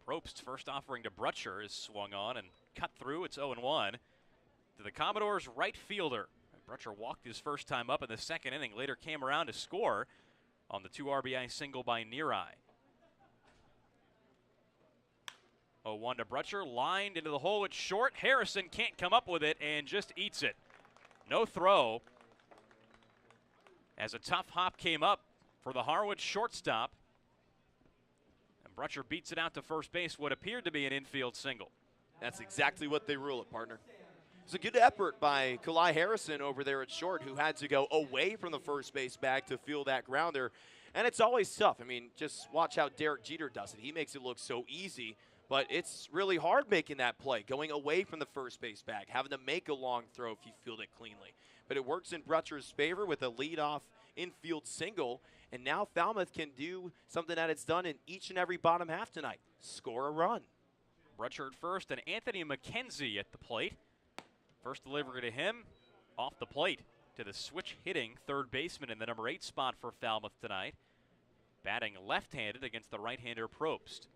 Probst's first offering to Brutcher is swung on and cut through. It's 0-1 to the Commodores' right fielder. Brutcher walked his first time up in the 2nd inning, later came around to score on the 2 RBI single by Nebry. 0-1 to Brutcher, lined into the hole. It's short. Harrison can't come up with it and just eats it. No throw, as a tough hop came up for the Harwich shortstop. And Brutcher beats it out to first base, what appeared to be an infield single. That's exactly what they rule it, partner. It's a good effort by Kalai Harrison over there at short, who had to go away from the first base bag to field that grounder. And it's always tough. I mean, just watch how Derek Jeter does it. He makes it look so easy, but it's really hard making that play, going away from the first base bag, having to make a long throw if you field it cleanly. But it works in Brutcher's favor with a leadoff infield single, and now Falmouth can do something that it's done in each and every bottom half tonight, score a run. Brutcher at first and Anthony McKenzie at the plate. First delivery to him, off the plate to the switch-hitting third baseman in the number 8 spot for Falmouth tonight, batting left-handed against the right-hander Probst.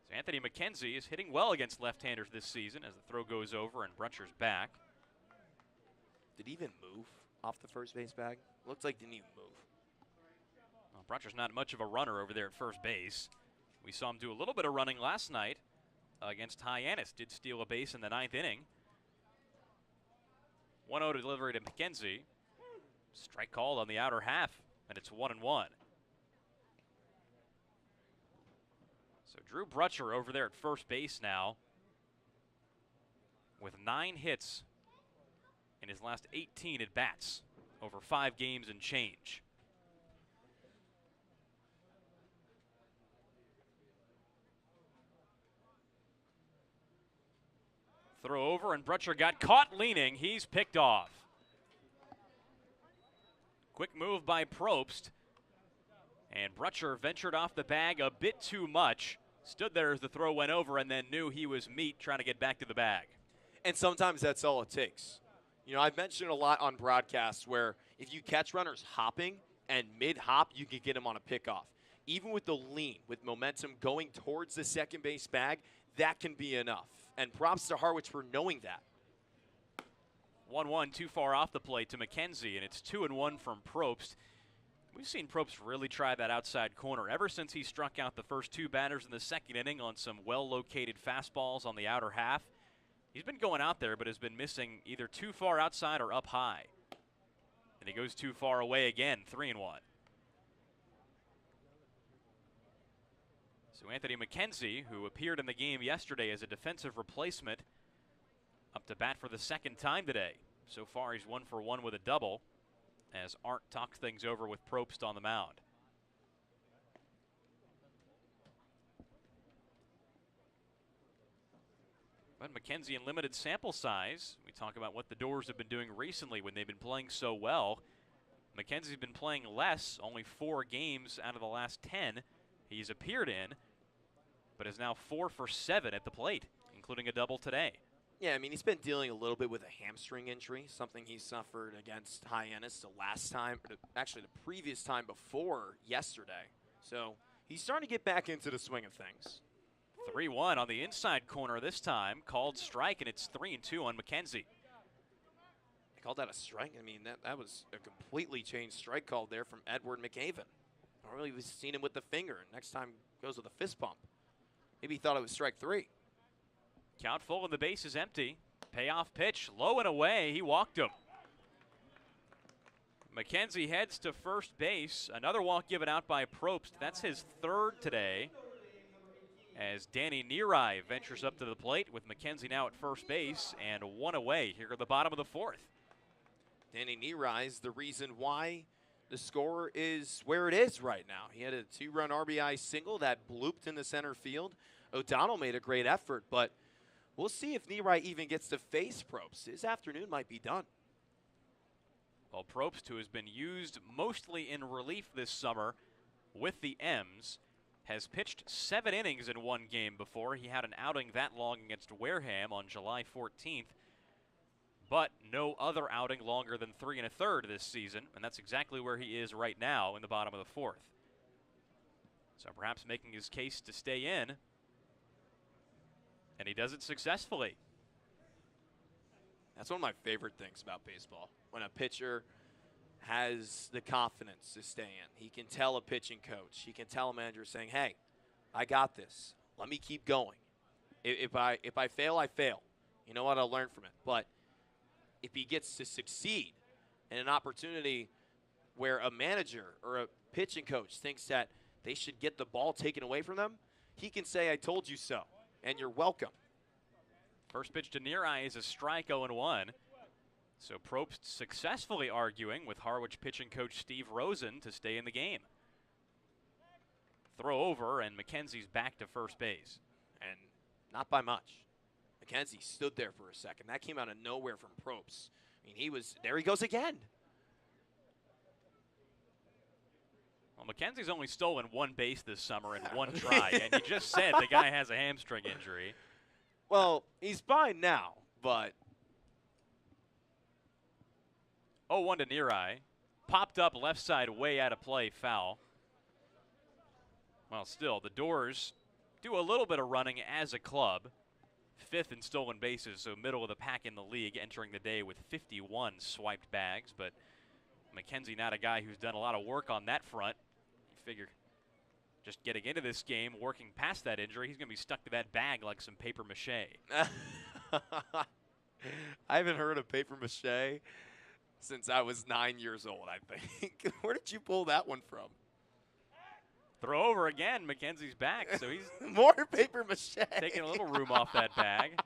So Anthony McKenzie is hitting well against left-handers this season as the throw goes over and Brutcher's back. Did he even move off the first base bag? Looks like didn't even move. Well, Brutcher's not much of a runner over there at first base. We saw him do a little bit of running last night against Hyannis. Did steal a base in the 9th inning. 1-0 delivery to McKenzie. Strike called on the outer half, and it's 1-1. So Drew Brutcher over there at first base now with 9 hits in his last 18 at-bats over 5 games and change. Throw over, and Brutcher got caught leaning. He's picked off. Quick move by Probst. And Brutcher ventured off the bag a bit too much. Stood there as the throw went over and then knew he was meat trying to get back to the bag. And sometimes that's all it takes. You know, I've mentioned a lot on broadcasts where if you catch runners hopping and mid-hop, you can get them on a pickoff. Even with the lean, with momentum going towards the second base bag, that can be enough. And props to Harwich for knowing that. 1-1 too far off the plate to McKenzie, and it's 2-1 from Probst. We've seen Probst really try that outside corner ever since he struck out the first 2 batters in the 2nd inning on some well-located fastballs on the outer half. He's been going out there but has been missing either too far outside or up high. And he goes too far away again, 3-1. So Anthony McKenzie, who appeared in the game yesterday as a defensive replacement, up to bat for the 2nd time today. So far he's 1 for 1 with a double, as Arndt talks things over with Probst on the mound. But McKenzie in limited sample size. We talk about what the Dores have been doing recently when they've been playing so well. McKenzie's been playing less, only 4 games out of the last 10 he's appeared in, but is now 4 for 7 at the plate, including a double today. Yeah, I mean, he's been dealing a little bit with a hamstring injury, something he suffered against Hyannis the last time, or actually the previous time before yesterday. So he's starting to get back into the swing of things. 3-1 on the inside corner this time, called strike, and it's 3-2 on McKenzie. They called that a strike? I mean, that was a completely changed strike call there from Edward McAven. Normally we've seen him with the finger, and next time goes with a fist pump. Maybe he thought it was strike 3. Count full and the base is empty. Payoff pitch, low and away. He walked him. McKenzie heads to first base. Another walk given out by Probst. That's his 3rd today. As Danny Neary ventures up to the plate with McKenzie now at first base and 1 away here at the bottom of the 4th. Danny Neary is the reason why the score is where it is right now. He had a 2-run RBI single that blooped in the center field. O'Donnell made a great effort, but we'll see if Neary even gets to face Probst. His afternoon might be done. Well, Probst, who has been used mostly in relief this summer with the M's, has pitched 7 innings in 1 game before. He had an outing that long against Wareham on July 14th, but no other outing longer than 3 1/3 this season, and that's exactly where he is right now in the bottom of the 4th. So perhaps making his case to stay in, and he does it successfully. That's one of my favorite things about baseball. When a pitcher has the confidence to stay in. He can tell a pitching coach. He can tell a manager saying, hey, I got this. Let me keep going. If I fail, I fail. You know what? I'll learn from it. But if he gets to succeed in an opportunity where a manager or a pitching coach thinks that they should get the ball taken away from them, he can say, I told you so, and you're welcome. First pitch to Neary is a strike, 0-1. So Probst successfully arguing with Harwich pitching coach Steve Rosen to stay in the game. Throw over, and McKenzie's back to first base. And not by much. McKenzie stood there for a second. That came out of nowhere from Probst. I mean, there he goes again. Well, McKenzie's only stolen 1 base this summer in 1 try, and you just said the guy has a hamstring injury. Well, he's fine now, but 0-1 to Neary. Popped up left side, way out of play, foul. Well, still, the Dores do a little bit of running as a club. 5th in stolen bases, so middle of the pack in the league, entering the day with 51 swiped bags. But McKenzie not a guy who's done a lot of work on that front. He figure just getting into this game, working past that injury, he's going to be stuck to that bag like some paper mache. I haven't heard of paper mache since I was 9 years old, I think. Where did you pull that one from? Throw over again. Mackenzie's back, so he's more paper mache. Taking a little room off that bag.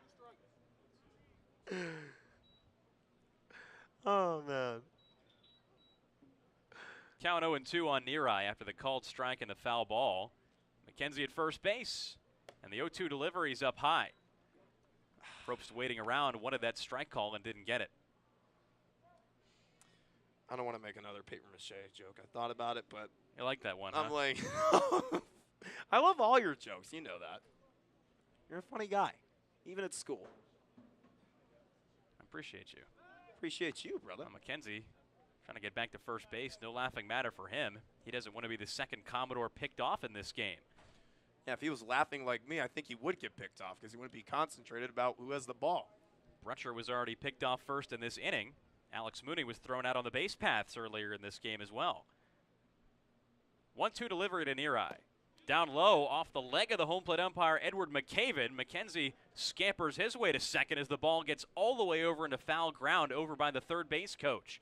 Oh, man. Count 0-2 on Nerai after the called strike and the foul ball. Mackenzie at first base, and the 0-2 delivery's up high. Probst waiting around, wanted that strike call and didn't get it. I don't want to make another paper mache joke. I thought about it, but you like that one, I'm huh? like, I love all your jokes. You know that. You're a funny guy, even at school. I appreciate you. Appreciate you, brother. Mackenzie trying to get back to first base. No laughing matter for him. He doesn't want to be the second Commodore picked off in this game. Yeah, if he was laughing like me, I think he would get picked off because he wouldn't be concentrated about who has the ball. Brutcher was already picked off first in this inning. Alex Mooney was thrown out on the base paths earlier in this game as well. 1-2 delivery to Nerai. Down low off the leg of the home plate umpire, Edward McCaven. Mackenzie scampers his way to second as the ball gets all the way over into foul ground over by the third base coach.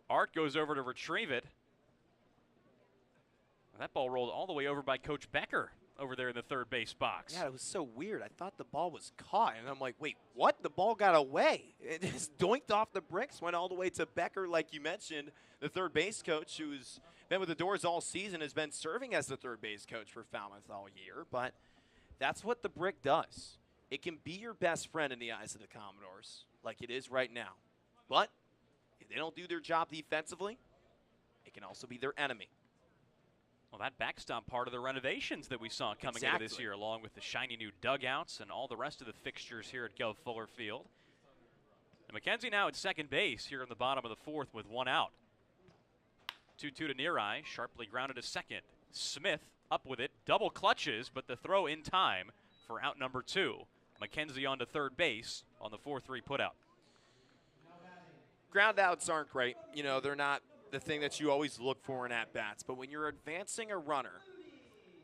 Art goes over to retrieve it. That ball rolled all the way over by Coach Becker over there in the third base box. Yeah, it was so weird. I thought the ball was caught, and I'm like, wait, what? The ball got away. It just doinked off the bricks, went all the way to Becker, like you mentioned, the third base coach who's been with the Dores all season, has been serving as the third base coach for Falmouth all year. But that's what the brick does. It can be your best friend in the eyes of the Commodores, like it is right now. But if they don't do their job defensively, it can also be their enemy. Well, that backstop part of the renovations that we saw coming into this year, along with the shiny new dugouts and all the rest of the fixtures here at Gov Fuller Field. And Mackenzie now at second base here in the bottom of the fourth with one out. 2-2 to Nerai, sharply grounded to second. Smith up with it, double clutches, but the throw in time for out number 2. Mackenzie on to third base on the 4-3 putout. Ground outs aren't great. You know, they're not the thing that you always look for in at-bats. But when you're advancing a runner,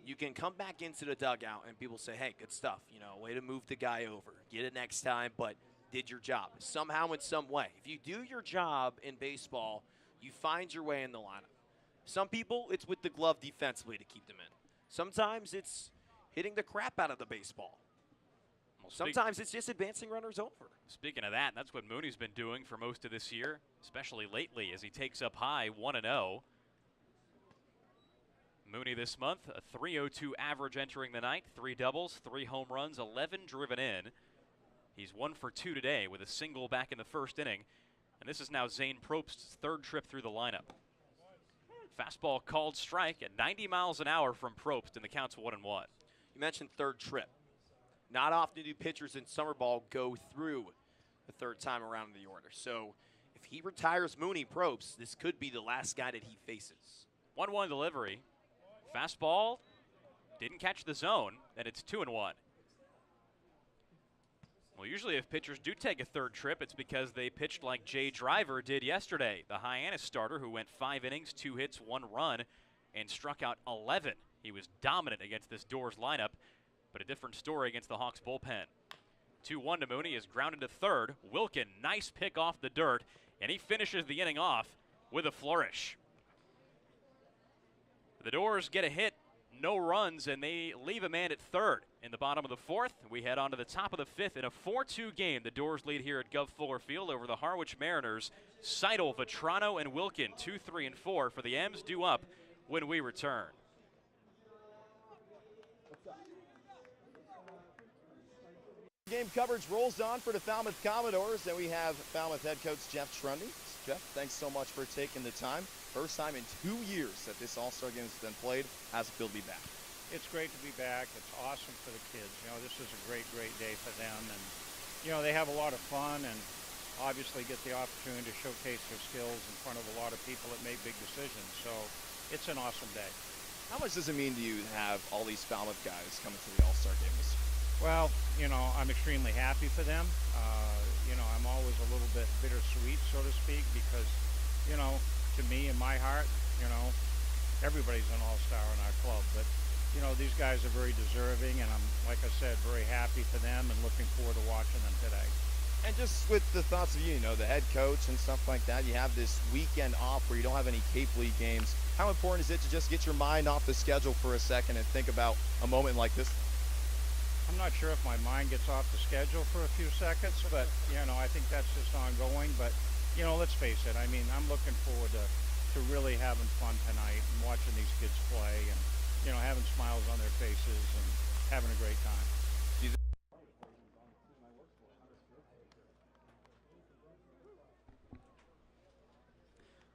you can come back into the dugout and people say, hey, good stuff. You know, way to move the guy over. Get it next time, but did your job somehow in some way. If you do your job in baseball, you find your way in the lineup. Some people, it's with the glove defensively to keep them in. Sometimes it's hitting the crap out of the baseball. Sometimes it's just advancing runners over. Speaking of that, that's what Mooney's been doing for most of this year, especially lately as he takes up high 1-0. Mooney this month, a .302 average entering the night, 3 doubles, 3 home runs, 11 driven in. He's 1 for 2 today with a single back in the first inning. And this is now Zane Probst's third trip through the lineup. Fastball called strike at 90 miles an hour from Probst, and the count's 1-1. You mentioned third trip. Not often do pitchers in summer ball go through the third time around in the order. So if he retires Mooney, Probst, this could be the last guy that he faces. 1-1 delivery. Fastball didn't catch the zone, and it's 2-1. Well, usually if pitchers do take a third trip, it's because they pitched like Jay Driver did yesterday, the Hyannis starter who went 5 innings, 2 hits, 1 run, and struck out 11. He was dominant against this Dores lineup, but a different story against the Hawks bullpen. 2-1 to Mooney is grounded to third. Wilkin, nice pick off the dirt, and he finishes the inning off with a flourish. The Dores get a hit, no runs, and they leave a man at third. In the bottom of the fourth, we head on to the top of the fifth in a 4-2 game. The Dores lead here at Gov Fuller Field over the Harwich Mariners. Seidel, Vetrano, and Wilkin, 2, 3, and 4 for the M's, due up when we return. Game coverage rolls on for the Falmouth Commodores, and we have Falmouth head coach Jeff Trundy. Jeff, thanks so much for taking the time. First time in 2 years that this All-Star game has been played. How's it feel to be back? It's great to be back. It's awesome for the kids. You know, this is a great, great day for them. And, you know, they have a lot of fun and obviously get the opportunity to showcase their skills in front of a lot of people that make big decisions. So it's an awesome day. How much does it mean to you to have all these Falmouth guys coming to the All-Star game this year? Well, you know, I'm extremely happy for them. You know, I'm always a little bit bittersweet, so to speak, because, you know, to me, in my heart, You know, everybody's an all-star in our club, but you know, these guys are very deserving, and I'm, like I said, very happy for them and looking forward to watching them today. And just with the thoughts of you know, the head coach and stuff like that, you have this weekend off where you don't have any Cape League games. How important is it to just get your mind off the schedule for a second and think about a moment like this? I'm not sure if my mind gets off the schedule for a few seconds, but, you know, I think that's just ongoing. But, you know, let's face it. I mean, I'm looking forward to really having fun tonight and watching these kids play and, you know, having smiles on their faces and having a great time.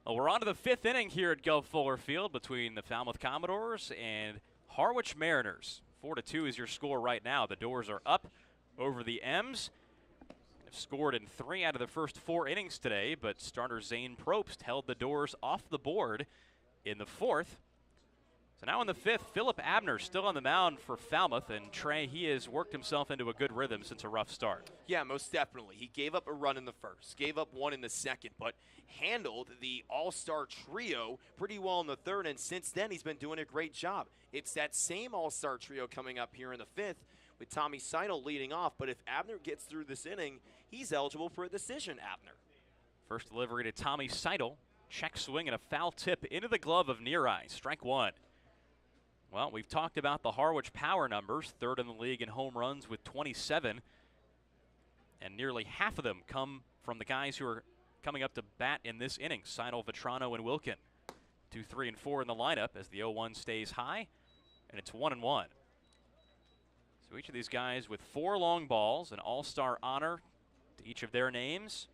Well, we're on to the 5th inning here at Gulf Fuller Field between the Falmouth Commodores and Harwich Mariners. 4-2 is your score right now. The Dores are up over the M's. Have scored in 3 out of the first 4 innings today, but starter Zane Probst held the Dores off the board in the 4th. So now in the 5th, Philip Abner still on the mound for Falmouth, and Trey, he has worked himself into a good rhythm since a rough start. Yeah, most definitely. He gave up a run in the first, gave up one in the second, but handled the all-star trio pretty well in the 3rd, and since then he's been doing a great job. It's that same all-star trio coming up here in the 5th with Tommy Seidel leading off, but if Abner gets through this inning, he's eligible for a decision, Abner. First delivery to Tommy Seidel. Check swing and a foul tip into the glove of Near Ice. Strike 1. Well, we've talked about the Harwich power numbers, 3rd in the league in home runs with 27. And nearly half of them come from the guys who are coming up to bat in this inning, Seidel, Vetrano, and Wilkin. 2, 3, and 4 in the lineup as the 0-1 stays high, and it's 1-1. So each of these guys with 4 long balls, an all-star honor to each of their names.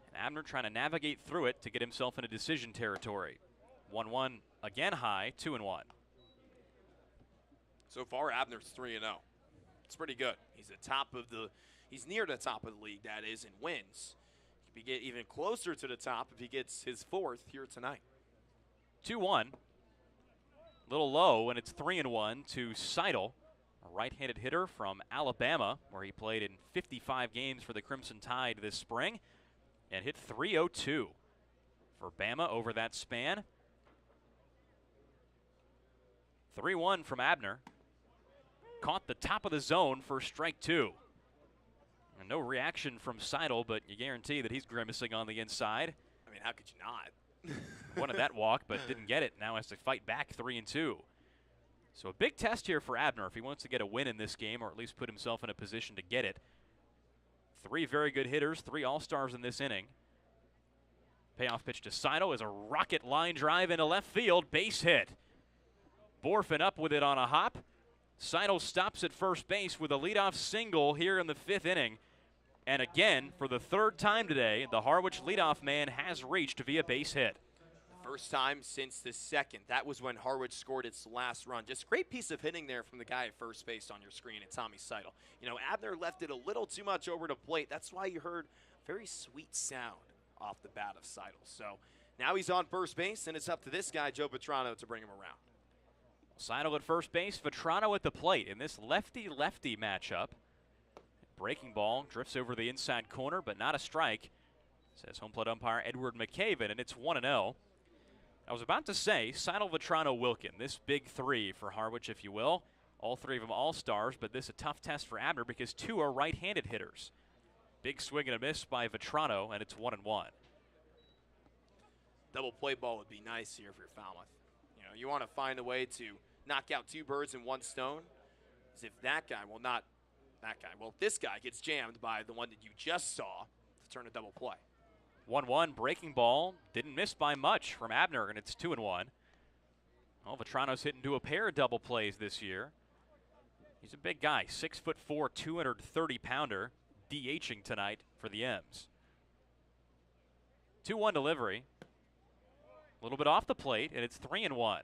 And Abner trying to navigate through it to get himself into decision territory. 1-1 again high, 2-1. So far, Abner's 3-0. It's pretty good. He's near the top of the league, that is, in wins. He could get even closer to the top if he gets his 4th here tonight. 2-1. A little low, and it's 3-1 to Seidel, a right-handed hitter from Alabama, where he played in 55 games for the Crimson Tide this spring, and hit .302 for Bama over that span. 3-1 from Abner. Caught the top of the zone for strike 2. And no reaction from Seidel, but you guarantee that he's grimacing on the inside. I mean, how could you not? Wanted that walk, but didn't get it. Now has to fight back 3-2. So a big test here for Abner if he wants to get a win in this game, or at least put himself in a position to get it. 3 very good hitters, 3 all-stars in this inning. Payoff pitch to Seidel is a rocket line drive into left field, base hit. Borfin up with it on a hop. Seidel stops at first base with a leadoff single here in the 5th inning. And again, for the 3rd time today, the Harwich leadoff man has reached via base hit. First time since the 2nd. That was when Harwich scored its last run. Just a great piece of hitting there from the guy at first base on your screen, at Tommy Seidel. You know, Abner left it a little too much over the plate. That's why you heard a very sweet sound off the bat of Seidel. So now he's on first base, and it's up to this guy, Joe Vetrano, to bring him around. Seidel at first base, Vetrano at the plate in this lefty-lefty matchup. Breaking ball drifts over the inside corner, but not a strike, says home plate umpire Edward McCaven, and it's 1-0. I was about to say Seidel, Vetrano, Wilkin, this big 3 for Harwich, if you will. All 3 of them all-stars, but this is a tough test for Abner because 2 are right-handed hitters. Big swing and a miss by Vetrano, and it's 1-1. Double play ball would be nice here for Falmouth. You know, you want to find a way to knock out 2 birds in 1 stone. As if that guy, well, not that guy, well, this guy gets jammed by the one that you just saw to turn a double play. 1-1 breaking ball, didn't miss by much from Abner, and it's 2-1. Well, Vetrano's hitting to a pair of double plays this year. He's a big guy, 6'4", 230-pounder, DHing tonight for the M's. 2-1 delivery. A little bit off the plate, and it's 3-1.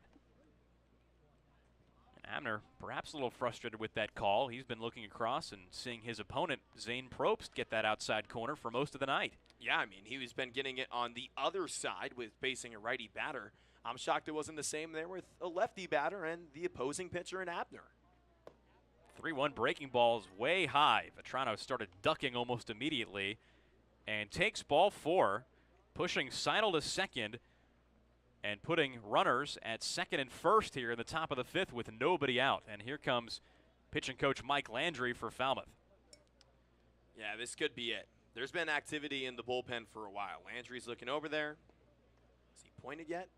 Abner perhaps a little frustrated with that call. He's been looking across and seeing his opponent, Zane Probst, get that outside corner for most of the night. Yeah, I mean, he's been getting it on the other side with facing a righty batter. I'm shocked it wasn't the same there with a lefty batter and the opposing pitcher in Abner. 3-1 breaking ball is way high. Vetrano started ducking almost immediately and takes ball 4. pushing Seidel to second and putting runners at second and first here in the top of the 5th with nobody out. And here comes pitching coach Mike Landry for Falmouth. Yeah, this could be it. There's been activity in the bullpen for a while. Landry's looking over there. Has he pointed yet?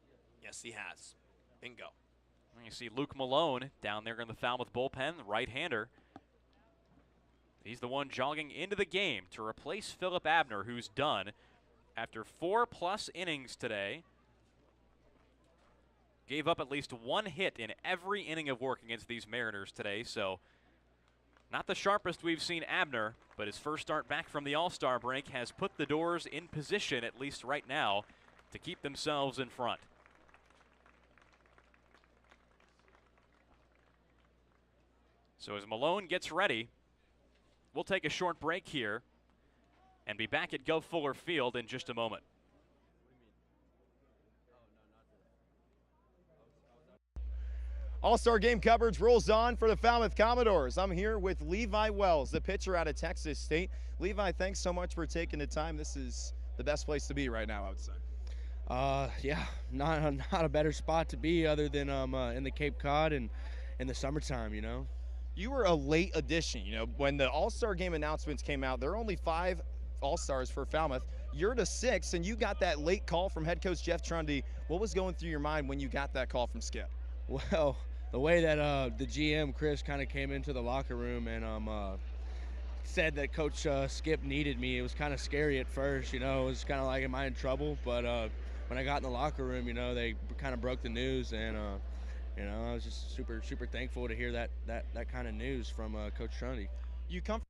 Yes, he has. Bingo. And you see Luke Malone down there in the Falmouth bullpen, the right-hander. He's the one jogging into the game to replace Philip Abner, who's done after 4+ innings today. Gave up at least one hit in every inning of work against these Mariners today, so not the sharpest we've seen Abner, but his first start back from the All-Star break has put the Dores in position, at least right now, to keep themselves in front. So as Malone gets ready, we'll take a short break here and be back at Gov Fuller Field in just a moment. All-Star Game coverage rolls on for the Falmouth Commodores. I'm here with Levi Wells, the pitcher out of Texas State. Levi, thanks so much for taking the time. This is the best place to be right now, I would say. Yeah, not a better spot to be other than in the Cape Cod and in the summertime, you know. You were a late addition. You know, when the All-Star Game announcements came out, there are only 5 All-Stars for Falmouth. You're the 6th, and you got that late call from head coach Jeff Trundy. What was going through your mind when you got that call from Skip? Well, the way that the GM, Chris, kind of came into the locker room and said that Coach Skip needed me, it was kind of scary at first, you know. It was kind of like, am I in trouble? But when I got in the locker room, you know, they kind of broke the news, and, you know, I was just super, super thankful to hear that kind of news from Coach Trundy. You come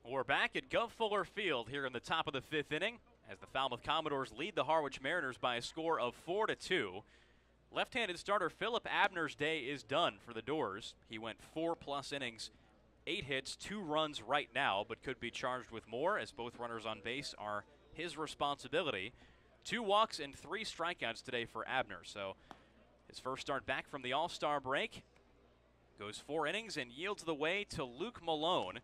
We're back at Gov Fuller Field here in the top of the 5th inning as the Falmouth Commodores lead the Harwich Mariners by a score of 4-2. Left-handed starter Philip Abner's day is done for the Dores. He went 4+ innings, 8 hits, 2 runs right now, but could be charged with more as both runners on base are his responsibility. 2 walks and 3 strikeouts today for Abner. So his first start back from the All-Star break goes 4 innings and yields the way to Luke Malone,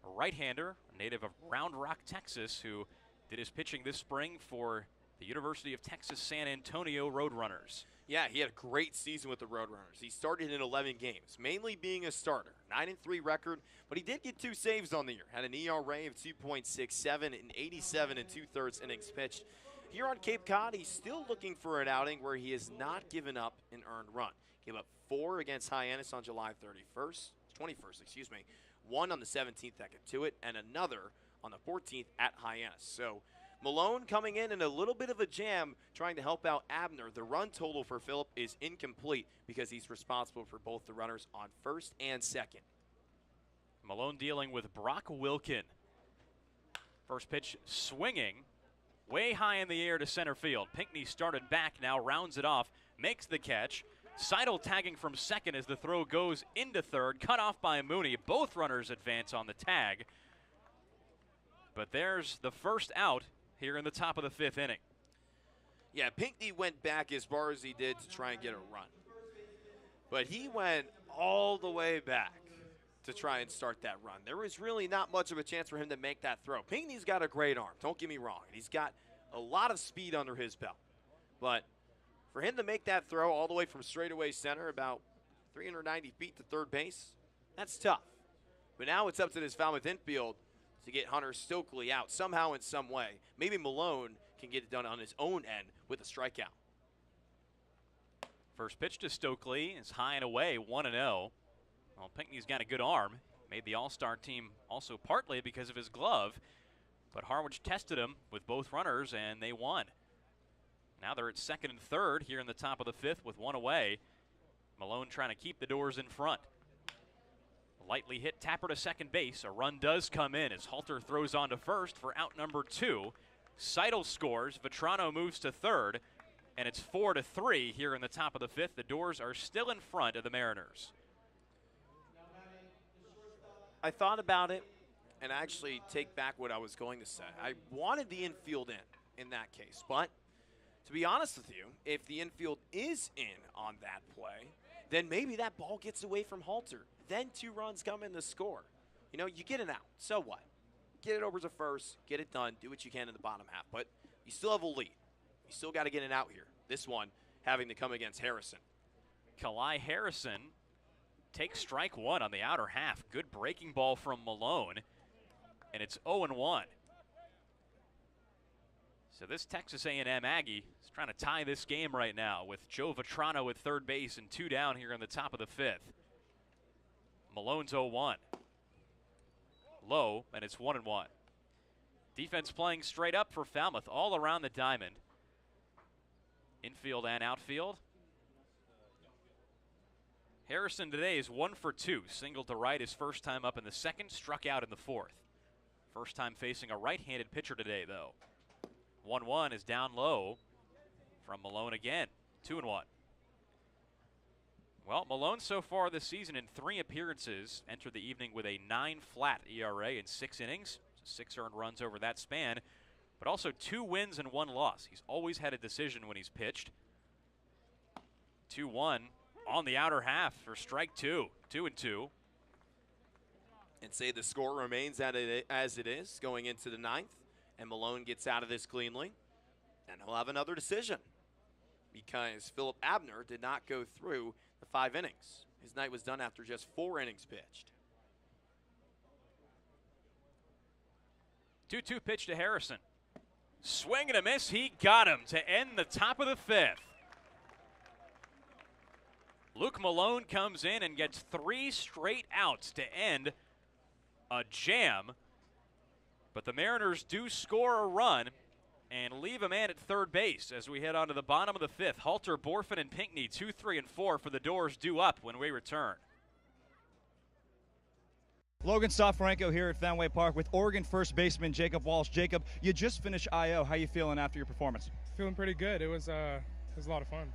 a right-hander, a native of Round Rock, Texas, who did his pitching this spring for the University of Texas San Antonio Roadrunners. Yeah, he had a great season with the Roadrunners. He started in 11 games, mainly being a starter. 9-3 record, but he did get 2 saves on the year. Had an ERA of 2.67 and 87 2/3 innings pitched. Here on Cape Cod, he's still looking for an outing where he has not given up an earned run. Gave up 4 against Hyannis on July 21st, excuse me. 1 on the 17th that got to it, and another on the 14th at Hyannis. So Malone coming in a little bit of a jam, trying to help out Abner. The run total for Phillip is incomplete because he's responsible for both the runners on first and second. Malone dealing with Brock Wilkin. First pitch swinging way high in the air to center field. Pinckney started back now, rounds it off, makes the catch. Seidel tagging from second as the throw goes into third, cut off by Mooney. Both runners advance on the tag. But there's the first out here in the top of the 5th inning. Yeah, Pinckney went back as far as he did to try and get a run. But he went all the way back to try and start that run. There was really not much of a chance for him to make that throw. Pinckney's got a great arm, don't get me wrong. He's got a lot of speed under his belt. But for him to make that throw all the way from straightaway center, about 390 feet to third base, that's tough. But now it's up to this Falmouth infield to get Hunter Stokely out somehow in some way. Maybe Malone can get it done on his own end with a strikeout. First pitch to Stokely is high and away, 1-0. Well, Pinckney's got a good arm. Made the All-Star team also partly because of his glove. But Harwich tested him with both runners, and they won. Now they're at second and third here in the top of the 5th with 1 away. Malone trying to keep the Dores in front. Lightly hit Tapper to second base. A run does come in as Halter throws on to first for out number 2. Seidel scores. Vetrano moves to third. And it's 4-3 here in the top of the 5th. The Dores are still in front of the Mariners. I thought about it and actually take back what I was going to say. I wanted the infield in that case. But to be honest with you, if the infield is in on that play, then maybe that ball gets away from Halter. Then 2 runs come in to score. You know, you get an out. So what? Get it over to first, get it done, do what you can in the bottom half. But you still have a lead. You still got to get an out here. This one having to come against Harrison. Kalai Harrison takes strike 1 on the outer half. Good breaking ball from Malone. And it's 0-1. So this Texas A&M Aggie is trying to tie this game right now with Joe Vetrano at third base and 2 down here in the top of the 5th. Malone's 0-1. Low, and it's 1-1. Defense playing straight up for Falmouth all around the diamond. Infield and outfield. Harrison today is 1 for 2. Single to right his first time up in the 2nd, struck out in the 4th. First time facing a right-handed pitcher today, though. 1-1 is down low from Malone again. 2-1. Well, Malone so far this season in 3 appearances entered the evening with a 9 flat ERA in 6 innings. 6 earned runs over that span, but also 2 wins and 1 loss. He's always had a decision when he's pitched. 2-1 on the outer half for strike 2. 2-2. And say the score remains as it is going into the 9th, and Malone gets out of this cleanly, and he'll have another decision because Philip Abner did not go through the 5 innings. His night was done after just 4 innings pitched. 2-2 pitch to Harrison. Swing and a miss. He got him to end the top of the 5th. Luke Malone comes in and gets 3 straight outs to end a jam. But the Mariners do score a run and leave a man at third base as we head on to the bottom of the 5th. Halter, Borfin, and Pinckney, 2, 3, and 4 for the Dores due up when we return. Logan Soforenko here at Fenway Park with Oregon first baseman Jacob Walsh. Jacob, you just finished IO. How you feeling after your performance? Feeling pretty good. It was a lot of fun.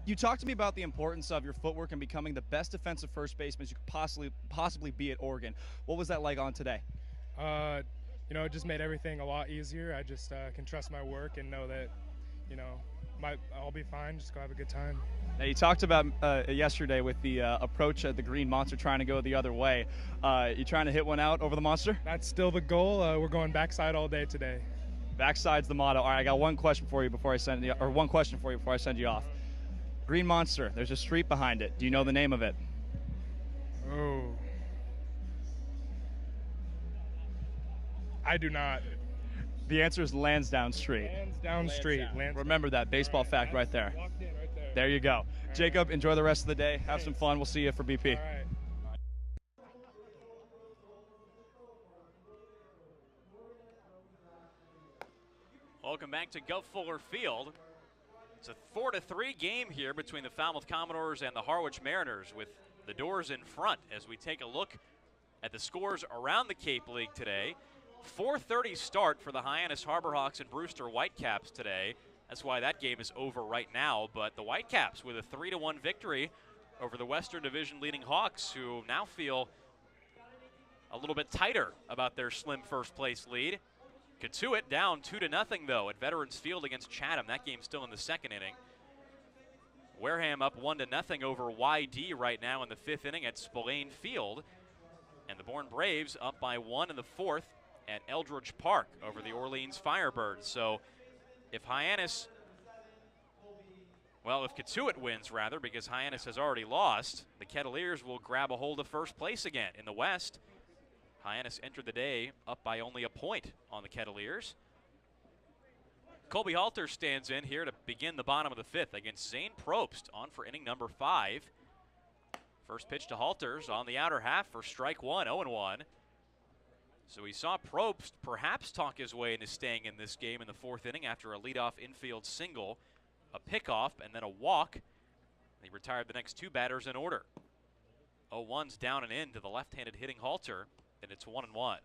You talked to me about the importance of your footwork and becoming the best defensive first baseman you could possibly be at Oregon. What was that like on today? You know, it just made everything a lot easier. I just can trust my work and know that, you know, I'll be fine. Just go have a good time. Now, you talked about yesterday with the approach at the Green Monster trying to go the other way. You trying to hit one out over the Monster? That's still the goal. We're going backside all day today. Backside's the motto. All right, I got one question for you before I send you off. Green Monster. There's a street behind it. Do you know the name of it? Oh. I do not. The answer is Lansdowne Street. Lansdowne Street. Remember that baseball fact right there. There you go. Jacob, enjoy the rest of the day. Have some fun. We'll see you for BP. Welcome back to Gulf Fuller Field. It's a 4-3 game here between the Falmouth Commodores and the Harwich Mariners, with the Dores in front as we take a look at the scores around the Cape League today. 4:30 start for the Hyannis Harborhawks and Brewster Whitecaps today. That's why that game is over right now. But the Whitecaps with a 3-1 victory over the Western Division leading Hawks, who now feel a little bit tighter about their slim first place lead. Katuitt down 2-0 though at Veterans Field against Chatham. That game's still in the 2nd inning. Wareham up 1-0 over YD right now in the 5th inning at Spillane Field. And the Bourne Braves up by 1 in the 4th at Eldridge Park over the Orleans Firebirds. So if Katuitt wins, rather, because Hyannis has already lost, the Kettleers will grab a hold of first place again. In the West, Hyannis entered the day up by only a point on the Kettleers. Colby Halter stands in here to begin the bottom of the 5th against Zane Probst, on for inning number 5. First pitch to Halter's on the outer half for strike 1, 0-1. So we saw Probst perhaps talk his way into staying in this game in the 4th inning after a leadoff infield single, a pickoff, and then a walk. He retired the next 2 batters in order. 0-1's down and in to the left-handed hitting Halter, and it's 1-1.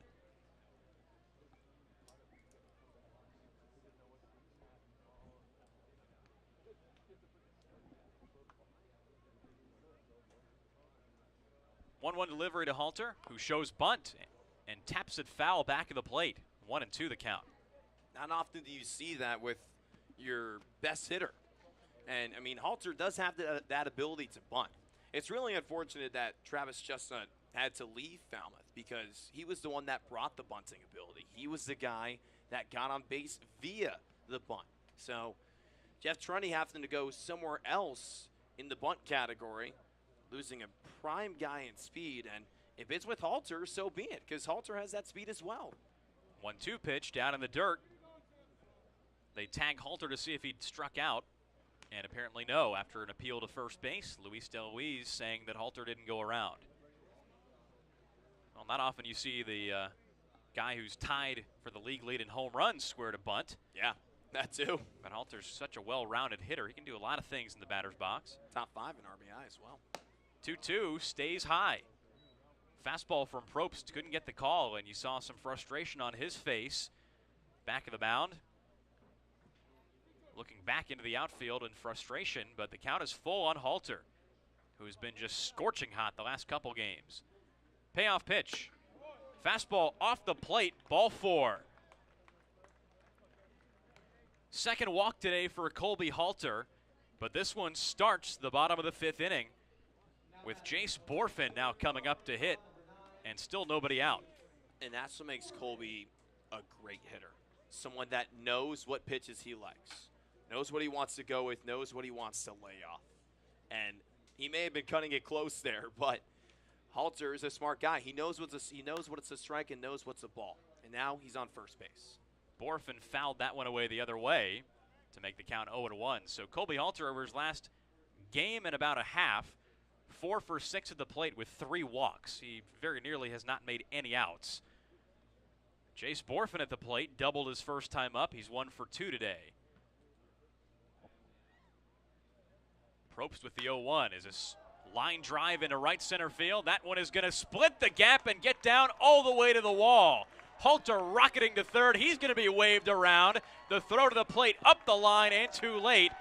One delivery to Halter, who shows bunt and taps it foul back of the plate. 1-2 the count. Not often do you see that with your best hitter. And, I mean, Halter does have that ability to bunt. It's really unfortunate that Travis Chestnut had to leave Falmouth because he was the one that brought the bunting ability. He was the guy that got on base via the bunt. So Jeff Trunny having to go somewhere else in the bunt category, losing a prime guy in speed. And if it's with Halter, so be it, because Halter has that speed as well. 1-2 pitch down in the dirt. They tag Halter to see if he'd struck out. And apparently no, after an appeal to first base. Luis DeLuise saying that Halter didn't go around. Well, not often you see the guy who's tied for the league lead in home runs square to bunt. Yeah, that too. But Halter's such a well-rounded hitter. He can do a lot of things in the batter's box. Top 5 in RBI as well. 2-2 stays high. Fastball from Probst, couldn't get the call, and you saw some frustration on his face. Back of the mound. Looking back into the outfield in frustration, but the count is full on Halter, who's been just scorching hot the last couple games. Payoff pitch. Fastball off the plate, ball 4. Second walk today for Colby Halter, but this one starts the bottom of the 5th inning with Jace Borfin now coming up to hit, and still nobody out. And that's what makes Colby a great hitter. Someone that knows what pitches he likes, knows what he wants to go with, knows what he wants to lay off. And he may have been cutting it close there, but Halter is a smart guy. He knows what it's a strike and knows what's a ball. And now he's on first base. Borfin fouled that one away the other way to make the count 0-1. So Colby Halter over his last game and about a half, 4 for 6 at the plate with 3 walks. He very nearly has not made any outs. Jace Borfin at the plate, doubled his first time up. He's 1 for 2 today. Probst with the 0-1 is a line drive into right center field. That one is going to split the gap and get down all the way to the wall. Halter rocketing to third. He's going to be waved around. The throw to the plate up the line and too late.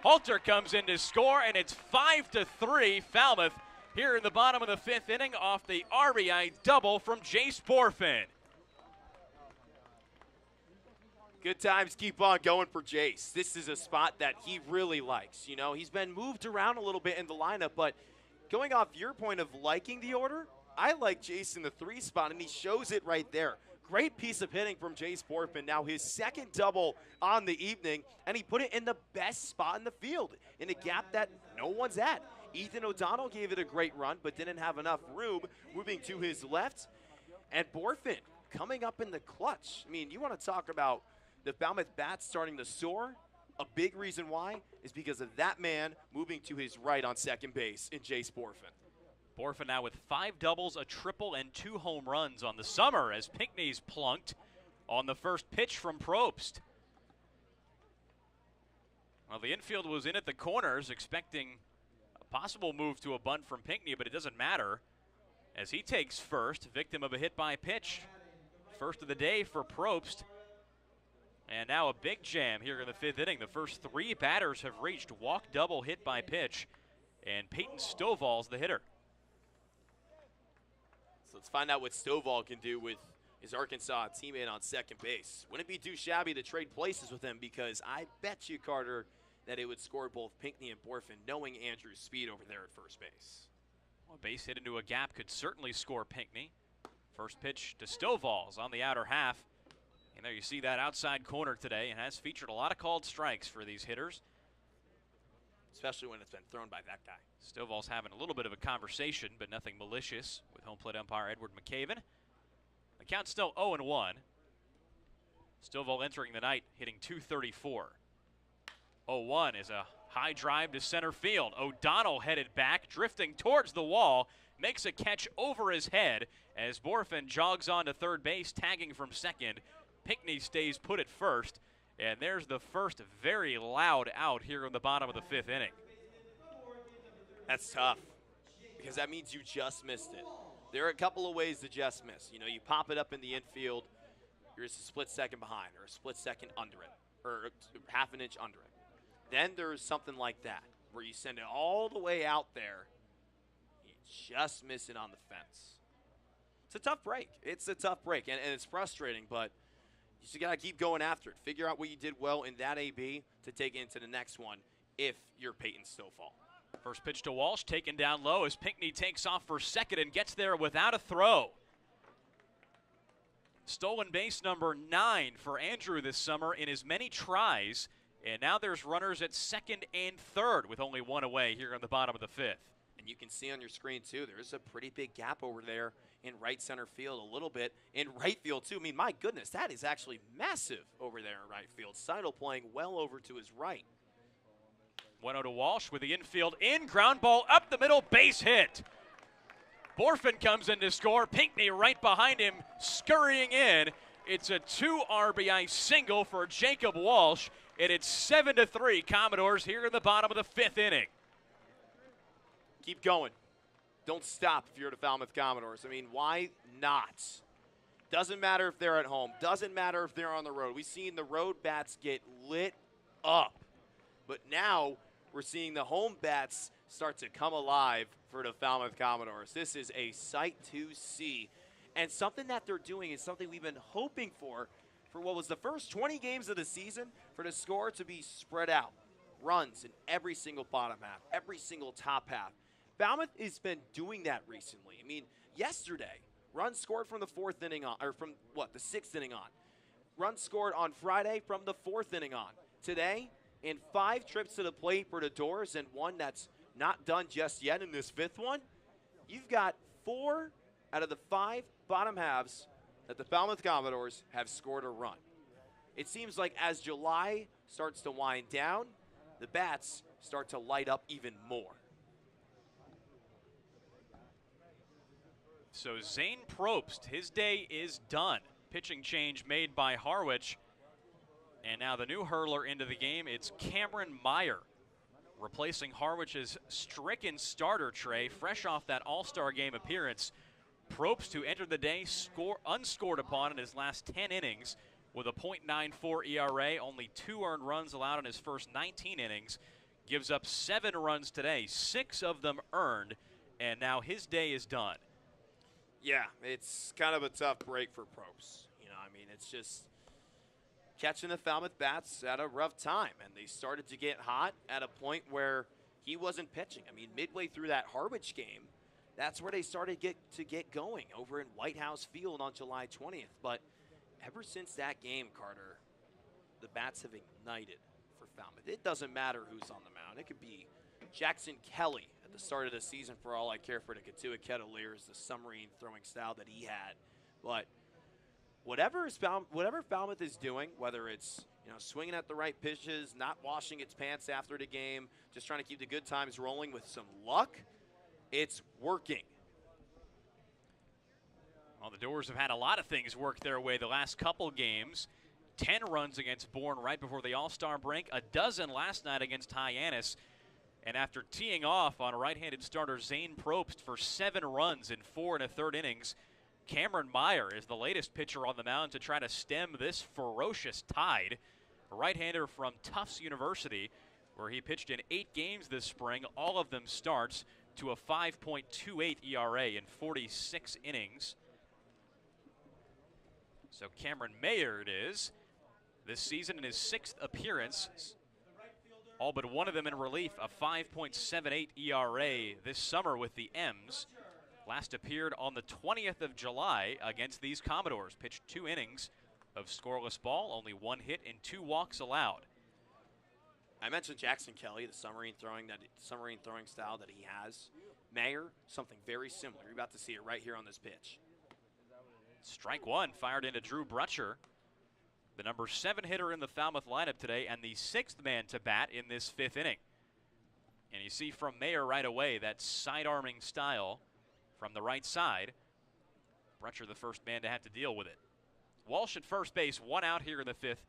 Halter comes in to score, and it's 5-3 Falmouth here in the bottom of the 5th inning off the RBI double from Jace Borfin. Good times keep on going for Jace. This is a spot that he really likes. You know, he's been moved around a little bit in the lineup, but going off your point of liking the order, I like Jace in the 3 spot, and he shows it right there. Great piece of hitting from Jace Borfin. Now his second double on the evening, and he put it in the best spot in the field, in a gap that no one's at. Ethan O'Donnell gave it a great run, but didn't have enough room, moving to his left. And Borfin coming up in the clutch. I mean, you want to talk about the Falmouth bats starting to soar? A big reason why is because of that man moving to his right on second base in Jace Borfin. Borfin now with 5 doubles, a triple, and 2 home runs on the summer as Pinckney's plunked on the first pitch from Probst. Well, the infield was in at the corners expecting a possible move to a bunt from Pinckney, but it doesn't matter as he takes first, victim of a hit by pitch. First of the day for Probst. And now a big jam here in the 5th inning. The first 3 batters have reached walk, double, hit by pitch, and Peyton Stovall's the hitter. So let's find out what Stovall can do with his Arkansas teammate on second base. Wouldn't be too shabby to trade places with him, because I bet you, Carter, that it would score both Pinckney and Borfin, knowing Andrew's speed over there at first base. Well, a base hit into a gap could certainly score Pinckney. First pitch to Stovall's on the outer half. And there you see that outside corner today, and has featured a lot of called strikes for these hitters. Especially when it's been thrown by that guy. Stovall's having a little bit of a conversation, but nothing malicious with home plate umpire Edward McCaven. The count's still 0-1. Stovall entering the night hitting .234. 0-1 is a high drive to center field. O'Donnell headed back, drifting towards the wall, makes a catch over his head as Borfin jogs on to third base, tagging from second. Pinckney stays put at first, and there's the first very loud out here in the bottom of the 5th inning. That's tough, because that means you just missed it. There are a couple of ways to just miss. You know, you pop it up in the infield, you're just a split second behind, or a split second under it, or half an inch under it. Then there's something like that, where you send it all the way out there, you just miss it on the fence. It's a tough break. It's a tough break, and it's frustrating, but you just got to keep going after it. Figure out what you did well in that AB to take it into the next one if you're Peyton Stovall. First pitch to Walsh, taken down low as Pinckney takes off for second and gets there without a throw. Stolen base number 9 for Andrew this summer in as many tries. And now there's runners at second and third with only one away here in the bottom of the 5th. And you can see on your screen, too, there's a pretty big gap over there in right center field, a little bit in right field, too. I mean, my goodness, that is actually massive over there in right field. Seidel playing well over to his right. 1-0 to Walsh with the infield in, ground ball up the middle, base hit. Borfin comes in to score. Pinckney right behind him, scurrying in. It's a 2 RBI single for Jacob Walsh, and it's 7-3 Commodores here in the bottom of the 5th inning. Keep going. Don't stop if you're the Falmouth Commodores. I mean, why not? Doesn't matter if they're at home. Doesn't matter if they're on the road. We've seen the road bats get lit up. But now we're seeing the home bats start to come alive for the Falmouth Commodores. This is a sight to see. And something that they're doing is something we've been hoping for what was the first 20 games of the season, for the score to be spread out. Runs in every single bottom half, every single top half. Falmouth has been doing that recently. I mean, yesterday, runs scored from the 4th inning on, or from the 6th inning on. Runs scored on Friday from the 4th inning on. Today, in 5 trips to the plate for the Dores and 1 that's not done just yet in this 5th one, you've got 4 out of the 5 bottom halves that the Falmouth Commodores have scored a run. It seems like as July starts to wind down, the bats start to light up even more. So Zane Probst, his day is done. Pitching change made by Harwich. And now the new hurler into the game, it's Cameron Meyer, replacing Harwich's stricken starter Trey, fresh off that All-Star game appearance. Probst, who entered the day unscored upon in his last 10 innings with a .94 ERA, only 2 earned runs allowed in his first 19 innings, gives up 7 runs today, 6 of them earned, and now his day is done. Yeah, it's kind of a tough break for Probst. You know, I mean, it's just catching the Falmouth bats at a rough time, and they started to get hot at a point where he wasn't pitching. I mean, midway through that Harwich game, that's where they started to get going over in White House Field on July 20th. But ever since that game, Carter, the bats have ignited for Falmouth. It doesn't matter who's on the mound. It could be Jackson Kelly at the start of the season, for all I care, for the Katua Kettleers, the submarine throwing style that he had. But whatever Falmouth is doing, whether it's swinging at the right pitches, not washing its pants after the game, just trying to keep the good times rolling with some luck, it's working. Well, the Dores have had a lot of things work their way the last couple games. 10 runs against Bourne right before the All-Star break, a dozen last night against Hyannis. And after teeing off on right-handed starter Zane Probst for 7 runs in 4 1/3 innings, Cameron Meyer is the latest pitcher on the mound to try to stem this ferocious tide. A right-hander from Tufts University, where he pitched in 8 games this spring, all of them starts, to a 5.28 ERA in 46 innings. So Cameron Meyer it is, this season in his 6th appearance. All but one of them in relief, a 5.78 ERA this summer with the M's. Last appeared on the 20th of July against these Commodores. Pitched 2 innings of scoreless ball, only 1 hit and 2 walks allowed. I mentioned Jackson Kelly, the submarine throwing style that he has. Mayer, something very similar. You're about to see it right here on this pitch. Strike 1 fired into Drew Brutcher, the number 7 hitter in the Falmouth lineup today and the 6th man to bat in this 5th inning. And you see from Mayer right away that side-arming style from the right side. Brutcher the first man to have to deal with it. Walsh at first base, 1 out here in the 5th.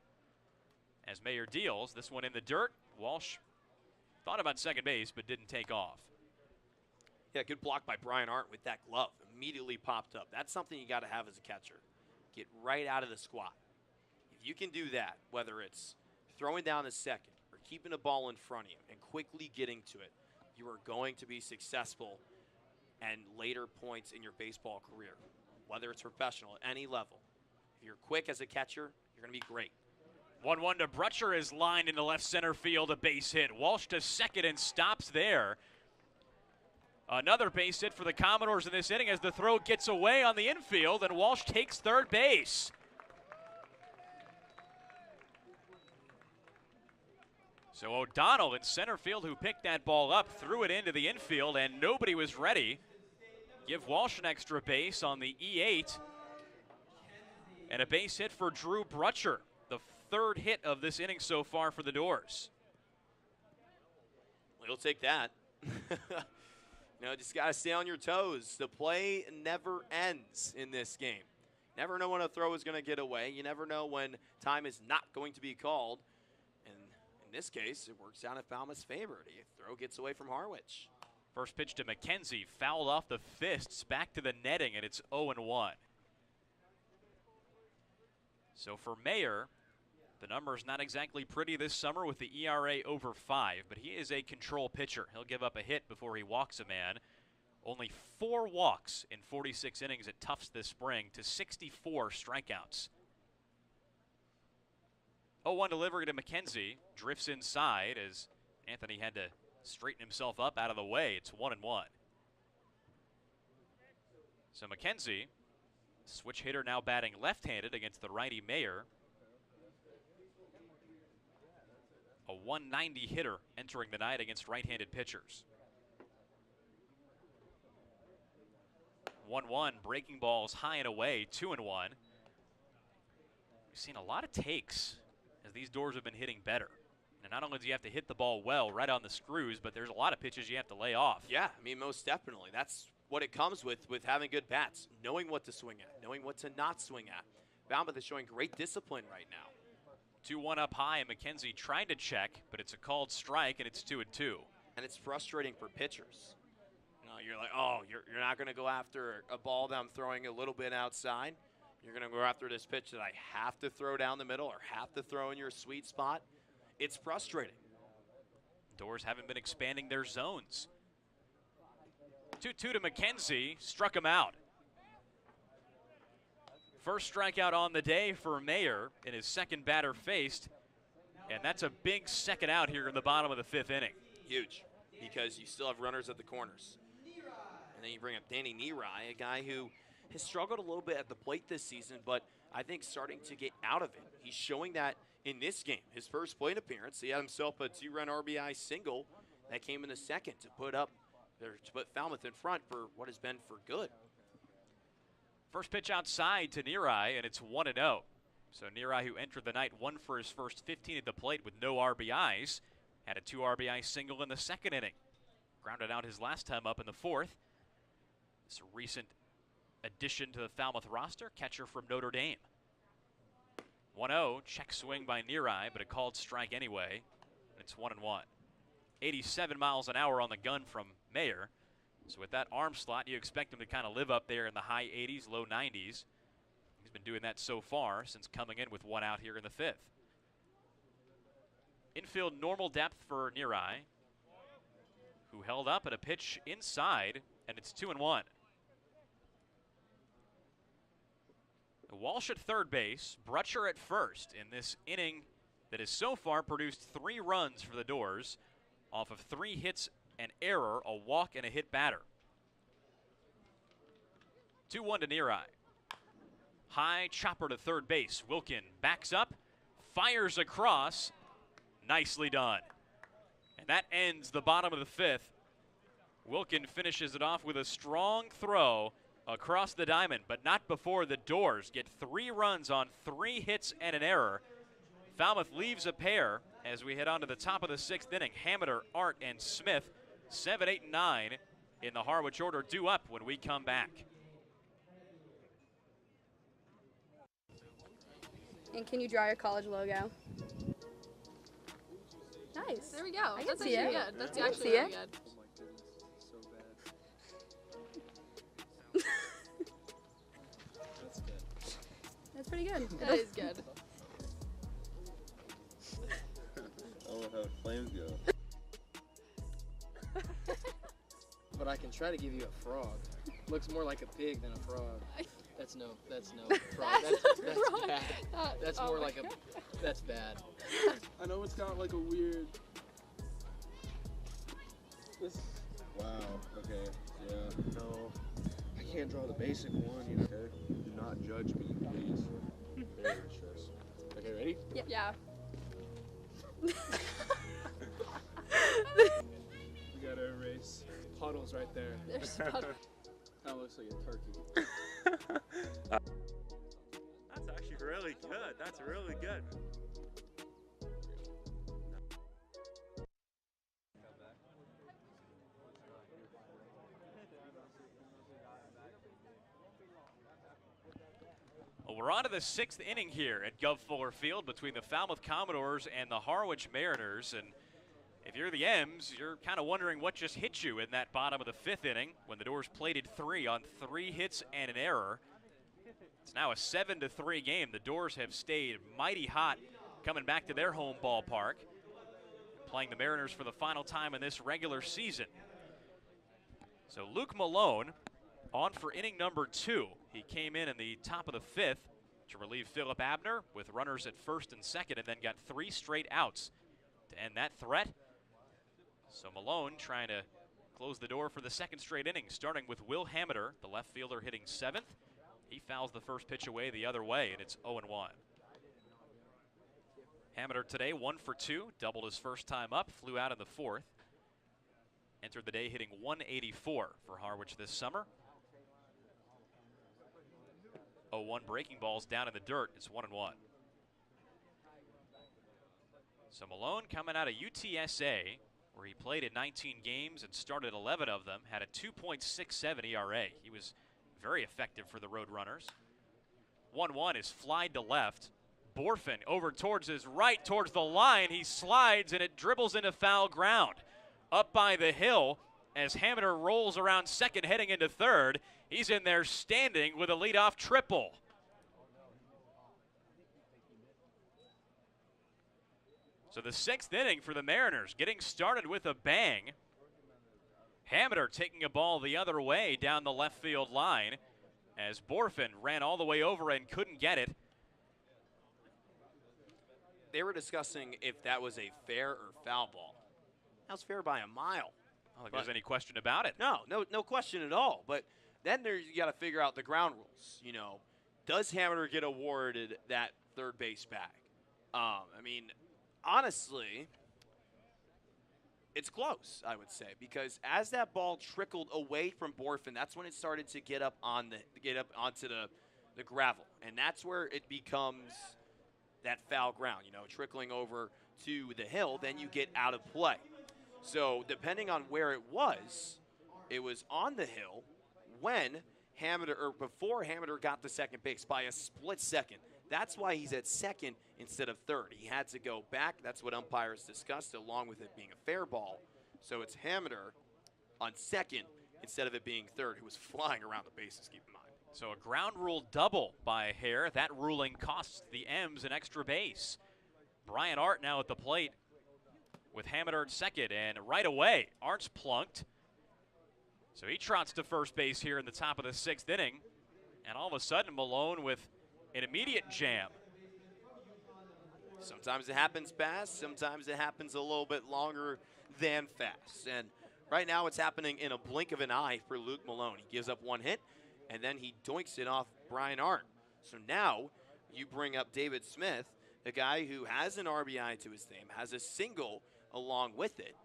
As Mayer deals, this one in the dirt. Walsh thought about second base, but didn't take off. Yeah, good block by Brian Arndt with that glove. Immediately popped up. That's something you got to have as a catcher. Get right out of the squat. If you can do that, whether it's throwing down a second or keeping a ball in front of you and quickly getting to it, you are going to be successful and later points in your baseball career, whether it's professional at any level. If you're quick as a catcher, you're going to be great. 1-1 to Brutcher is lined into left center field, a base hit. Walsh to second and stops there. Another base hit for the Commodores in this inning as the throw gets away on the infield and Walsh takes third base. So O'Donnell in center field, who picked that ball up, threw it into the infield and nobody was ready. Give Walsh an extra base on the E8. And a base hit for Drew Brutcher, the third hit of this inning so far for the Dores. We'll take that. Just got to stay on your toes. The play never ends in this game. Never know when a throw is going to get away. You never know when time is not going to be called. And in this case, it works out in Falmouth's favor. The throw gets away from Harwich. First pitch to McKenzie, fouled off the fists, back to the netting, and it's 0-1. So for Mayer, the number's not exactly pretty this summer with the ERA over 5, but he is a control pitcher. He'll give up a hit before he walks a man. Only 4 walks in 46 innings at Tufts this spring to 64 strikeouts. 0-1 delivery to McKenzie. Drifts inside as Anthony had to straighten himself up out of the way. It's 1-1. So McKenzie, switch hitter, now batting left-handed against the righty Mayer. A 190 hitter entering the night against right-handed pitchers. 1-1, breaking balls high and away, 2-1. We've seen a lot of takes as these Dores have been hitting better. And not only do you have to hit the ball well right on the screws, but there's a lot of pitches you have to lay off. Yeah, most definitely. That's what it comes with having good bats, knowing what to swing at, knowing what to not swing at. Falmouth is showing great discipline right now. 2-1 up high, and McKenzie trying to check, but it's a called strike, and it's 2-2. And it's frustrating for pitchers. You're like, oh, you're not going to go after a ball that I'm throwing a little bit outside. You're going to go after this pitch that I have to throw down the middle or have to throw in your sweet spot. It's frustrating. Dores haven't been expanding their zones. 2-2 to McKenzie, struck him out. First strikeout on the day for Mayer in his second batter faced, and that's a big second out here in the bottom of the 5th inning. Huge, because you still have runners at the corners. And then you bring up Danny Nerai, a guy who has struggled a little bit at the plate this season, but I think starting to get out of it. He's showing that in this game. His first plate appearance, he had himself a 2-run RBI single that came in the second to put Falmouth in front for what has been for good. First pitch outside to Nerai, and it's 1-0. So Nerai, who entered the night, won for his first 15 at the plate with no RBIs, had a 2 RBI single in the second inning. Grounded out his last time up in the 4th. This a recent addition to the Falmouth roster, catcher from Notre Dame. 1-0, check swing by Nerai, but a called strike anyway. And it's 1-1. 87 miles an hour on the gun from Mayer. So with that arm slot, you expect him to kind of live up there in the high 80s, low 90s. He's been doing that so far since coming in with 1 out here in the 5th. Infield normal depth for Nerai, who held up at a pitch inside, and it's 2-1. Walsh at third base, Brutcher at first in this inning that has so far produced 3 runs for the Dores off of 3 hits, an error, a walk, and a hit batter. 2-1 to Nerai. High chopper to third base. Wilkin backs up, fires across. Nicely done. And that ends the bottom of the 5th. Wilkin finishes it off with a strong throw across the diamond, but not before the Dores get 3 runs on 3 hits and an error. Falmouth leaves a pair as we head on to the top of the 6th inning. Hammeter, Art, and Smith, 7, 8, and 9 in the Harwich order, due up when we come back. And can you draw your college logo? Nice. There we go. I can That's see actually it. good. That's I can actually see really it. good. That's pretty good. That is good. I love how flames go. But I can try to give you a frog. Looks more like a pig than a frog. That's no frog. That's wrong. bad. That's oh more my like God. that's bad. I know it's got like a weird. This. Wow. Okay. Yeah. No. I can't draw the basic one. You know. Okay. Do not judge me, please. Very stressed. Okay. Ready? Yep. Yeah. We gotta erase puddles right there. There's puddles. That looks like a turkey. That's actually really good. That's really good. Well, we're on to the 6th inning here at Gov Fuller Field between the Falmouth Commodores and the Harwich Mariners. And if you're the M's, you're kind of wondering what just hit you in that bottom of the 5th inning when the Dores plated 3 on 3 hits and an error. It's now a 7-3 game. The Dores have stayed mighty hot coming back to their home ballpark, playing the Mariners for the final time in this regular season. So Luke Malone on for inning number 2. He came in the top of the 5th to relieve Philip Abner with runners at first and second, and then got 3 straight outs to end that threat. So Malone trying to close the door for the 2nd straight inning, starting with Will Hameter, the left fielder, hitting 7th. He fouls the first pitch away the other way, and it's 0-1. Hameter today 1 for 2, doubled his first time up, flew out in the 4th. Entered the day hitting 184 for Harwich this summer. 0-1 breaking balls down in the dirt. It's 1-1. So Malone coming out of UTSA, where he played in 19 games and started 11 of them, had a 2.67 ERA. He was very effective for the Roadrunners. 1-1 is flied to left. Borfin over towards his right, towards the line. He slides and it dribbles into foul ground. Up by the hill as Hameter rolls around second, heading into third. He's in there standing with a leadoff triple. So the 6th inning for the Mariners getting started with a bang. Hameter taking a ball the other way down the left field line as Borfin ran all the way over and couldn't get it. They were discussing if that was a fair or foul ball. That was fair by a mile. I don't think there's any question about it. No question at all. But then you got to figure out the ground rules. You know, does Hameter get awarded that third base bag? I mean, honestly, it's close, I would say, because as that ball trickled away from Borfin, that's when it started to get up onto the gravel, and that's where it becomes that foul ground. You know, trickling over to the hill, then you get out of play. So depending on where it was on the hill when Hameter, or before Hameter got to second base by a split second. That's why he's at second instead of third. He had to go back. That's what umpires discussed, along with it being a fair ball. So it's Hameter on second instead of it being third, who was flying around the bases, keep in mind. So a ground rule double by Hare. That ruling costs the M's an extra base. Brian Art now at the plate with Hameter at second, and right away, Art's plunked. So he trots to first base here in the top of the 6th inning, and all of a sudden Malone with an immediate jam. Sometimes it happens fast, sometimes it happens a little bit longer than fast. And right now it's happening in a blink of an eye for Luke Malone. He gives up 1 hit, and then he doinks it off Brian Art. So now you bring up David Smith, the guy who has an RBI to his name, has a single along with it,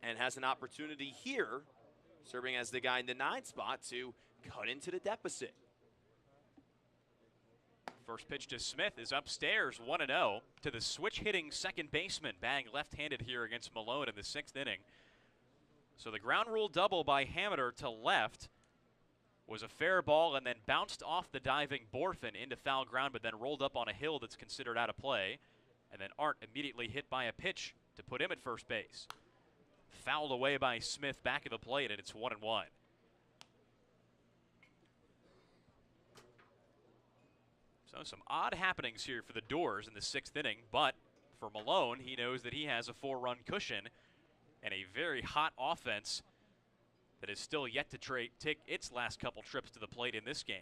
and has an opportunity here, serving as the guy in the 9th spot, to cut into the deficit. First pitch to Smith is upstairs, 1-0 to the switch-hitting second baseman, batting left-handed here against Malone in the 6th inning. So the ground rule double by Hameter to left was a fair ball and then bounced off the diving Borfin into foul ground, but then rolled up on a hill that's considered out of play. And then Art immediately hit by a pitch to put him at first base. Fouled away by Smith back of the plate, and it's 1-1. So some odd happenings here for the Dores in the 6th inning, but for Malone, he knows that he has a 4-run cushion and a very hot offense that is still yet to take its last couple trips to the plate in this game.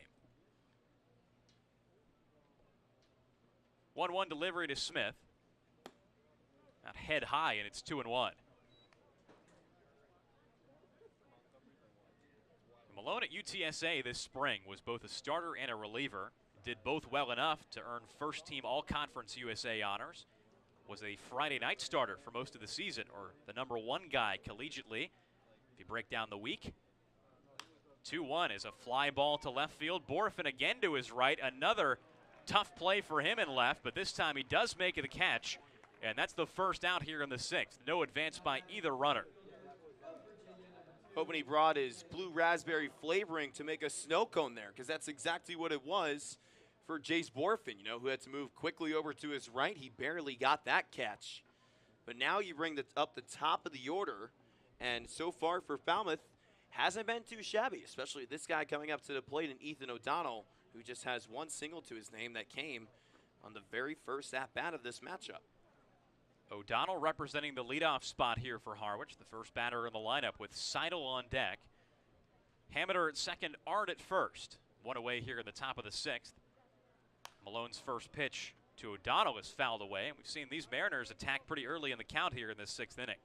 1-1 delivery to Smith. Not head high, and it's 2-1. Malone at UTSA this spring was both a starter and a reliever. Did both well enough to earn first-team All-Conference USA honors. Was a Friday night starter for most of the season, or the #1 guy collegiately. If you break down the week, 2-1 is a fly ball to left field. Borfin again to his right. Another tough play for him in left, but this time he does make the catch, and that's the first out here in the 6th. No advance by either runner. Hoping he brought his blue raspberry flavoring to make a snow cone there, because that's exactly what it was for Jace Borfin, you know, who had to move quickly over to his right. He barely got that catch. But now you bring up the top of the order, and so far for Falmouth, hasn't been too shabby, especially this guy coming up to the plate in Ethan O'Donnell, who just has one single to his name that came on the very first at-bat of this matchup. O'Donnell representing the leadoff spot here for Harwich, the first batter in the lineup with Seidel on deck. Hamiter at second, Ard at first. One away here in the top of the 6th. Malone's first pitch to O'Donnell is fouled away, and we've seen these Mariners attack pretty early in the count here in this 6th inning.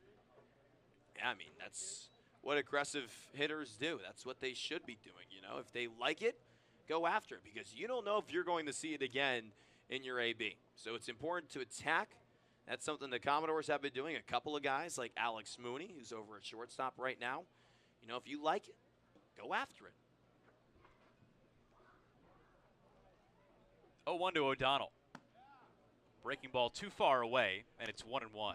Yeah, I mean, that's what aggressive hitters do. That's what they should be doing, you know. If they like it, go after it, because you don't know if you're going to see it again in your AB. So it's important to attack. That's something the Commodores have been doing. A couple of guys like Alex Mooney, who's over at shortstop right now. You know, if you like it, go after it. 0-1 to O'Donnell. Breaking ball too far away, and it's 1-1.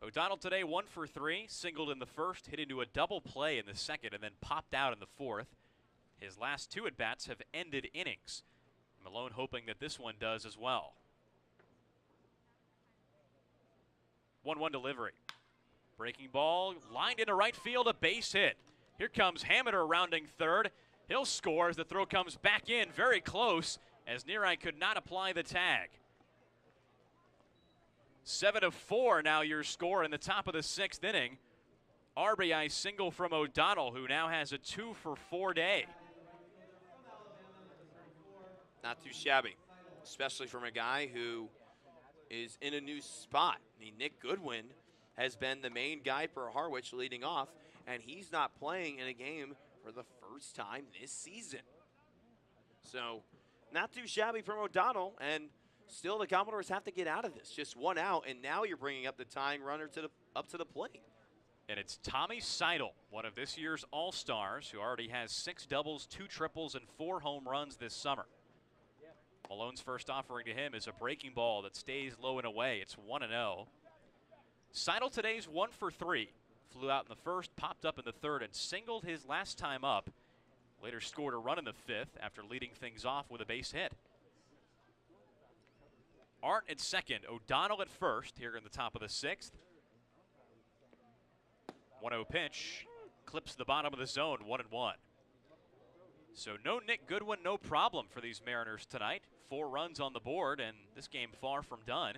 O'Donnell today 1 for 3, singled in the first, hit into a double play in the second, and then popped out in the 4th. His last 2 at-bats have ended innings. Malone hoping that this one does as well. 1-1 delivery. Breaking ball, lined into right field, a base hit. Here comes Hamiter rounding third. He'll score as the throw comes back in very close, as Neareye could not apply the tag. 7-4 now your score in the top of the 6th inning. RBI single from O'Donnell, who now has a 2 for 4 day. Not too shabby, especially from a guy who is in a new spot. I mean, Nick Goodwin has been the main guy for Harwich leading off, and he's not playing in a game for the first time this season. So, not too shabby from O'Donnell, and still the Commodores have to get out of this. Just 1 out, and now you're bringing up the tying runner up to the plate. And it's Tommy Seidel, one of this year's All-Stars, who already has 6 doubles, 2 triples, and 4 home runs this summer. Malone's first offering to him is a breaking ball that stays low and away. It's 1-0. Seidel today's 1 for 3. Flew out in the first, popped up in the 3rd, and singled his last time up. Later scored a run in the 5th after leading things off with a base hit. Arndt at second, O'Donnell at first here in the top of the 6th. 1-0 pitch, clips the bottom of the zone, 1-1. So no Nick Goodwin, no problem for these Mariners tonight. 4 runs on the board, and this game far from done.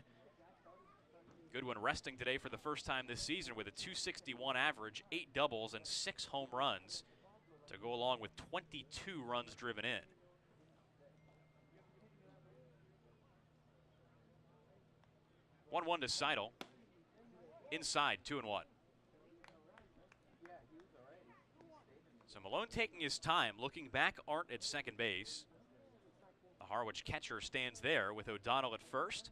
Goodwin resting today for the first time this season with a .261 average, 8 doubles, and 6 home runs to go along with 22 runs driven in. One to Seidel. Inside, 2-1. So Malone taking his time, looking back, Arndt at second base. The Harwich catcher stands there with O'Donnell at first.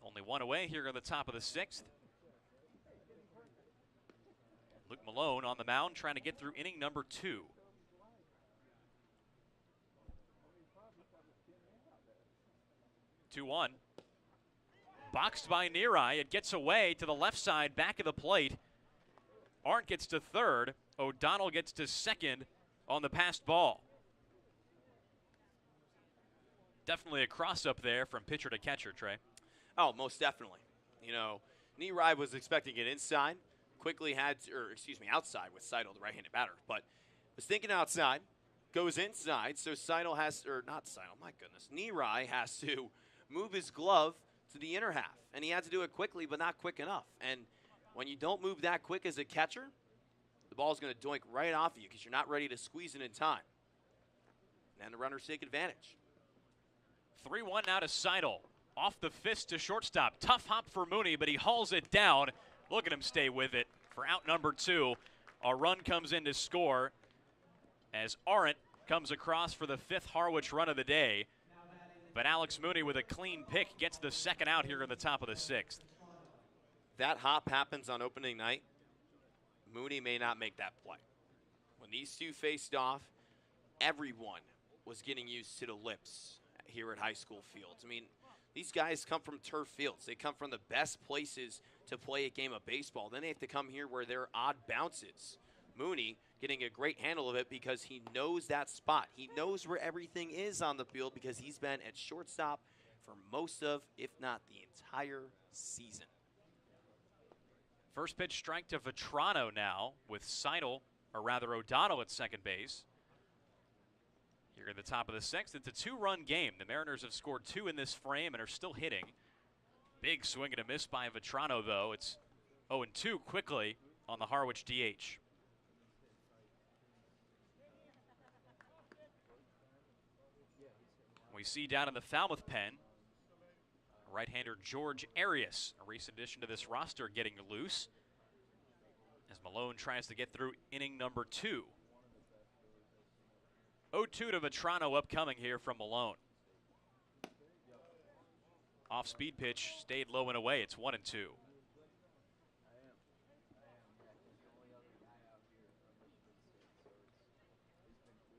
Only 1 away here in the top of the 6th. Luke Malone on the mound trying to get through inning number 2. Two-1. Boxed by Neareye. It gets away to the left side, back of the plate. Arndt gets to third. O'Donnell gets to second on the passed ball. Definitely a cross-up there from pitcher to catcher, Trey. Oh, most definitely. You know, Neareye was expecting it inside. Quickly had, outside with Seidel, the right-handed batter. But was thinking outside. Goes inside. So Seidel has, not Seidel, my goodness. Neareye has to move his glove to the inner half. And he had to do it quickly, but not quick enough. And when you don't move that quick as a catcher, the ball's going to doink right off of you because you're not ready to squeeze it in time. And the runners take advantage. 3-1 now to Seidel. Off the fist to shortstop. Tough hop for Mooney, but he hauls it down. Look at him stay with it for out number 2. A run comes in to score as Arendt comes across for the 5th Harwich run of the day. But Alex Mooney with a clean pick gets the second out here in the top of the 6th. That hop happens on opening night. Mooney may not make that play. When these two faced off, everyone was getting used to the lips here at high school fields. I mean, these guys come from turf fields. They come from the best places to play a game of baseball. Then they have to come here where there are odd bounces. Mooney getting a great handle of it because he knows that spot. He knows where everything is on the field because he's been at shortstop for most of, if not the entire season. First pitch strike to Vetrano now with Seidel, or rather O'Donnell at second base. Here in the top of the 6th, it's a 2-run game. The Mariners have scored 2 in this frame and are still hitting. Big swing and a miss by Vetrano, though. It's 0-2 quickly on the Harwich DH. We see down in the Falmouth pen, right-hander George Arias, a recent addition to this roster, getting loose as Malone tries to get through inning number 2. 0-2 to Vetrano upcoming here from Malone. Off-speed pitch stayed low and away. It's 1-2.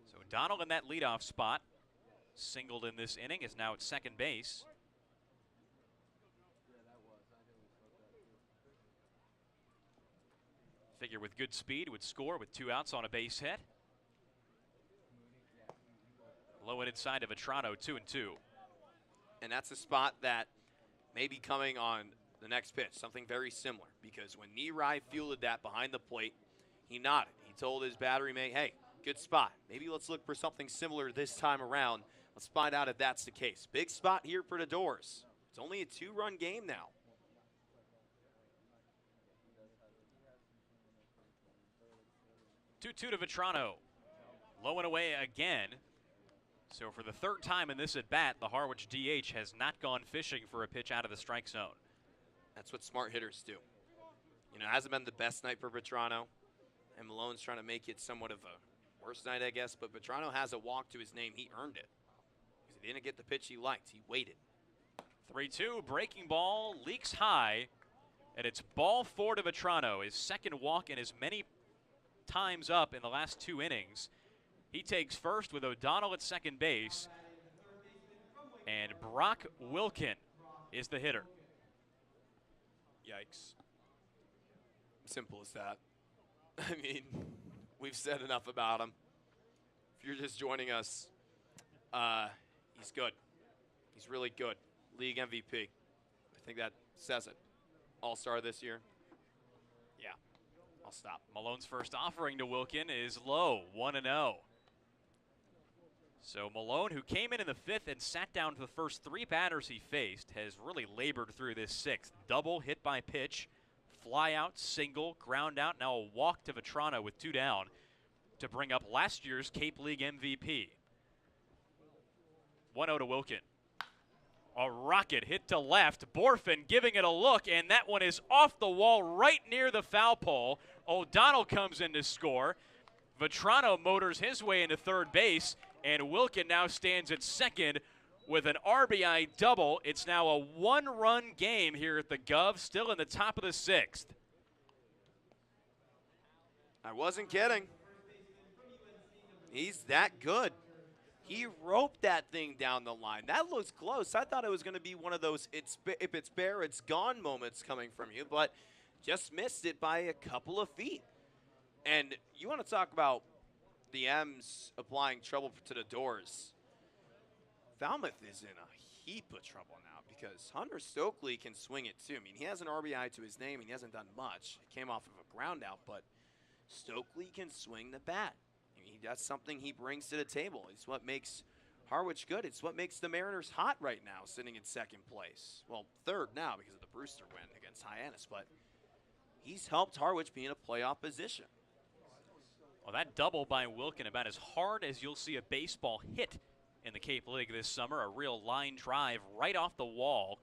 So Donald in that leadoff spot, singled in this inning, is now at second base. Figure with good speed would score with 2 outs on a base hit. Low and inside to Vetrano, 2-2. And that's a spot that may be coming on the next pitch, something very similar. Because when Nerai fielded that behind the plate, he nodded. He told his battery mate, hey, good spot. Maybe let's look for something similar this time around. Let's find out if that's the case. Big spot here for the Dores. It's only a 2-run game now. Two to Vetrano. Low and away again. So for the 3rd time in this at-bat, the Harwich DH has not gone fishing for a pitch out of the strike zone. That's what smart hitters do. You know, it hasn't been the best night for Vetrano, and Malone's trying to make it somewhat of a worse night, I guess, but Vetrano has a walk to his name. He earned it. Because he didn't get the pitch he liked. He waited. 3-2, breaking ball, leaks high, and it's ball 4 to Vetrano. His second walk in as many times up in the last 2 innings. He takes first with O'Donnell at second base, and Brock Wilkin is the hitter. Yikes. Simple as that. I mean, we've said enough about him. If you're just joining us, he's good. He's really good. League MVP. I think that says it. All-star this year. Yeah, I'll stop. Malone's first offering to Wilkin is low, 1-0. So Malone, who came in the 5th and sat down for the first 3 batters he faced, has really labored through this 6th. Double, hit by pitch, fly out, single, ground out, now a walk to Vetrano with 2 down to bring up last year's Cape League MVP. 1-0 to Wilkin. A rocket hit to left. Borfin giving it a look, and that one is off the wall right near the foul pole. O'Donnell comes in to score. Vetrano motors his way into third base, and Wilkin now stands at second with an RBI double. It's now a 1-run game here at the Gov, still in the top of the 6th. I wasn't kidding. He's that good. He roped that thing down the line. That looks close. I thought it was going to be one of those if it's bare, it's gone moments coming from you, but just missed it by a couple of feet. And you want to talk about the M's applying trouble to the Dores. Falmouth is in a heap of trouble now because Hunter Stokely can swing it too. I mean, he has an RBI to his name and he hasn't done much. It came off of a ground out, but Stokely can swing the bat. I mean, that's something he brings to the table. It's what makes Harwich good. It's what makes the Mariners hot right now, sitting in 2nd place. Well, 3rd now because of the Brewster win against Hyannis, but he's helped Harwich be in a playoff position. Well, that double by Wilkin about as hard as you'll see a baseball hit in the Cape League this summer. A real line drive right off the wall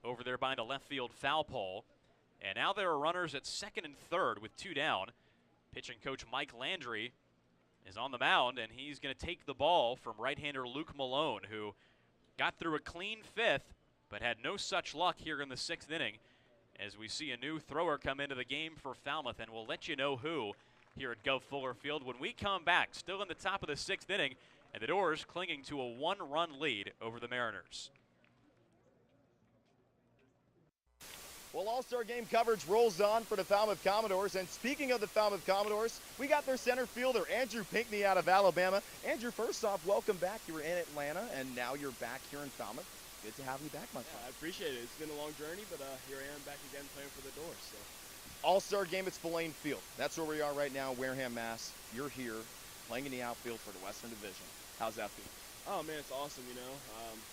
over there behind a left field foul pole. And now there are runners at second and third with 2 down. Pitching coach Mike Landry is on the mound, and he's going to take the ball from right-hander Luke Malone, who got through a clean 5th, but had no such luck here in the 6th inning, as we see a new thrower come into the game for Falmouth, and we'll let you know who here at Gov Fuller Field when we come back. Still in the top of the 6th inning, and the Dores clinging to a 1-run lead over the Mariners. Well, All-Star Game coverage rolls on for the Falmouth Commodores. And speaking of the Falmouth Commodores, we got their center fielder, Andrew Pinckney, out of Alabama. Andrew, first off, welcome back. You were in Atlanta, and now you're back here in Falmouth. Good to have you back, my friend. I appreciate it. It's been a long journey, but here I am back again playing for the Dores. So. All-Star Game at Spillane Field. That's where we are right now, Wareham, Mass. You're here playing in the outfield for the Western Division. How's that feel? Oh, man, it's awesome, you know.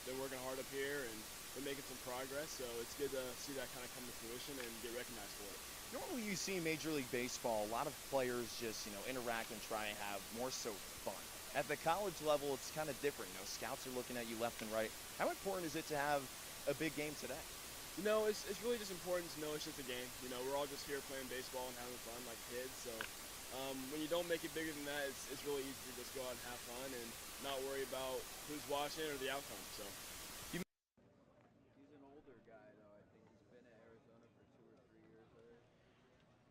Been working hard up here, and we're making some progress, so it's good to see that kind of come to fruition and get recognized for it. Normally you see Major League Baseball, a lot of players just, interact and try and have more so fun. At the college level, it's kind of different. Scouts are looking at you left and right. How important is it to have a big game today? You know, it's really just important to know it's just a game. You know, we're all just here playing baseball and having fun like kids, so when you don't make it bigger than that, it's really easy to just go out and have fun and not worry about who's watching or the outcome, so.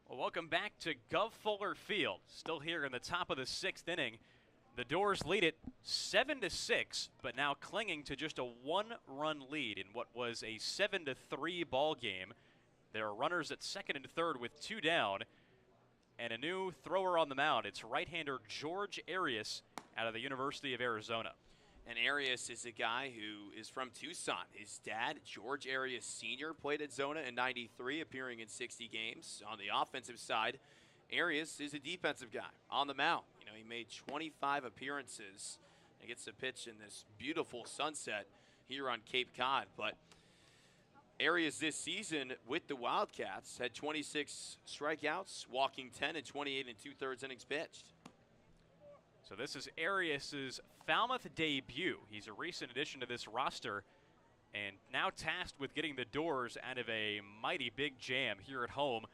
Well, welcome back to Gov Fuller Field. Still here in the top of the 6th inning. The Dores lead it 7-6, but now clinging to just a 1-run lead in what was a 7-3 ball game. There are runners at second and third with 2 down, and a new thrower on the mound. It's right-hander George Arias out of the University of Arizona. And Arias is a guy who is from Tucson. His dad, George Arias Sr., played at Zona in '93, appearing in 60 games. On the offensive side, Arias is a defensive guy on the mound. He made 25 appearances and gets to pitch in this beautiful sunset here on Cape Cod. But Arias this season with the Wildcats had 26 strikeouts, walking 10 and 28 and 2/3 innings pitched. So this is Arias's Falmouth debut. He's a recent addition to this roster and now tasked with getting the Dores out of a mighty big jam here at home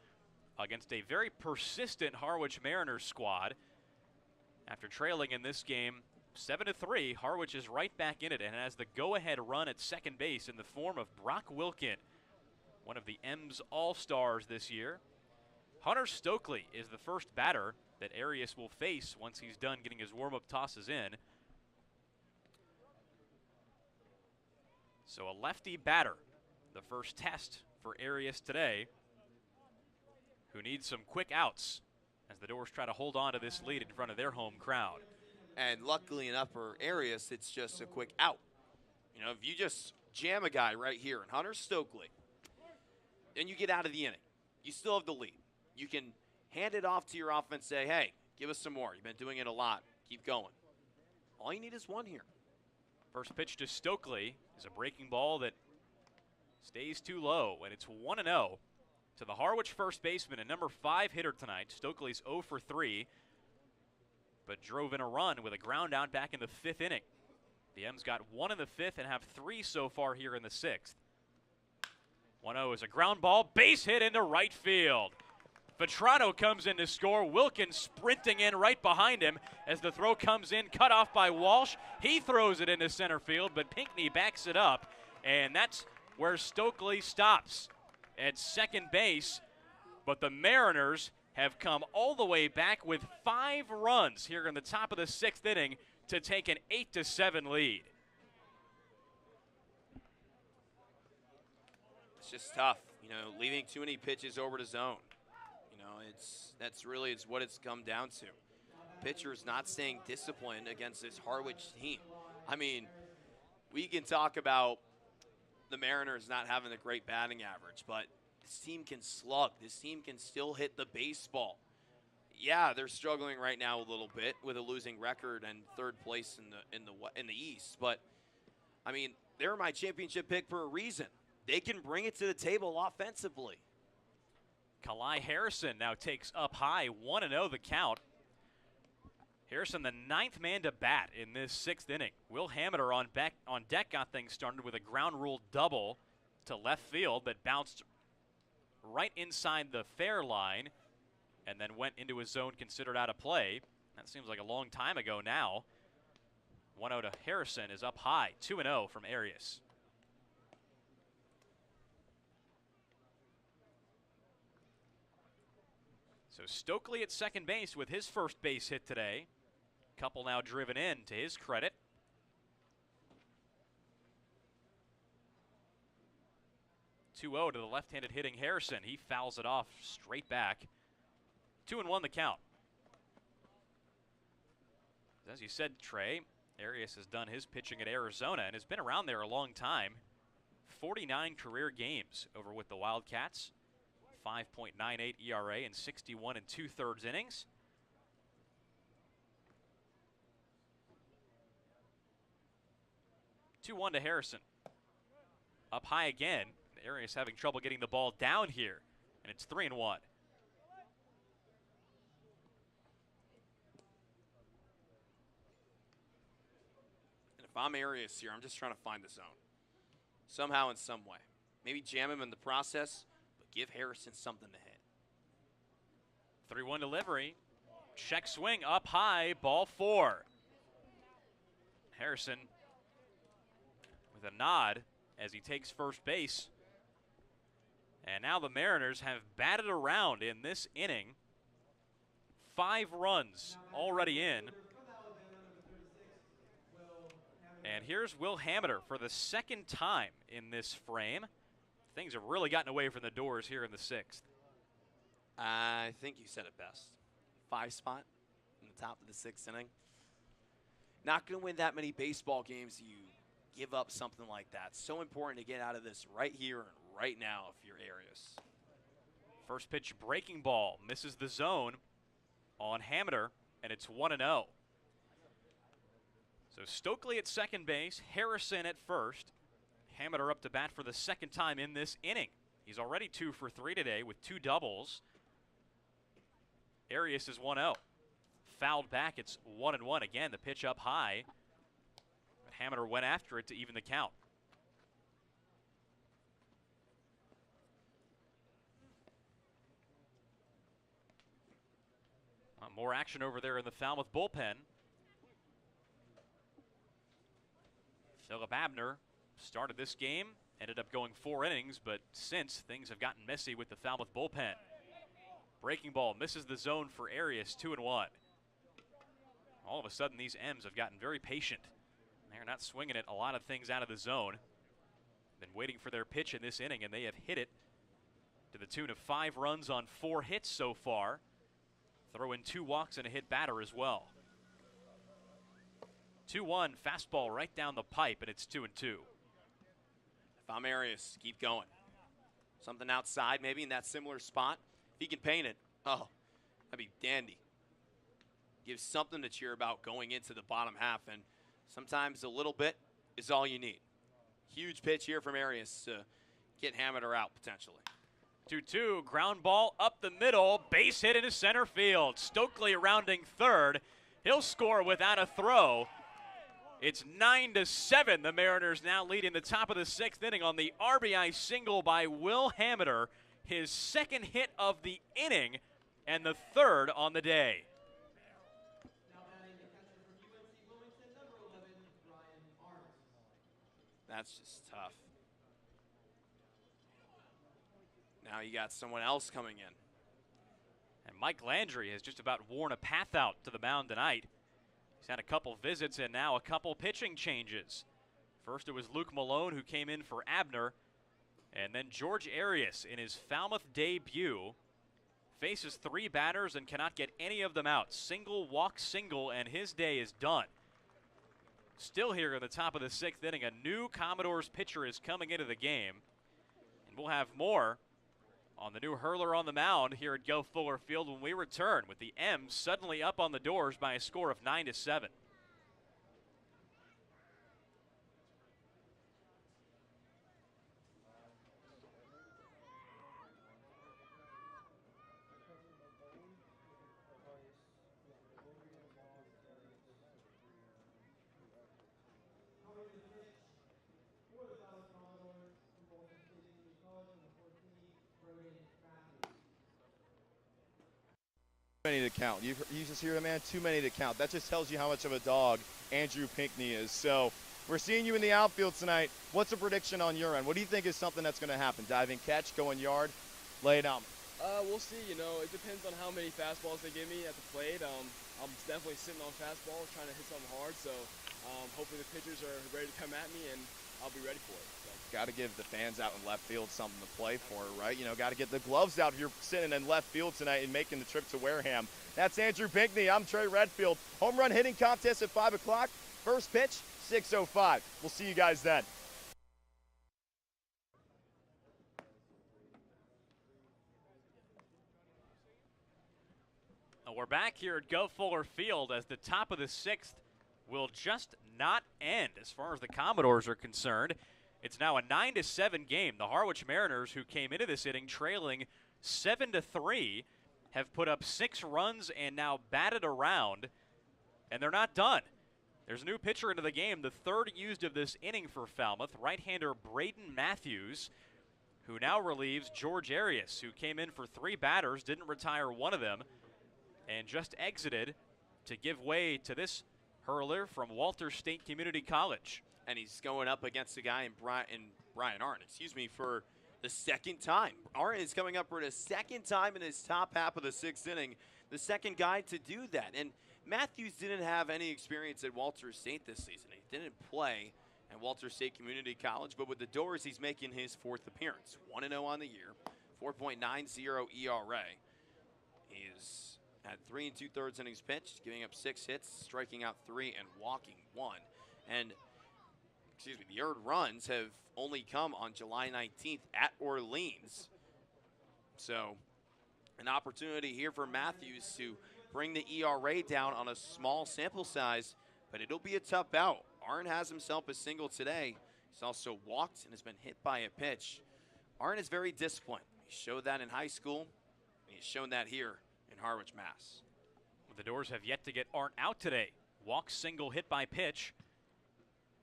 against a very persistent Harwich Mariners squad. After trailing in this game 7-3, Harwich is right back in it and has the go-ahead run at second base in the form of Brock Wilkin, one of the M's All-Stars this year. Hunter Stokely is the first batter that Arias will face once he's done getting his warm-up tosses in. So a lefty batter, the first test for Arias today, who needs some quick outs as the Dores try to hold on to this lead in front of their home crowd. And luckily enough for Arias, it's just a quick out. If you just jam a guy right here, and Hunter Stokely, then you get out of the inning. You still have the lead. You can hand it off to your offense, say, hey, give us some more. You've been doing it a lot. Keep going. All you need is one here. First pitch to Stokely is a breaking ball that stays too low, and it's 1-0 to the Harwich first baseman and number 5 hitter tonight. Stokely's 0 for 3, but drove in a run with a ground out back in the 5th inning. The M's got 1 in the 5th and have 3 so far here in the 6th. 1-0 is a ground ball, base hit into right field. Vetrano comes in to score. Wilkins sprinting in right behind him as the throw comes in, cut off by Walsh. He throws it into center field, but Pinckney backs it up, and that's where Stokely stops at second base. But the Mariners have come all the way back with 5 runs here in the top of the 6th inning to take an 8-7 lead. It's just tough, leaving too many pitches over to zone. That's really what it's come down to. Pitchers not staying disciplined against this Harwich team. I mean, we can talk about the Mariners not having a great batting average, but this team can slug. This team can still hit the baseball. Yeah, they're struggling right now a little bit with a losing record and 3rd place in the East, but I mean, they're my championship pick for a reason. They can bring it to the table offensively. Kalai Harrison now takes up high, 1-0 the count. Harrison, the 9th man to bat in this 6th inning. Will Hamiter on deck got things started with a ground rule double to left field that bounced right inside the fair line and then went into a zone considered out of play. That seems like a long time ago now. 1-0 to Harrison is up high. 2-0 from Arias. So Stokely at second base with his first base hit today. Couple now driven in to his credit. To the left-handed hitting Harrison. He fouls it off straight back. 2-1 the count. As you said, Trey, Arias has done his pitching at Arizona and has been around there a long time. 49 career games over with the Wildcats. 5.98 ERA and 61 2/3 innings. Two-1 to Harrison. Up high again. Arias having trouble getting the ball down here, and it's 3-1. And if I'm Arias here, I'm just trying to find the zone. Somehow in some way. Maybe jam him in the process, but give Harrison something to hit. 3-1 delivery. Check swing up high, ball 4. Harrison with a nod as he takes first base. And now the Mariners have batted around in this inning. 5 runs already in. And here's Will Hamiter for the 2nd time in this frame. Things have really gotten away from the Dores here in the 6th. I think you said it best. 5 spot in the top of the 6th inning. Not going to win that many baseball games. You give up something like that. So important to get out of this right here and right now if you're Arias. First pitch breaking ball misses the zone on Hamiter, and it's 1-0. So Stokely at second base, Harrison at first. Hamiter up to bat for the 2nd time in this inning. He's already 2 for 3 today with 2 doubles. Arias is 1-0. Fouled back, it's 1-1 again. The pitch up high. But Hamiter went after it to even the count. More action over there in the Falmouth bullpen. Philip Abner started this game, ended up going 4 innings, but since things have gotten messy with the Falmouth bullpen. Breaking ball misses the zone for Arias, 2-1. All of a sudden, these M's have gotten very patient. They're not swinging at a lot of things out of the zone. Been waiting for their pitch in this inning, and they have hit it to the tune of 5 runs on 4 hits so far. Throw in 2 walks and a hit batter as well. 2-1, fastball right down the pipe, and it's 2-2. If I'm Arias, keep going. Something outside, maybe in that similar spot. If he can paint it, oh, that'd be dandy. Gives something to cheer about going into the bottom half, and sometimes a little bit is all you need. Huge pitch here from Arias to get Hamiter out potentially. 2-2, ground ball up the middle, base hit into center field. Stokely rounding third. He'll score without a throw. It's 9-7. The Mariners now leading the top of the 6th inning on the RBI single by Will Hamiter. His 2nd hit of the inning and the 3rd on the day. That's just tough. Now you got someone else coming in. And Mike Landry has just about worn a path out to the mound tonight. He's had a couple visits and now a couple pitching changes. First it was Luke Malone who came in for Abner. And then George Arias in his Falmouth debut faces 3 batters and cannot get any of them out. Single, walk, single, and his day is done. Still here in the top of the 6th inning, a new Commodores pitcher is coming into the game. And we'll have more on the new hurler on the mound here at Go Fuller Field when we return with the M's suddenly up on the Dores by a score of 9-7. Many to count. You just hear the man, too many to count. That just tells you how much of a dog Andrew Pinckney is. So we're seeing you in the outfield tonight. What's a prediction on your end? What do you think is something that's going to happen? Diving catch, going yard, lay it on me. We'll see. You know, it depends on how many fastballs they give me at the plate. I'm definitely sitting on fastballs, trying to hit something hard. So hopefully the pitchers are ready to come at me, and I'll be ready for it. So. Got to give the fans out in left field something to play for, right? You know, got to get the gloves out if you're sitting in left field tonight and making the trip to Wareham. That's Andrew Pinckney. I'm Trey Redfield. Home run hitting contest at 5 o'clock. First pitch, 6:05. We'll see you guys then. We're back here at Go Fuller Field as the top of the 6th will just not end as far as the Commodores are concerned. It's now a 9-7 game. The Harwich Mariners, who came into this inning trailing 7-3, have put up 6 runs and now batted around, and they're not done. There's a new pitcher into the game, the third used of this inning for Falmouth, right-hander Braden Matthews, who now relieves George Arias, who came in for 3 batters, didn't retire one of them, and just exited to give way to this hurler from Walters State Community College. And he's going up against a guy in Brian Arndt, for the second time. Arndt is coming up for the second time in his top half of the 6th inning, the second guy to do that. And Matthews didn't have any experience at Walters State this season. He didn't play at Walters State Community College, but with the Dores, he's making his 4th appearance. 1-0 on the year, 4.90 ERA. He's had 3 2/3 innings pitched, giving up 6 hits, striking out 3, and walking 1. And the earned runs have only come on July 19th at Orleans. So an opportunity here for Matthews to bring the ERA down on a small sample size, but it'll be a tough bout. Arndt has himself a single today. He's also walked and has been hit by a pitch. Arndt is very disciplined. He showed that in high school, and he's shown that here in Harwich, Mass. The Dores have yet to get Arndt out today. Walk, single, hit by pitch.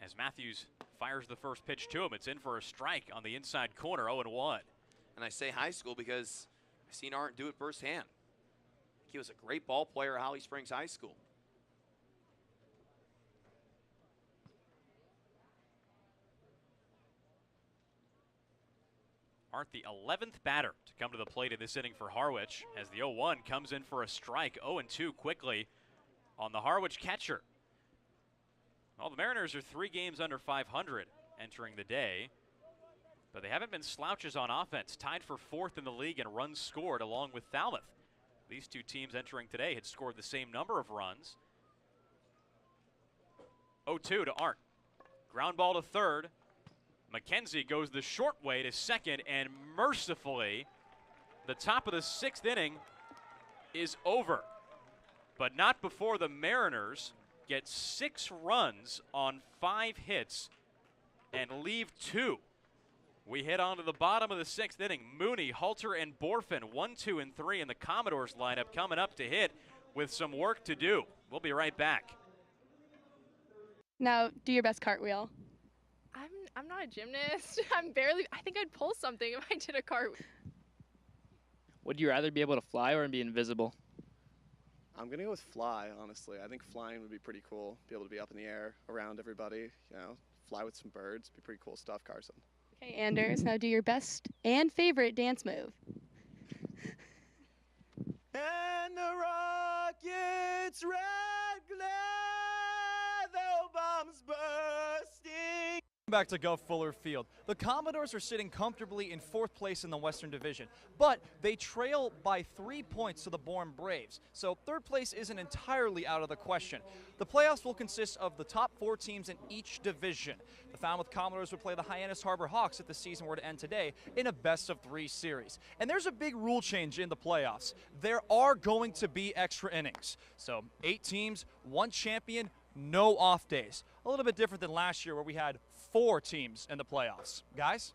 As Matthews fires the first pitch to him, it's in for a strike on the inside corner, 0-1. And I say high school because I've seen Arndt do it firsthand. He was a great ball player at Holly Springs High School. Arndt, the 11th batter to come to the plate in this inning for Harwich, as the 0-1 comes in for a strike, 0-2 quickly on the Harwich catcher. Well, the Mariners are 3 games under 500 entering the day, but they haven't been slouches on offense, tied for 4th in the league in runs scored along with Falmouth. These 2 teams entering today had scored the same number of runs. 0-2 to Arndt. Ground ball to third. McKenzie goes the short way to second, and mercifully, the top of the 6th inning is over. But not before the Mariners get 6 runs on 5 hits and leave 2. We hit on to the bottom of the 6th inning. Mooney, Halter, and Borfin, 1, 2, and 3 in the Commodores lineup coming up to hit with some work to do. We'll be right back. Now, do your best cartwheel. I'm not a gymnast. I think I'd pull something if I did a cartwheel. Would you rather be able to fly or be invisible? I'm going to go with fly, honestly. I think flying would be pretty cool. Be able to be up in the air around everybody, fly with some birds. Be pretty cool stuff, Carson. Okay, Anders, now do your best and favorite dance move. And the rockets red glare, the bombs bursting. Back to Go Fuller Field. The Commodores are sitting comfortably in 4th place in the Western Division, but they trail by 3 points to the Bourne Braves, so 3rd place isn't entirely out of the question. The playoffs will consist of the top 4 teams in each division. The Falmouth Commodores would play the Hyannis Harbor Hawks if the season were to end today in a best-of-3 series. And there's a big rule change in the playoffs. There are going to be extra innings. So 8 teams, 1 champion, no off days. A little bit different than last year where we had 4 teams in the playoffs. Guys?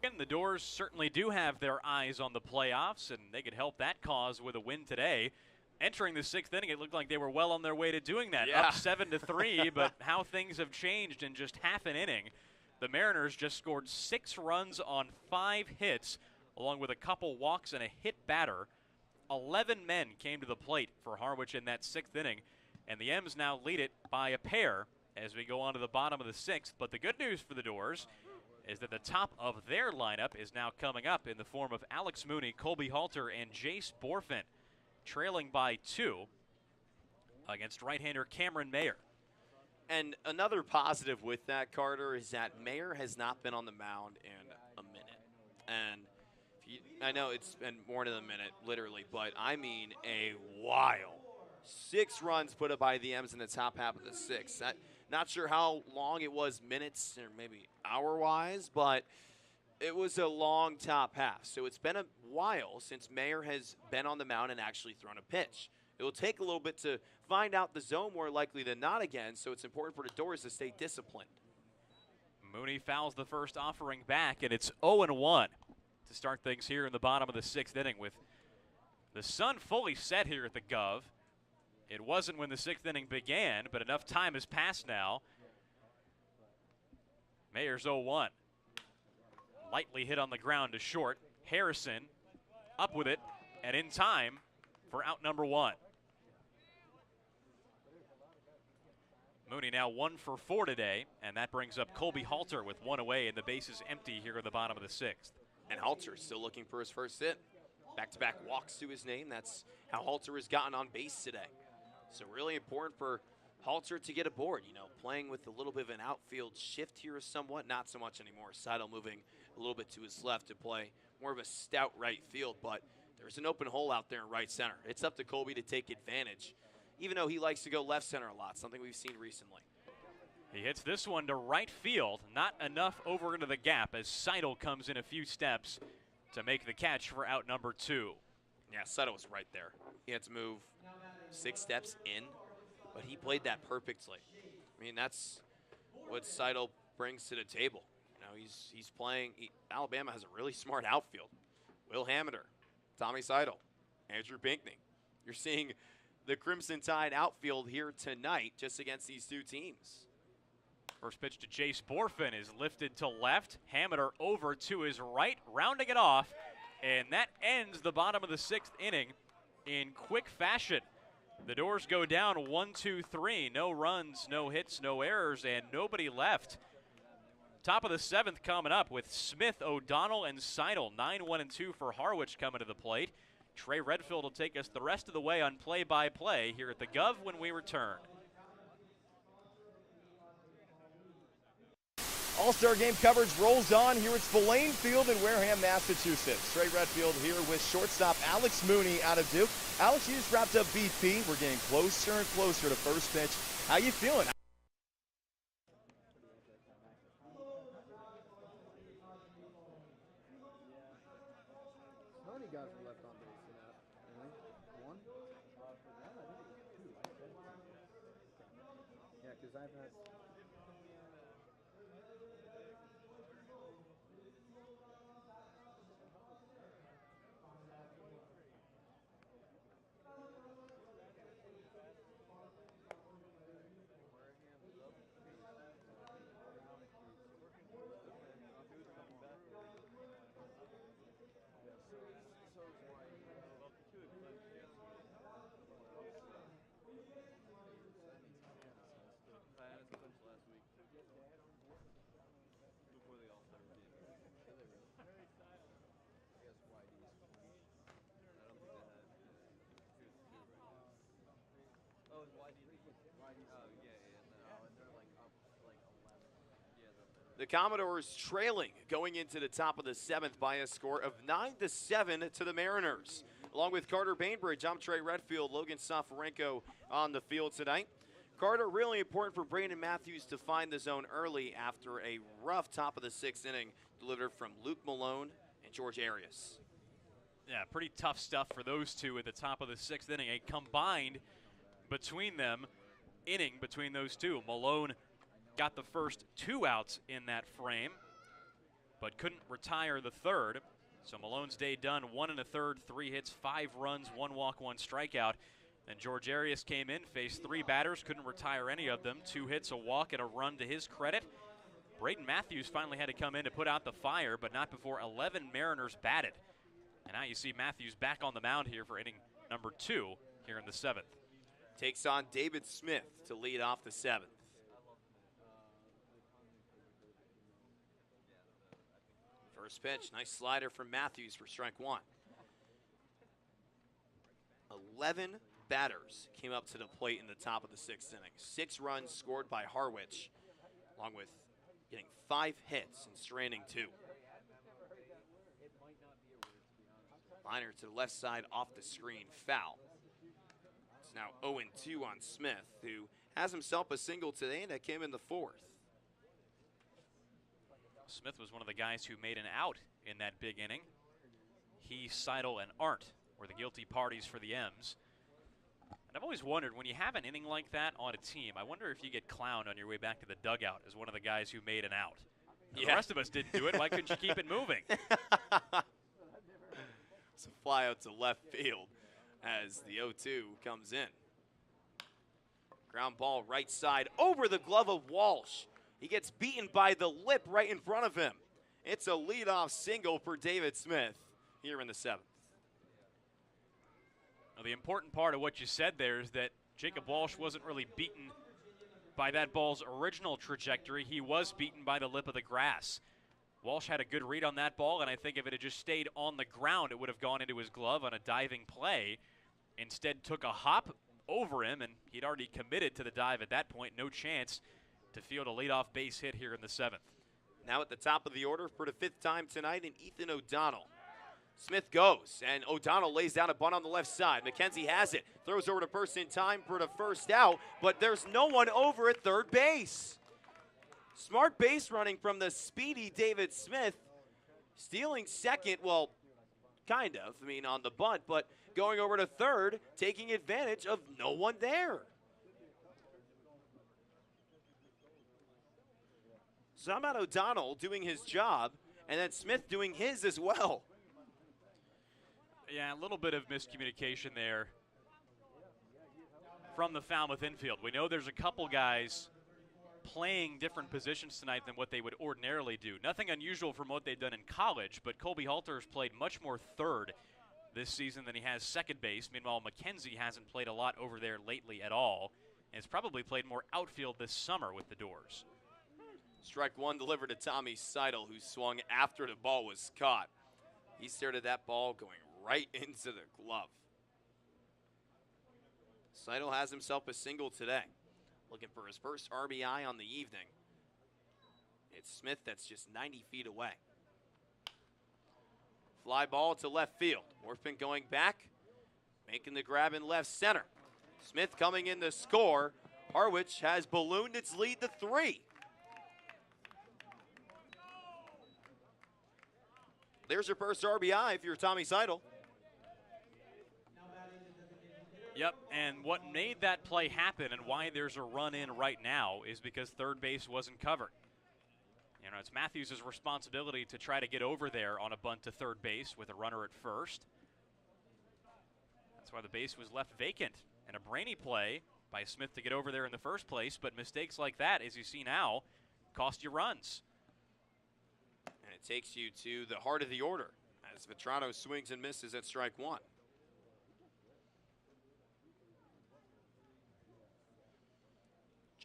And the Dores certainly do have their eyes on the playoffs, and they could help that cause with a win today. Entering the 6th inning, it looked like they were well on their way to doing that. Yeah. Up 7-3, but how things have changed in just half an inning. The Mariners just scored 6 runs on 5 hits, along with a couple walks and a hit batter. 11 men came to the plate for Harwich in that 6th inning, and the M's now lead it by a pair as we go on to the bottom of the 6th. But the good news for the Dores is that the top of their lineup is now coming up in the form of Alex Mooney, Colby Halter, and Jace Borfin, trailing by 2 against right-hander Cameron Mayer. And another positive with that, Carter, is that Mayer has not been on the mound in a minute. And I know it's been more than a minute, literally, but I mean a while. 6 runs put up by the M's in the top half of the 6th. Not sure how long it was, minutes or maybe hour-wise, but it was a long top half. So it's been a while since Mayer has been on the mound and actually thrown a pitch. It will take a little bit to find out the zone, more likely than not again, so it's important for the Dores to stay disciplined. Mooney fouls the first offering back, and it's 0-1 to start things here in the bottom of the 6th inning with the sun fully set here at the Gov. It wasn't when the 6th inning began, but enough time has passed now. Mayer's 0-1. Lightly hit on the ground to short. Harrison up with it and in time for out number 1. Mooney now 1 for 4 today, and that brings up Colby Halter with 1 away and the bases empty here in the bottom of the 6th. And Halter still looking for his first hit. Back-to-back walks to his name. That's how Halter has gotten on base today. So really important for Halter to get aboard, playing with a little bit of an outfield shift here somewhat, not so much anymore. Seidel moving a little bit to his left to play more of a stout right field, but there's an open hole out there in right center. It's up to Colby to take advantage, even though he likes to go left center a lot, something we've seen recently. He hits this one to right field, not enough over into the gap as Seidel comes in a few steps to make the catch for out number 2. Yeah, Seidel was right there. He had to move 6 steps in, but he played that perfectly. I mean, that's what Seidel brings to the table. He's playing. Alabama has a really smart outfield. Will Hamiter, Tommy Seidel, Andrew Pinkney. You're seeing the Crimson Tide outfield here tonight just against these 2 teams. First pitch to Jace Borfin is lifted to left. Hamiter over to his right, rounding it off, and that ends the bottom of the 6th inning in quick fashion. The Dores go down 1-2-3. No runs, no hits, no errors, and nobody left. Top of the 7th coming up with Smith, O'Donnell, and Seidel. 9-1-2 for Harwich coming to the plate. Trey Redfield will take us the rest of the way on play-by-play here at the Gov when we return. All-Star Game coverage rolls on here at Spillane Field in Wareham, Massachusetts. Trey Redfield here with shortstop Alex Mooney out of Duke. Alex, you just wrapped up BP. We're getting closer and closer to first pitch. How you feeling? How many guys were left on base in that? Only 1? Yeah, because I've had... The Commodores trailing going into the top of the 7th by a score of 9-7 to the Mariners. Along with Carter Bainbridge, I'm Trey Redfield, Logan Soforenko on the field tonight. Carter, really important for Brandon Matthews to find the zone early after a rough top of the 6th inning delivered from Luke Malone and George Arias. Yeah, pretty tough stuff for those two at the top of the 6th inning. A combined between them inning between those two. Malone got the first 2 outs in that frame, but couldn't retire the third. So Malone's day done, 1 1/3, 3 hits, 5 runs, 1 walk, 1 strikeout. Then George Arias came in, faced 3 batters, couldn't retire any of them. 2 hits, a walk, and a run to his credit. Braden Matthews finally had to come in to put out the fire, but not before 11 Mariners batted. And now you see Matthews back on the mound here for inning number 2 here in the 7th. Takes on David Smith to lead off the 7th. First pitch, nice slider from Matthews for strike 1. 11 batters came up to the plate in the top of the 6th inning. 6 runs scored by Harwich, along with getting 5 hits and straining 2. Liner to the left side off the screen, foul. It's now 0-2 on Smith, who has himself a single today, and that came in the 4th. Smith was one of the guys who made an out in that big inning. He, Seidel, and Arndt were the guilty parties for the M's. And I've always wondered, when you have an inning like that on a team, I wonder if you get clowned on your way back to the dugout as one of the guys who made an out. Yeah. The rest of us didn't do it. Why couldn't you keep it moving? It's a fly out to left field as the 0-2 comes in. Ground ball right side over the glove of Walsh. He gets beaten by the lip right in front of him. It's a leadoff single for David Smith here in the 7th. Now, the important part of what you said there is that Jacob Walsh wasn't really beaten by that ball's original trajectory. He was beaten by the lip of the grass. Walsh had a good read on that ball, and I think if it had just stayed on the ground, it would have gone into his glove on a diving play. Instead, took a hop over him, and he'd already committed to the dive at that point. No chance to field a leadoff base hit here in the 7th. Now at the top of the order for the 5th time tonight, and Ethan O'Donnell. Smith goes, and O'Donnell lays down a bunt on the left side. McKenzie has it, throws over to first in time for the first out, but there's no one over at third base. Smart base running from the speedy David Smith, stealing second, well, kind of, I mean, on the bunt, but going over to third, taking advantage of no one there. So how about O'Donnell doing his job, and then Smith doing his as well? Yeah, a little bit of miscommunication there from the Falmouth infield. We know there's a couple guys playing different positions tonight than what they would ordinarily do. Nothing unusual from what they've done in college, but Colby Halter's played much more third this season than he has second base. Meanwhile, McKenzie hasn't played a lot over there lately at all, and has probably played more outfield this summer with the Dores. Strike 1 delivered to Tommy Seidel, who swung after the ball was caught. He stared at that ball going right into the glove. Seidel has himself a single today, looking for his first RBI on the evening. It's Smith that's just 90 feet away. Fly ball to left field. Orphan going back, making the grab in left center. Smith coming in to score. Harwich has ballooned its lead to 3. There's your first RBI if you're Tommy Seidel. Yep, and what made that play happen and why there's a run in right now is because third base wasn't covered. You know, it's Matthews' responsibility to try to get over there on a bunt to third base with a runner at first. That's why the base was left vacant. And a brainy play by Smith to get over there in the first place, but mistakes like that, as you see now, cost you runs. And it takes you to the heart of the order as Vetrano swings and misses at strike 1.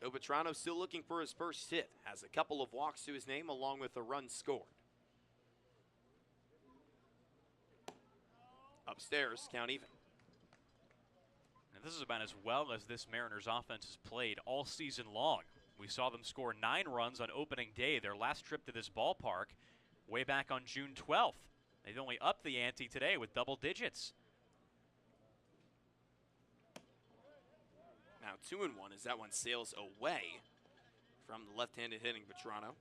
Joe Vetrano still looking for his first hit. Has a couple of walks to his name along with a run scored. Upstairs, count even. And this is about as well as this Mariners offense has played all season long. We saw them score 9 runs on opening day, their last trip to this ballpark, way back on June 12th. They've only upped the ante today with double digits. Now 2-1 as that one sails away from the left-handed hitting Vetrano.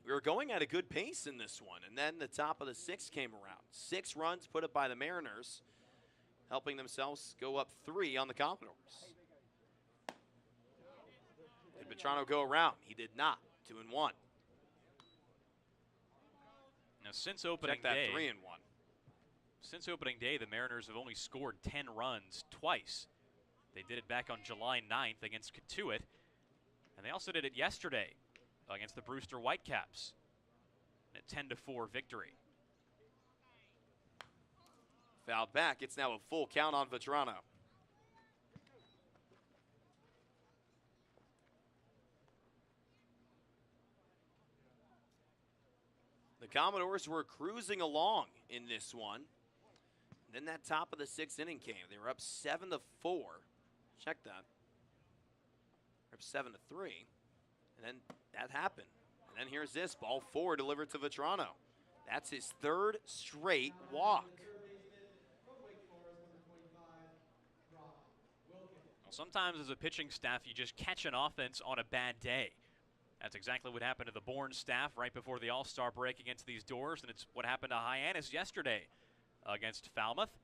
We were going at a good pace in this one, and then the top of the 6th came around. 6 runs put up by the Mariners, helping themselves go up 3 on the Commodores. Did Vetrano go around? He did not. 2-1. Now since opening Check that day, 3-1. Since opening day, the Mariners have only scored 10 runs twice. They did it back on July 9th against Katuitt, and they also did it yesterday against the Brewster Whitecaps. and a 10-4 victory. Fouled back. It's now a full count on Vetrano. The Commodores were cruising along in this one. Then that top of the 6th inning came. They were up 7-4. Check that. They're up 7-3. And then that happened. And then here's this. Ball 4 delivered to Vetrano. That's his 3rd straight walk. Well, sometimes as a pitching staff, you just catch an offense on a bad day. That's exactly what happened to the Bourne staff right before the All-Star break against these Dores, and it's what happened to Hyannis yesterday against Falmouth.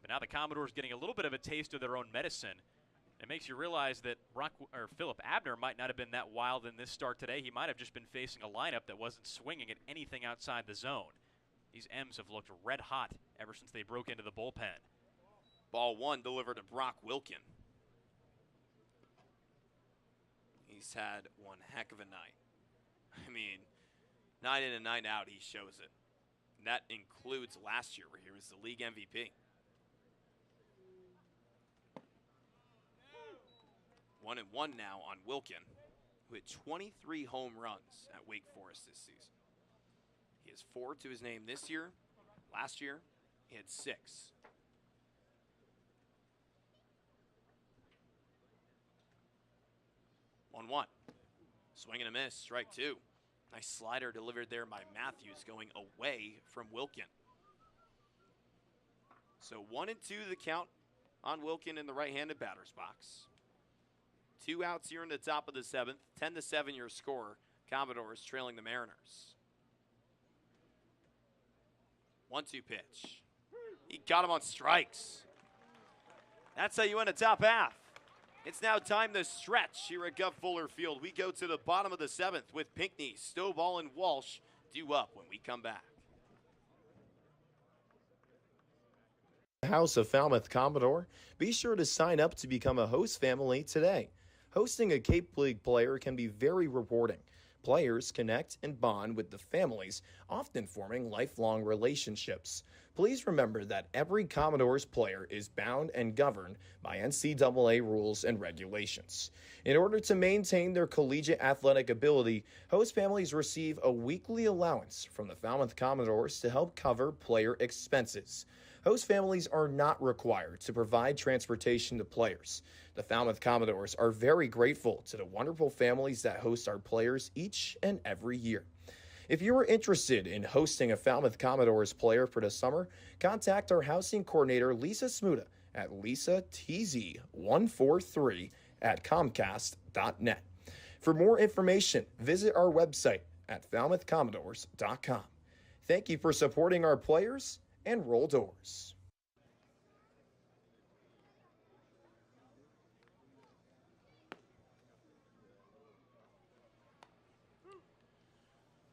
But now the Commodores getting a little bit of a taste of their own medicine. It makes you realize that Philip Abner might not have been that wild in this start today. He might have just been facing a lineup that wasn't swinging at anything outside the zone. These M's have looked red hot ever since they broke into the bullpen. Ball 1 delivered to Brock Wilkin. He's had one heck of a night. I mean, night in and night out, he shows it. And that includes last year where he was the league MVP. 1-1 now on Wilkin, who had 23 home runs at Wake Forest this season. He has 4 to his name this year. Last year, he had 6. 1-1. Swing and a miss, strike 2. Nice slider delivered there by Matthews, going away from Wilkin. So 1-2 the count on Wilkin in the right-handed batter's box. 2 outs here in the top of the 7th. 10-7 your score. Commodores trailing the Mariners. 1-2 pitch. He got him on strikes. That's how you end a top half. It's now time to stretch here at Gov Fuller Field. We go to the bottom of the 7th with Pinckney, Stovall, and Walsh due up when we come back. House of Falmouth Commodore, be sure to sign up to become a host family today. Hosting a Cape League player can be very rewarding. Players connect and bond with the families, often forming lifelong relationships. Please remember that every Commodores player is bound and governed by NCAA rules and regulations. In order to maintain their collegiate athletic ability, host families receive a weekly allowance from the Falmouth Commodores to help cover player expenses. Host families are not required to provide transportation to players. The Falmouth Commodores are very grateful to the wonderful families that host our players each and every year. If you are interested in hosting a Falmouth Commodores player for the summer, contact our housing coordinator, Lisa Smuda, at lisatz143@comcast.net. For more information, visit our website at falmouthcommodores.com. Thank you for supporting our players, and roll Dores.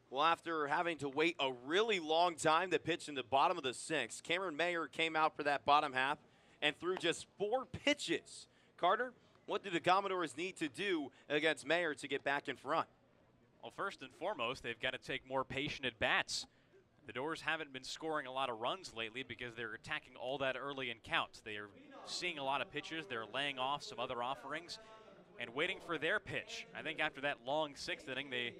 Well, after having to wait a really long time to pitch in the bottom of the 6th, Cameron Mayer came out for that bottom half and threw just 4 pitches. Carter, what do the Commodores need to do against Mayer to get back in front? Well, first and foremost, they've got to take more patient at bats. The Dores haven't been scoring a lot of runs lately because they're attacking all that early in counts. They are seeing a lot of pitches. They're laying off some other offerings and waiting for their pitch. I think after that long 6th inning, they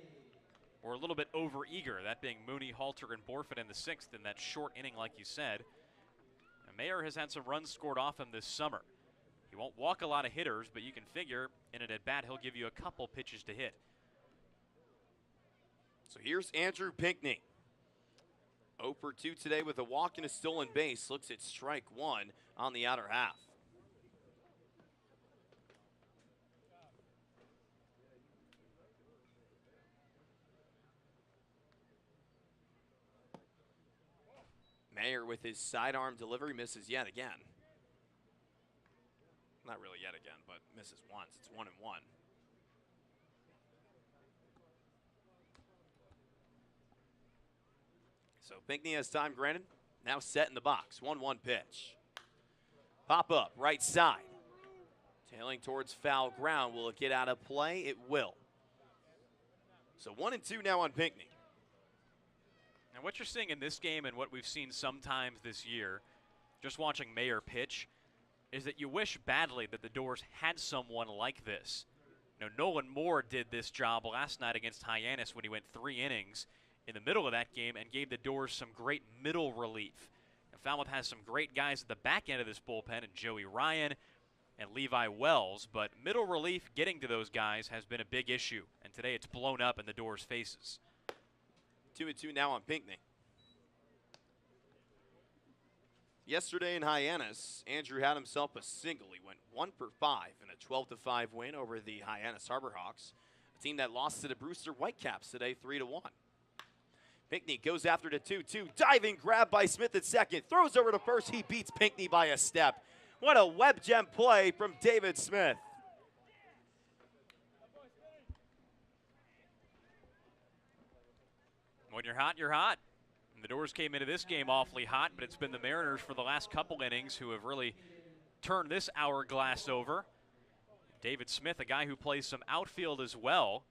were a little bit over-eager, that being Mooney, Halter, and Borford in the 6th in that short inning, like you said. And Mayer has had some runs scored off him this summer. He won't walk a lot of hitters, but you can figure in an at-bat he'll give you a couple pitches to hit. So here's Andrew Pinckney. 0 for 2 today with a walk and a stolen base. Looks at strike 1 on the outer half. Mayer with his sidearm delivery misses yet again. Not really yet again, but misses once. It's 1-1. So Pinckney has time granted. Now set in the box. 1-1 pitch. Pop up, right side. Tailing towards foul ground. Will it get out of play? It will. So 1-2 now on Pinckney. And what you're seeing in this game and what we've seen sometimes this year, just watching Mayer pitch, is that you wish badly that the Dores had someone like this. You know, Nolan Moore did this job last night against Hyannis when he went 3 innings in the middle of that game and gave the Dores some great middle relief. And Falmouth has some great guys at the back end of this bullpen, and Joey Ryan and Levi Wells, but middle relief getting to those guys has been a big issue, and today it's blown up in the Dores' faces. 2-2 now on Pinckney. Yesterday in Hyannis, Andrew had himself a single. He went 1 for 5 in a 12-5 win over the Hyannis Harbor Hawks, a team that lost to the Brewster Whitecaps today 3-1. Pinckney goes after the 2-2, diving grab by Smith at second, throws over to first. He beats Pinckney by a step. What a web gem play from David Smith. When you're hot, you're hot. And the Dores came into this game awfully hot, but it's been the Mariners for the last couple innings who have really turned this hourglass over. David Smith, a guy who plays some outfield as well,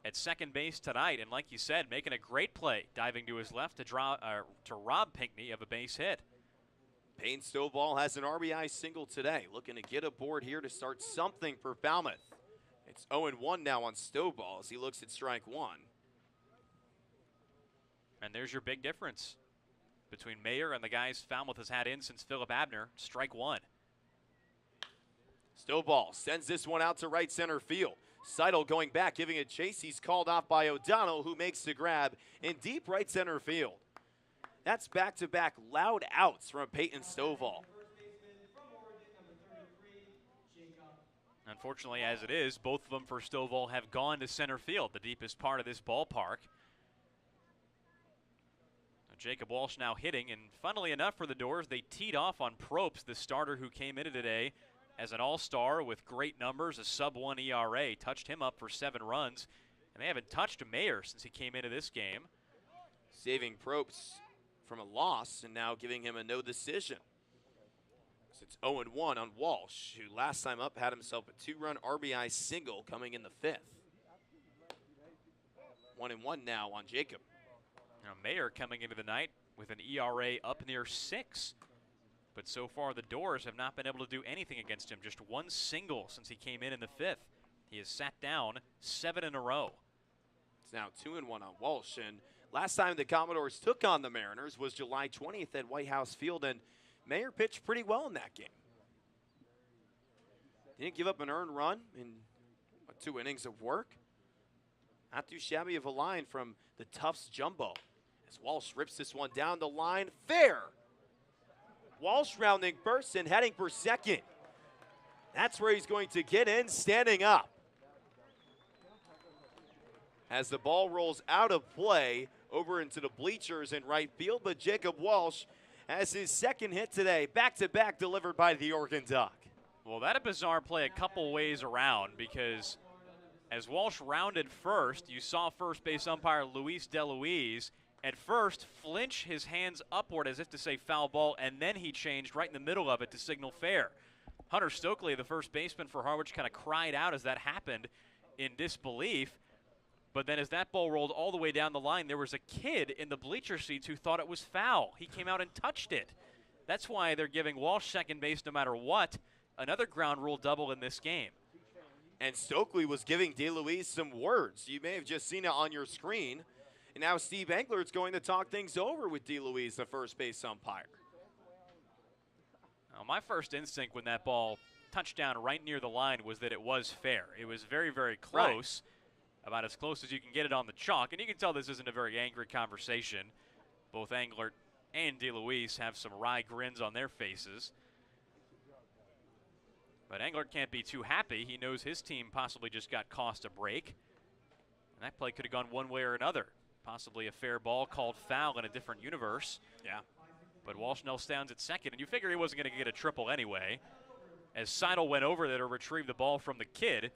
at second base tonight, and like you said, making a great play, diving to his left to rob Pinckney of a base hit. Payne Stovall has an RBI single today, looking to get aboard here to start something for Falmouth. It's 0-1 now on Stovall as he looks at strike 1. And there's your big difference between Mayer and the guys Falmouth has had in since Philip Abner. Strike 1. Stovall sends this one out to right center field. Seidel going back, giving it chase. He's called off by O'Donnell, who makes the grab in deep right center field. That's back-to-back loud outs from Peyton Stovall. Unfortunately, as it is, both of them for Stovall have gone to center field, the deepest part of this ballpark. Jacob Walsh now hitting, and funnily enough for the Dores, they teed off on Probst, the starter who came into today as an all-star with great numbers, a sub-1 ERA, touched him up for 7 runs, and they haven't touched Mayer since he came into this game. Saving Probst from a loss and now giving him a no decision. So it's 0-1 on Walsh, who last time up had himself a 2-run RBI single coming in the 5th. 1-1 now on Jacob. Now Mayer coming into the night with an ERA up near 6. But so far the Dores have not been able to do anything against him. Just 1 single since he came in the 5th. He has sat down 7 in a row. It's now 2-1 on Walsh. And last time the Commodores took on the Mariners was July 20th at White House Field, and Mayer pitched pretty well in that game. Didn't give up an earned run in 2 innings of work. Not too shabby of a line from the Tufts Jumbo. As Walsh rips this one down the line, fair. Walsh rounding first and heading for second. That's where he's going to get in, standing up. As the ball rolls out of play over into the bleachers in right field, but Jacob Walsh has his second hit today, back-to-back delivered by the Oregon Duck. Well, that a bizarre play a couple ways around, because as Walsh rounded first, you saw first base umpire Luis DeLuise at first flinch his hands upward as if to say foul ball, and then he changed right in the middle of it to signal fair. Hunter Stokely, the first baseman for Harwich, kind of cried out as that happened in disbelief. But then as that ball rolled all the way down the line, there was a kid in the bleacher seats who thought it was foul. He came out and touched it. That's why they're giving Walsh second base no matter what. Another ground rule double in this game. And Stokely was giving DeLuise some words. You may have just seen it on your screen. And now Steve Englert's going to talk things over with DeLuise, the first base umpire. Now, my first instinct when that ball touched down right near the line was that it was fair. It was very, very close, about as close as you can get it on the chalk. And you can tell this isn't a very angry conversation. Both Englert and DeLuise have some wry grins on their faces. But Englert can't be too happy. He knows his team possibly just got cost a break. And that play could have gone one way or another. Possibly a fair ball called foul in a different universe. Yeah. But Walsh now stands at second, and you figure he wasn't going to get a triple anyway. As Seidel went over there to retrieve the ball from the kid,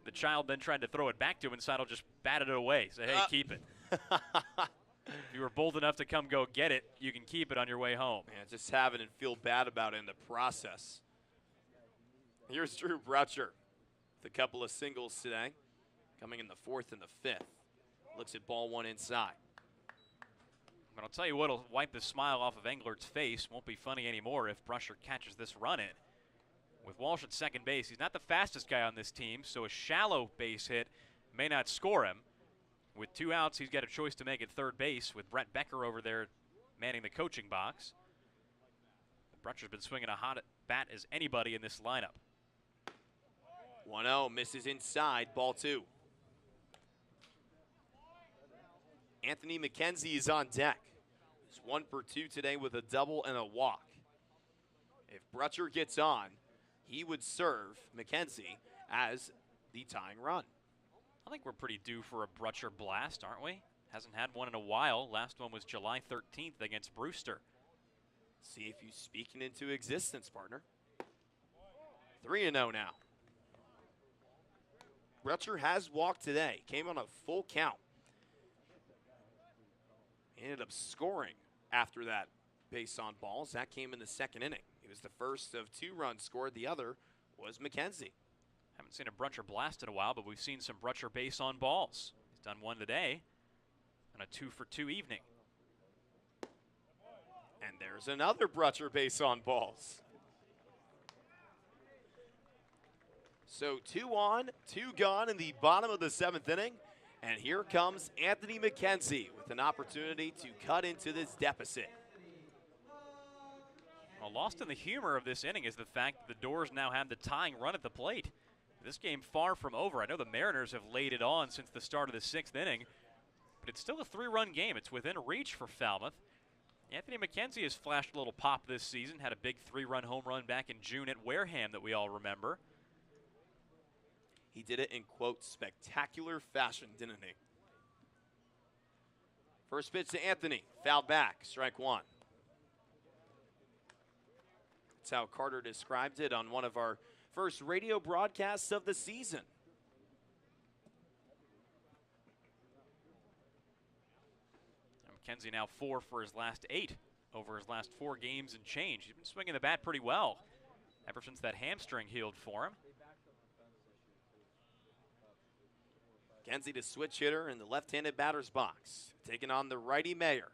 the child then tried to throw it back to him, and Seidel just batted it away. Said, hey, keep it. If you were bold enough to come go get it, you can keep it on your way home. Yeah, just have it and feel bad about it in the process. Here's Drew Brutcher with a couple of singles today, coming in the 4th and the 5th. Looks at ball 1 inside. But I'll tell you what'll wipe the smile off of Englert's face. Won't be funny anymore if Brusher catches this run in. With Walsh at second base, he's not the fastest guy on this team, so a shallow base hit may not score him. With 2 outs, he's got a choice to make at third base with Brett Becker over there manning the coaching box. Brusher's been swinging a hot bat as anybody in this lineup. 1-0, misses inside, ball 2. Anthony McKenzie is on deck. He's 1 for 2 today with a double and a walk. If Brusher gets on, he would serve McKenzie as the tying run. I think we're pretty due for a Brusher blast, aren't we? Hasn't had one in a while. Last one was July 13th against Brewster. See if you speak it into existence, partner. 3-0 now. Brusher has walked today. Came on a full count. Ended up scoring after that base on balls. That came in the second inning. It was the first of 2 runs scored. The other was McKenzie. Haven't seen a Brusher blast in a while, but we've seen some Brusher base on balls. He's done one today on a 2 for 2 evening. And there's another Brusher base on balls. So 2 on, 2 gone in the bottom of the 7th inning. And here comes Anthony McKenzie with an opportunity to cut into this deficit. Well, lost in the humor of this inning is the fact that the Dores now have the tying run at the plate. This game far from over. I know the Mariners have laid it on since the start of the 6th inning, but it's still a 3-run game. It's within reach for Falmouth. Anthony McKenzie has flashed a little pop this season, had a big 3-run home run back in June at Wareham that we all remember. He did it in, quote, spectacular fashion, didn't he? First pitch to Anthony, fouled back, strike 1. That's how Carter described it on one of our first radio broadcasts of the season. McKenzie now 4 for his last 8 over his last 4 games and change. He's been swinging the bat pretty well ever since that hamstring healed for him. McKenzie, the switch hitter in the left-handed batter's box, taking on the righty Mayer.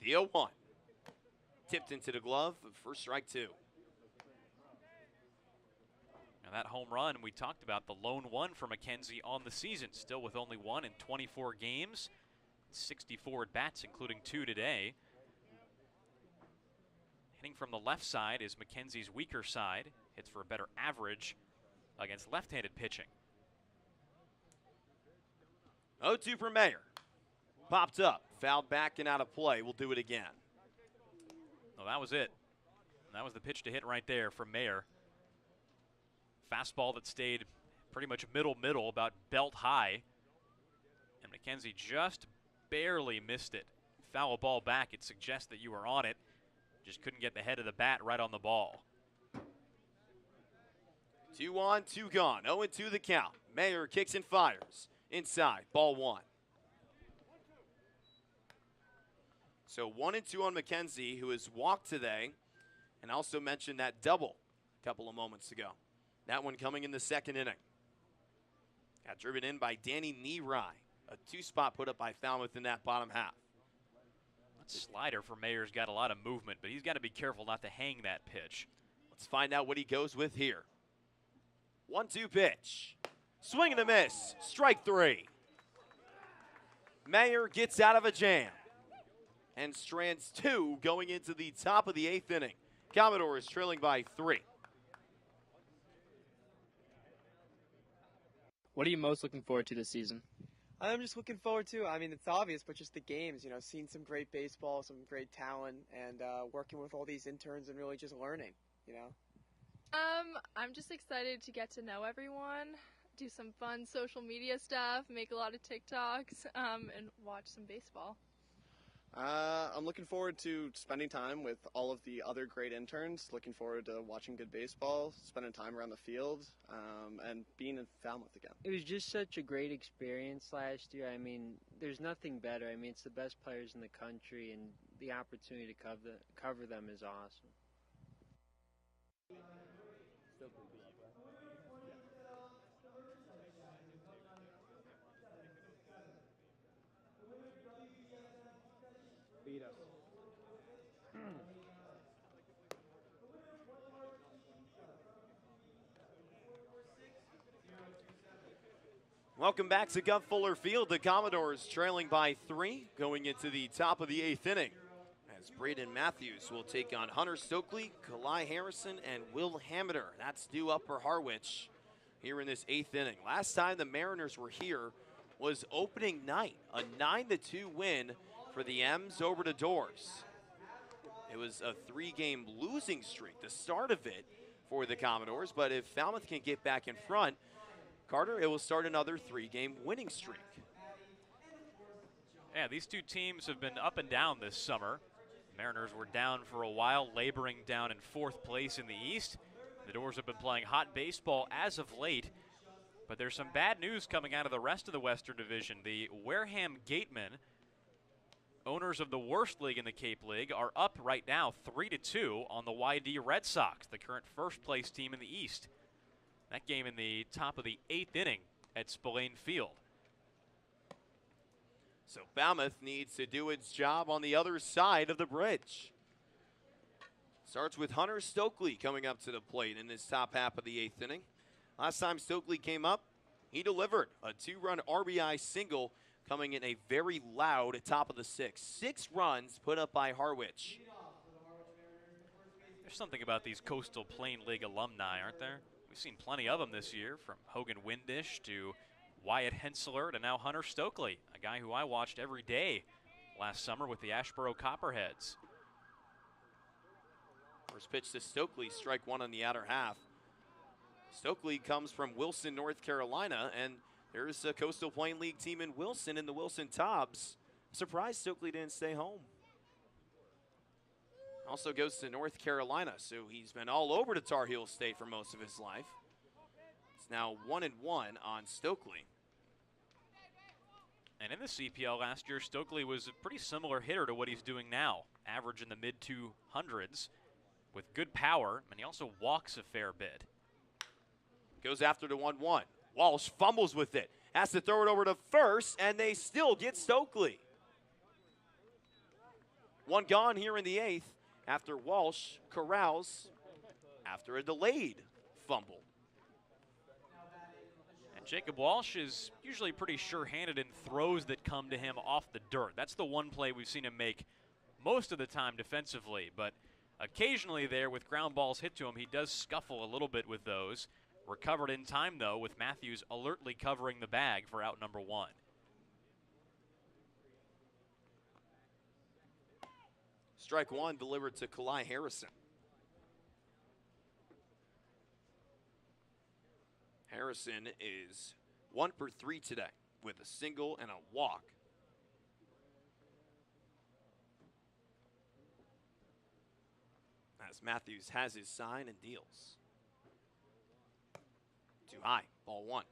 The 0-1. Tipped into the glove for strike 2. Now that home run, we talked about the lone one for McKenzie on the season, still with only 1 in 24 games, 64 at-bats, including 2 today. Hitting from the left side is McKenzie's weaker side. Hits for a better average against left-handed pitching. 0-2 for Mayer. Popped up, fouled back and out of play. We'll do it again. Well, that was it. That was the pitch to hit right there from Mayer. Fastball that stayed pretty much middle, about belt high. And McKenzie just barely missed it. Foul ball back, it suggests that you were on it. Just couldn't get the head of the bat right on the ball. 2 on, 2 gone. 0-2 the count. Mayer kicks and fires. Inside, ball 1. So 1-2 on McKenzie, who has walked today, and also mentioned that double a couple of moments ago. That one coming in the 2nd inning. Got driven in by Danny Neerai. A 2-spot put up by Falmouth in that bottom half. That slider for Mayer's got a lot of movement, but he's got to be careful not to hang that pitch. Let's find out what he goes with here. 1-2 pitch. Swing and a miss. Strike 3. Mayer gets out of a jam. And strands 2 going into the top of the 8th inning. Commodores trailing by 3. What are you most looking forward to this season? I'm just looking forward to, I mean, it's obvious, but just the games, you know, seeing some great baseball, some great talent, and working with all these interns and really just learning, you know? I'm just excited to get to know everyone, do some fun social media stuff, make a lot of TikToks, and watch some baseball. I'm looking forward to spending time with all of the other great interns, looking forward to watching good baseball, spending time around the field, and being in Falmouth again. It was just such a great experience last year. I mean, there's nothing better. I mean, it's the best players in the country, and the opportunity to cover them is awesome. Welcome back to Gov Fuller Field. The Commodores trailing by 3 going into the top of the 8th inning. As Braden Matthews will take on Hunter Stokely, Kalai Harrison, and Will Hamiter. That's due up for Harwich here in this 8th inning. Last time the Mariners were here was opening night, a 9-2 win for the M's over the Dores. It was a 3-game losing streak, the start of it for the Commodores, but if Falmouth can get back in front, Carter, it will start another 3-game winning streak. Yeah, these two teams have been up and down this summer. The Mariners were down for a while, laboring down in 4th place in the East. The Dores have been playing hot baseball as of late, but there's some bad news coming out of the rest of the Western Division. The Wareham Gatemen, owners of the worst league in the Cape League, are up right now 3-2 on the YD Red Sox, the current first-place team in the East. That game in the top of the 8th inning at Spillane Field. So Falmouth needs to do its job on the other side of the bridge. Starts with Hunter Stokely coming up to the plate in this top half of the 8th inning. Last time Stokely came up, he delivered a 2-run RBI single coming in a very loud top of the 6th. 6 runs put up by Harwich. There's something about these Coastal Plain League alumni, aren't there? We've seen plenty of them this year, from Hogan Windish to Wyatt Hensler to now Hunter Stokely, a guy who I watched every day last summer with the Ashboro Copperheads. First pitch to Stokely, strike 1 on the outer half. Stokely comes from Wilson, North Carolina, and there's a Coastal Plain League team in Wilson in the Wilson Tobs. Surprised Stokely didn't stay home. Also goes to North Carolina, so he's been all over the Tar Heel State for most of his life. It's now 1-1 on Stokely. And in the CPL last year, Stokely was a pretty similar hitter to what he's doing now. Average in the mid-200s with good power, and he also walks a fair bit. Goes after the 1-1. Walsh fumbles with it. Has to throw it over to first, and they still get Stokely. 1 gone here in the 8th after Walsh corrals after a delayed fumble. And Jacob Walsh is usually pretty sure-handed in throws that come to him off the dirt. That's the one play we've seen him make most of the time defensively, but occasionally there with ground balls hit to him, he does scuffle a little bit with those. Recovered in time, though, with Matthews alertly covering the bag for out number 1. Strike 1 delivered to Kalai Harrison. Harrison is 1 for 3 today with a single and a walk. As Matthews has his sign and deals. Too high, ball 1.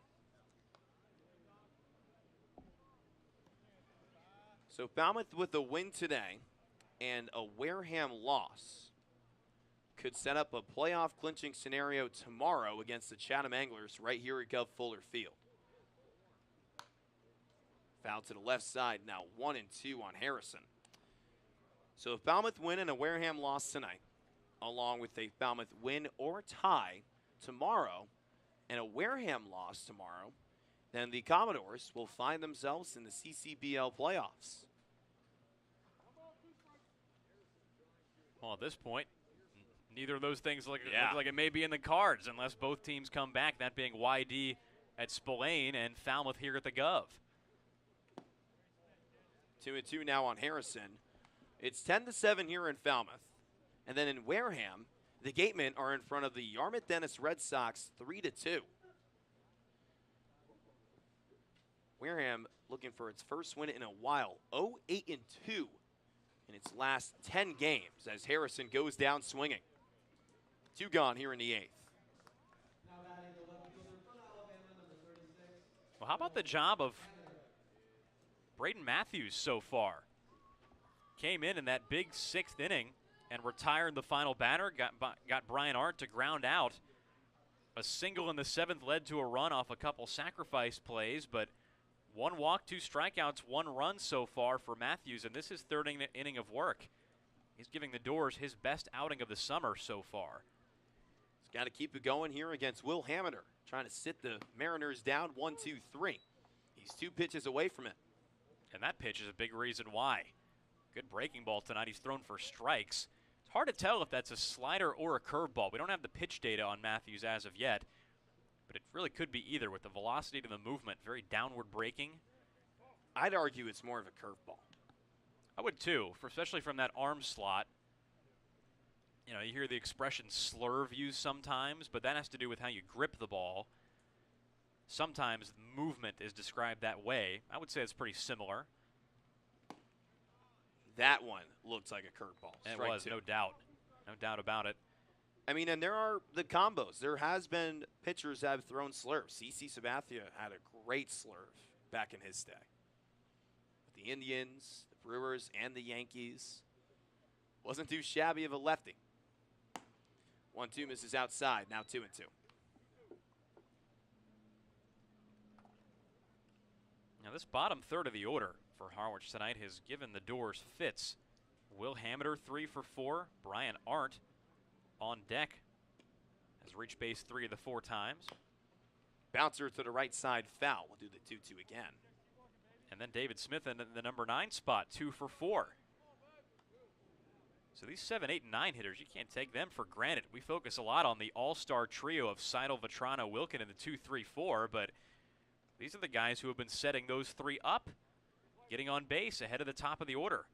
So Falmouth with a win today and a Wareham loss could set up a playoff clinching scenario tomorrow against the Chatham Anglers right here at Gov Fuller Field. Foul to the left side, now 1-2 on Harrison. So if Falmouth win and a Wareham loss tonight, along with a Falmouth win or tie tomorrow, and a Wareham loss tomorrow, then the Commodores will find themselves in the CCBL playoffs. Well, at this point, neither of those things look like it may be in the cards unless both teams come back, that being YD at Spillane and Falmouth here at the Gov. 2-2 now on Harrison. It's 10-7 here in Falmouth. And then in Wareham, the Gatemen are in front of the Yarmouth Dennis Red Sox 3-2. Wareham looking for its first win in a while, 0-8-2 in its last 10 games as Harrison goes down swinging. 2 gone here in the 8th. Well, how about the job of Braden Matthews so far? Came in that big 6th inning and retired the final batter, got Brian Arndt to ground out. A single in the 7th led to a run off a couple sacrifice plays, but 1 walk, 2 strikeouts, 1 run so far for Matthews, and this is 3rd inning of work. He's giving the Dores his best outing of the summer so far. He's got to keep it going here against Will Hamiter, trying to sit the Mariners down 1-2-3. He's 2 pitches away from it. And that pitch is a big reason why. Good breaking ball tonight. He's thrown for strikes. It's hard to tell if that's a slider or a curveball. We don't have the pitch data on Matthews as of yet, but it really could be either with the velocity to the movement, very downward breaking. I'd argue it's more of a curveball. I would too, especially from that arm slot. You know, you hear the expression slurve used sometimes, but that has to do with how you grip the ball. Sometimes movement is described that way. I would say it's pretty similar. That one looked like a curveball. It was, no doubt. No doubt about it. I mean, and there are the combos. There has been pitchers that have thrown slurves. CC Sabathia had a great slurve back in his day. With the Indians, the Brewers, and the Yankees. Wasn't too shabby of a lefty. 1-2 misses outside. Now 2-2. Now this bottom third of the order for Harwich tonight has given the Dores fits. Will Hamiter 3 for 4. Brian Arndt on deck has reached base 3 of the 4 times. Bouncer to the right side, foul. We'll do the 2-2 again. And then David Smith in the number 9 spot, 2 for 4. So these 7, 8, and 9 hitters, you can't take them for granted. We focus a lot on the all-star trio of Seidel, Vetrano, Wilkin in the 2, 3, 4, but these are the guys who have been setting those 3 up, getting on base ahead of the top of the order.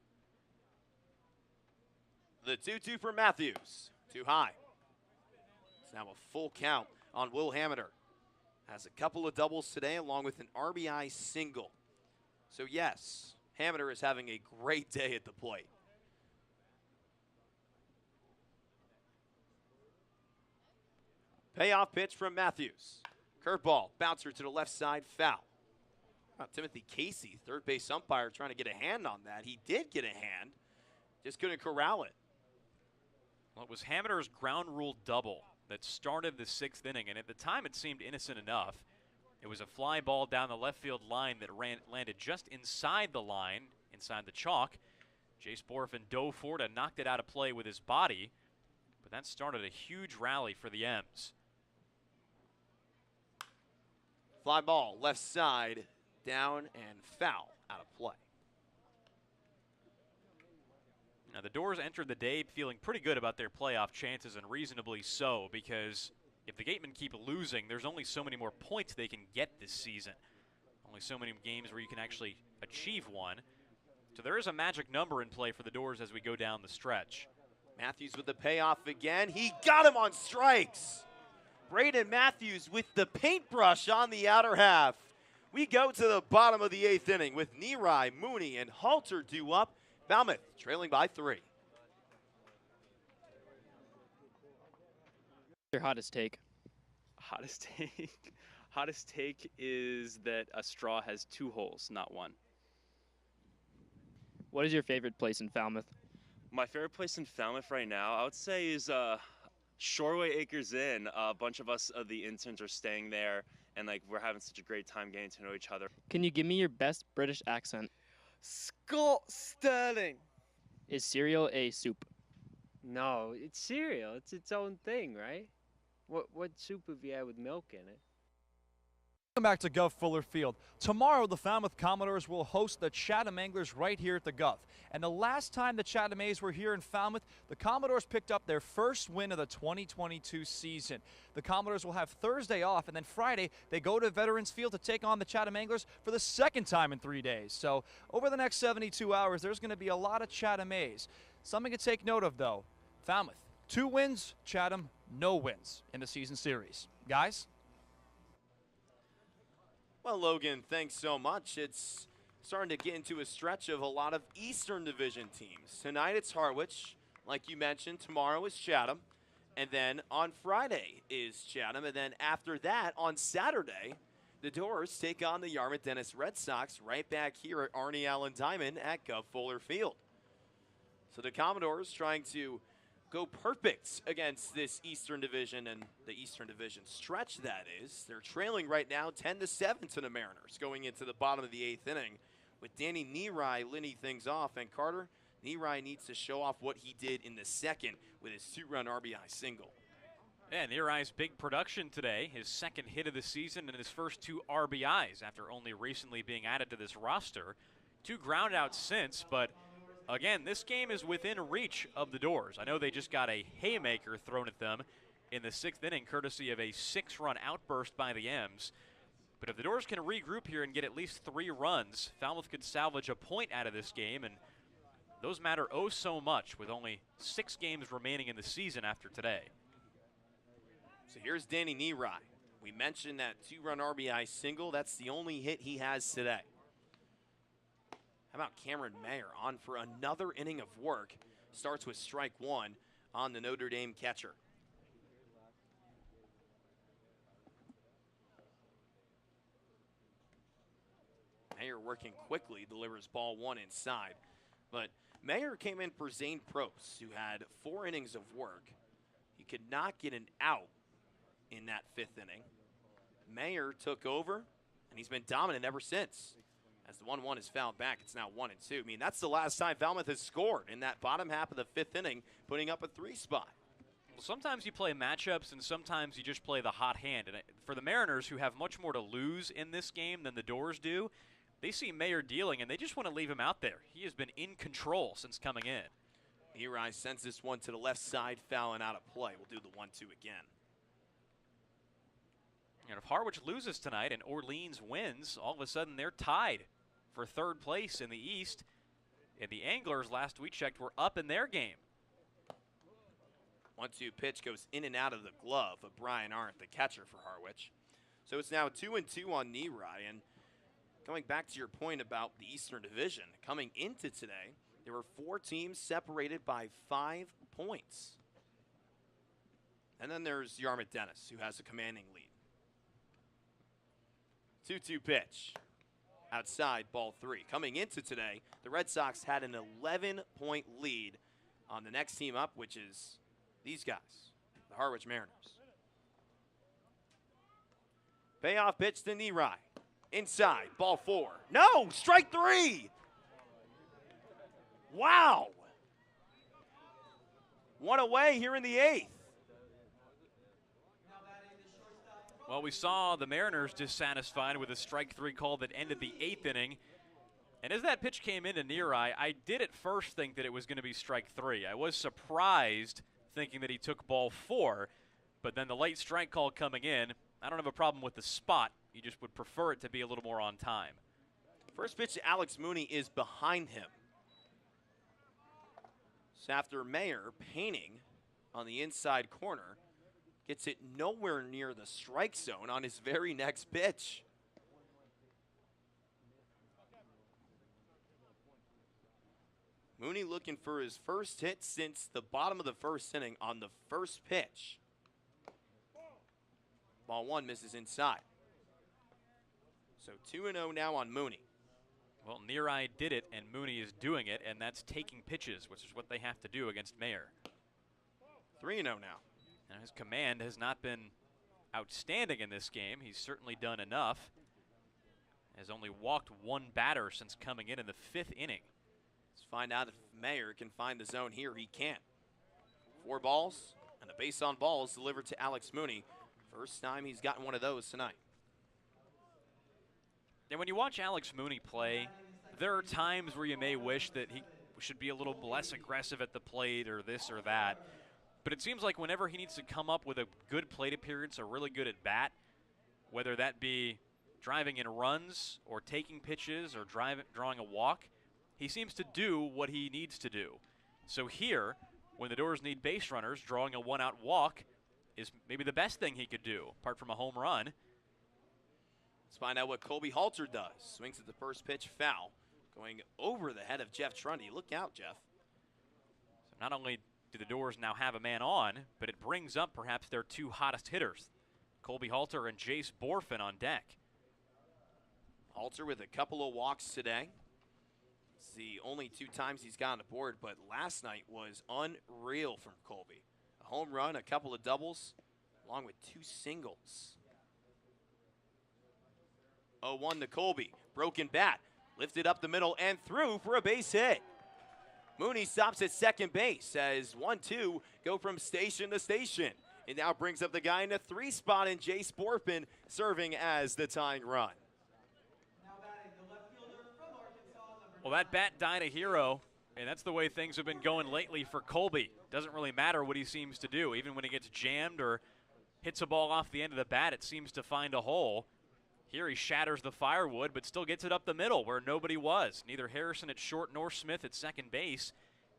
The 2-2 for Matthews. Too high. It's now a full count on Will Hamiter. Has a couple of doubles today along with an RBI single. So yes, Hamiter is having a great day at the plate. Payoff pitch from Matthews. Curveball, bouncer to the left side, foul. Timothy Casey, third base umpire, trying to get a hand on that. He did get a hand, just couldn't corral it. Well, it was Hamiter's ground rule double that started the 6th inning, and at the time it seemed innocent enough. It was a fly ball down the left field line that landed just inside the line, inside the chalk. Jace Borfin dove forward and knocked it out of play with his body, but that started a huge rally for the M's. Fly ball, left side, down and foul, out of play. Now the Dores entered the day feeling pretty good about their playoff chances, and reasonably so, because if the Gatemen keep losing, there's only so many more points they can get this season. Only so many games where you can actually achieve one. So there is a magic number in play for the Dores as we go down the stretch. Matthews with the payoff again. He got him on strikes. Braden Matthews with the paintbrush on the outer half. We go to the bottom of the 8th inning with Nerai, Mooney, and Halter due up. Falmouth trailing by 3. Your hottest take? Hottest take? Hottest take is that a straw has 2 holes, not 1. What is your favorite place in Falmouth? My favorite place in Falmouth right now, I would say, is Shoreway Acres Inn. A bunch of us, the interns, are staying there, and like we're having such a great time getting to know each other. Can you give me your best British accent? Scott Sterling. Is cereal a soup? No, it's cereal. It's its own thing, right? What soup have you had with milk in it? Welcome back to Gov Fuller Field. Tomorrow, the Falmouth Commodores will host the Chatham Anglers right here at the Gov. And the last time the Chatham A's were here in Falmouth, the Commodores picked up their first win of the 2022 season. The Commodores will have Thursday off, and then Friday they go to Veterans Field to take on the Chatham Anglers for the 2nd time in 3 days. So over the next 72 hours, there's going to be a lot of Chatham A's. Something to take note of, though. Falmouth, 2 wins, Chatham, no wins in the season series. Guys? Well, Logan, thanks so much. It's starting to get into a stretch of a lot of Eastern Division teams. Tonight it's Harwich, like you mentioned. Tomorrow is Chatham. And then on Friday is Chatham. And then after that, on Saturday, the Dores take on the Yarmouth Dennis Red Sox right back here at Arnie Allen Diamond at Gov Fuller Field. So the Commodores trying to go perfect against this Eastern Division and the Eastern Division stretch, that is. They're trailing right now 10-7 to the Mariners going into the bottom of the 8th inning with Danny Nerai leading things off. And Carter, Nerai needs to show off what he did in the 2nd with his 2-run RBI single. Yeah, Nearai's big production today, his second hit of the season and his first 2 RBIs after only recently being added to this roster. 2 groundouts since, but again, this game is within reach of the Dores. I know they just got a haymaker thrown at them in the 6th inning, courtesy of a 6-run outburst by the M's. But if the Dores can regroup here and get at least 3 runs, Falmouth could salvage a point out of this game, and those matter oh so much with only 6 games remaining in the season after today. So here's Danny Nerai. We mentioned that 2-run RBI single. That's the only hit he has today. How about Cameron Mayer on for another inning of work? Starts with strike 1 on the Notre Dame catcher. Mayer working quickly, delivers ball 1 inside. But Mayer came in for Zane Probst, who had 4 innings of work. He could not get an out in that 5th inning. Mayer took over, and he's been dominant ever since. As the 1-1 is fouled back, it's now 1-2. I mean, that's the last time Falmouth has scored in that bottom half of the 5th inning, putting up a 3 spot. Well, sometimes you play matchups, and sometimes you just play the hot hand. And for the Mariners, who have much more to lose in this game than the Dores do, they see Mayer dealing, and they just want to leave him out there. He has been in control since coming in. Nerai sends this one to the left side, fouling out of play. We'll do the 1-2 again. And if Harwich loses tonight and Orleans wins, all of a sudden they're tied for 3rd place in the East. And the Anglers, last we checked, were up in their game. 1-2 pitch goes in and out of the glove of Brian Arndt, the catcher for Harwich. So it's now 2-2 on Nerai. And going back to your point about the Eastern Division, coming into today, there were 4 teams separated by 5 points. And then there's Yarmouth Dennis, who has a commanding lead. 2-2 pitch. Outside, ball 3. Coming into today, the Red Sox had an 11-point lead on the next team up, which is these guys, the Harwich Mariners. Payoff pitch to Nerai. Inside, ball 4. No, strike 3. Wow. 1 away here in the 8th. Well, we saw the Mariners dissatisfied with a strike 3 call that ended the 8th inning. And as that pitch came into Nerai, I did at first think that it was going to be strike 3. I was surprised thinking that he took ball 4, but then the late strike call coming in, I don't have a problem with the spot. You just would prefer it to be a little more on time. First pitch to Alex Mooney is behind him. So after Mayer painting on the inside corner, gets it nowhere near the strike zone on his very next pitch. Mooney looking for his first hit since the bottom of the 1st inning on the first pitch. Ball 1 misses inside. So 2-0 now on Mooney. Well, Nerai did it, and Mooney is doing it, and that's taking pitches, which is what they have to do against Mayer. 3-0 now. Now, his command has not been outstanding in this game. He's certainly done enough. Has only walked 1 batter since coming in the 5th inning. Let's find out if Mayer can find the zone here. He can't. 4 balls and a base on balls delivered to Alex Mooney. First time he's gotten one of those tonight. And when you watch Alex Mooney play, there are times where you may wish that he should be a little less aggressive at the plate or this or that. But it seems like whenever he needs to come up with a good plate appearance, a really good at bat, whether that be driving in runs or taking pitches or drawing a walk, he seems to do what he needs to do. So here, when the Dores need base runners, drawing a 1-out walk is maybe the best thing he could do, apart from a home run. Let's find out what Colby Halter does. Swings at the first pitch, foul. Going over the head of Jeff Trundy. Look out, Jeff. So not only do the Dores now have a man on, but it brings up perhaps their 2 hottest hitters, Colby Halter and Jace Borfin on deck. Halter with a couple of walks today. It's the only 2 times he's gotten a board, but last night was unreal from Colby. A home run, a couple of doubles, along with 2 singles. 0-1 to Colby. Broken bat. Lifted up the middle and through for a base hit. Mooney stops at second base as 1-2 go from station to station. It now brings up the guy in the 3 spot in Jace Borfin serving as the tying run. Well, that bat died a hero, and that's the way things have been going lately for Colby. Doesn't really matter what he seems to do. Even when he gets jammed or hits a ball off the end of the bat, it seems to find a hole. Here he shatters the firewood, but still gets it up the middle where nobody was. Neither Harrison at short nor Smith at second base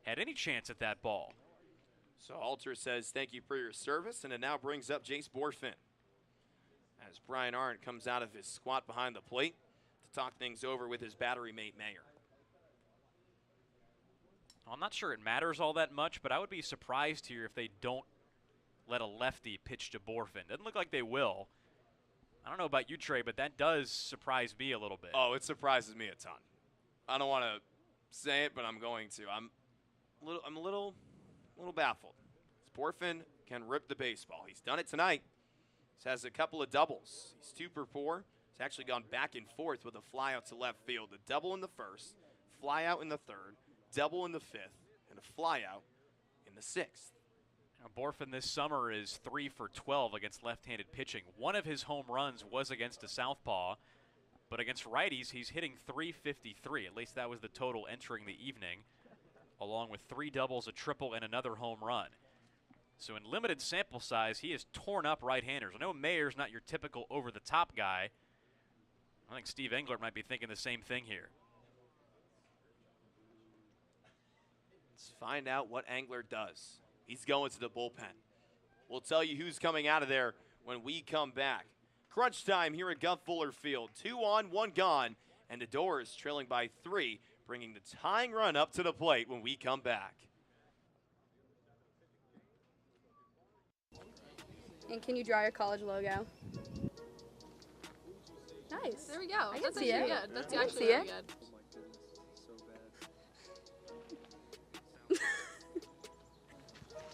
had any chance at that ball. So Alter says thank you for your service, and it now brings up Jace Borfin as Brian Arndt comes out of his squat behind the plate to talk things over with his battery mate Mayer. I'm not sure it matters all that much, but I would be surprised here if they don't let a lefty pitch to Borfin. Doesn't look like they will. I don't know about you, Trey, but that does surprise me a little bit. Oh, it surprises me a ton. I don't want to say it, but I'm going to. I'm a little baffled. Borfin can rip the baseball. He's done it tonight. He has a couple of doubles. He's 2 for 4. He's actually gone back and forth with a fly out to left field. A double in the first, fly out in the third, double in the fifth, and a fly out in the sixth. Now, Borfin this summer is 3 for 12 against left-handed pitching. One of his home runs was against a southpaw, but against righties, he's hitting .353. At least that was the total entering the evening, along with 3 doubles, a triple, and another home run. So in limited sample size, he has torn up right-handers. I know Mayer's not your typical over-the-top guy. I think Steve Engler might be thinking the same thing here. Let's find out what Engler does. He's going to the bullpen. We'll tell you who's coming out of there when we come back. Crunch time here at Guff Fuller Field. 2 on, 1 gone, and the Dores trailing by 3, bringing the tying run up to the plate when we come back. And can you draw your college logo? Nice. There we go. I That's can see actually it. good. That's I can actually see really it. good.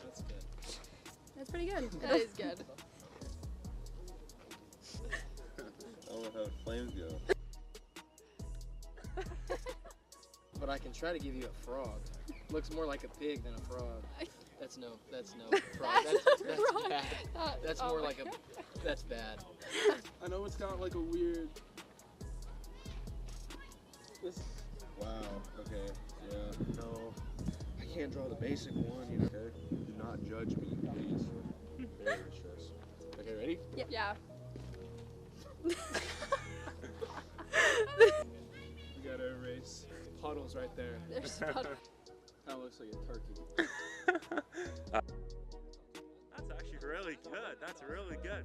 That's good. That's pretty good. That is good. I don't know how flames go. But I can try to give you a frog. Looks more like a pig than a frog. That's no frog. That's bad. That's more like a. That's bad. I know it's kind of like a weird. Wow. Okay. Yeah. No. I can't draw the basic one. You know. Okay. Do not judge me, please. Very stressed. Okay. Ready? Yep. Yeah. We gotta erase puddles right there. There's puddles. That looks like a turkey. That's actually really good. That's really good.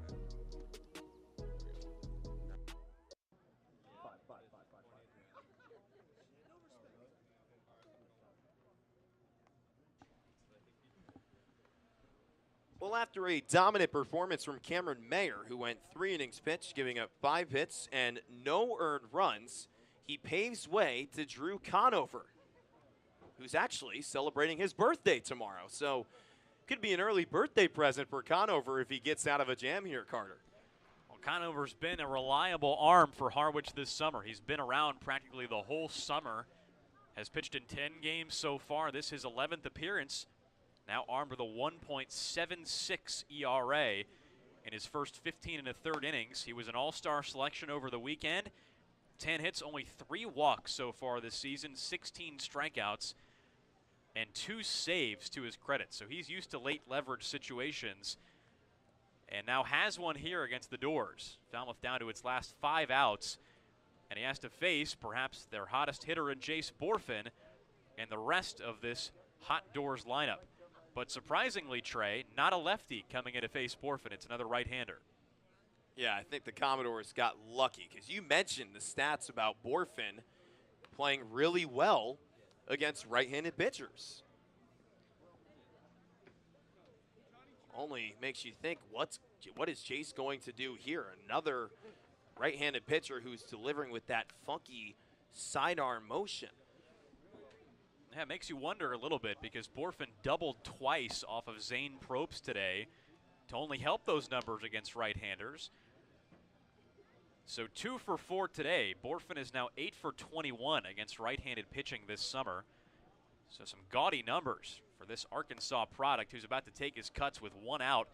Well, after a dominant performance from Cameron Mayer, who went 3 innings pitched, giving up 5 hits and no earned runs, he paves way to Drew Conover, who's actually celebrating his birthday tomorrow. So could be an early birthday present for Conover if he gets out of a jam here, Carter. Well, Conover's been a reliable arm for Harwich this summer. He's been around practically the whole summer, has pitched in 10 games so far. This is his 11th appearance. Now armed with a 1.76 ERA in his first 15 1/3 innings. He was an all-star selection over the weekend. 10 hits, only 3 walks so far this season, 16 strikeouts, and 2 saves to his credit. So he's used to late leverage situations and now has one here against the Dores. Falmouth down to its last 5 outs, and he has to face perhaps their hottest hitter in Jace Borfin and the rest of this hot Dores lineup. But surprisingly, Trey, not a lefty coming in to face Borfin. It's another right-hander. Yeah, I think the Commodores got lucky because you mentioned the stats about Borfin playing really well against right-handed pitchers. Only makes you think, what is Jace going to do here? Another right-handed pitcher who's delivering with that funky sidearm motion. Yeah, it makes you wonder a little bit because Borfin doubled twice off of Zane Probst today to only help those numbers against right-handers. So 2 for 4 today. Borfin is now 8 for 21 against right-handed pitching this summer. So some gaudy numbers for this Arkansas product who's about to take his cuts with 1 out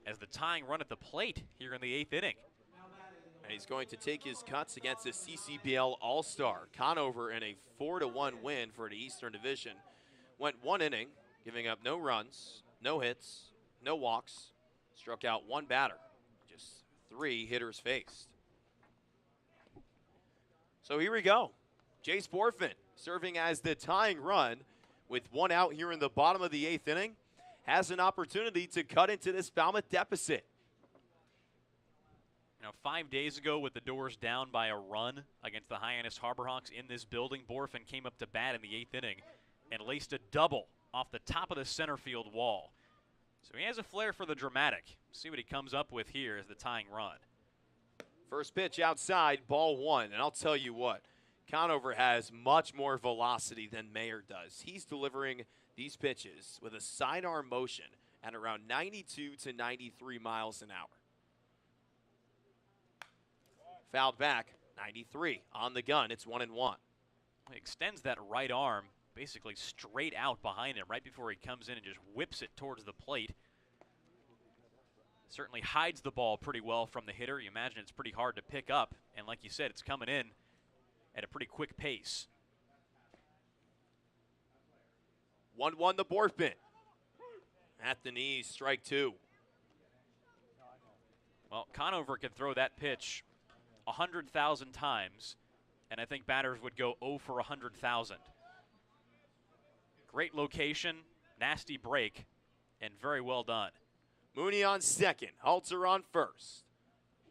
as the tying run at the plate here in the 8th inning. And he's going to take his cuts against the CCBL All-Star. Conover in a 4-1 win for the Eastern Division. Went 1 inning, giving up no runs, no hits, no walks. Struck out 1 batter. Just 3 hitters faced. So here we go. Jace Borfin serving as the tying run with 1 out here in the bottom of the 8th inning. Has an opportunity to cut into this Falmouth deficit. Now, 5 days ago, with the Dores down by a run against the Hyannis Harborhawks in this building, Borfin came up to bat in the 8th inning and laced a double off the top of the center field wall. So he has a flair for the dramatic. See what he comes up with here as the tying run. First pitch outside, ball 1. And I'll tell you what, Conover has much more velocity than Mayer does. He's delivering these pitches with a sidearm motion at around 92 to 93 miles an hour. Fouled back, 93 on the gun. It's 1-1. He extends that right arm basically straight out behind him right before he comes in and just whips it towards the plate. Certainly hides the ball pretty well from the hitter. You imagine it's pretty hard to pick up. And like you said, it's coming in at a pretty quick pace. 1-1 the Borfin. At the knees, strike 2. Well, Conover could throw that pitch 100,000 times, and I think batters would go 0 for 100,000. Great location, nasty break, and very well done. Mooney on second, Halter on first.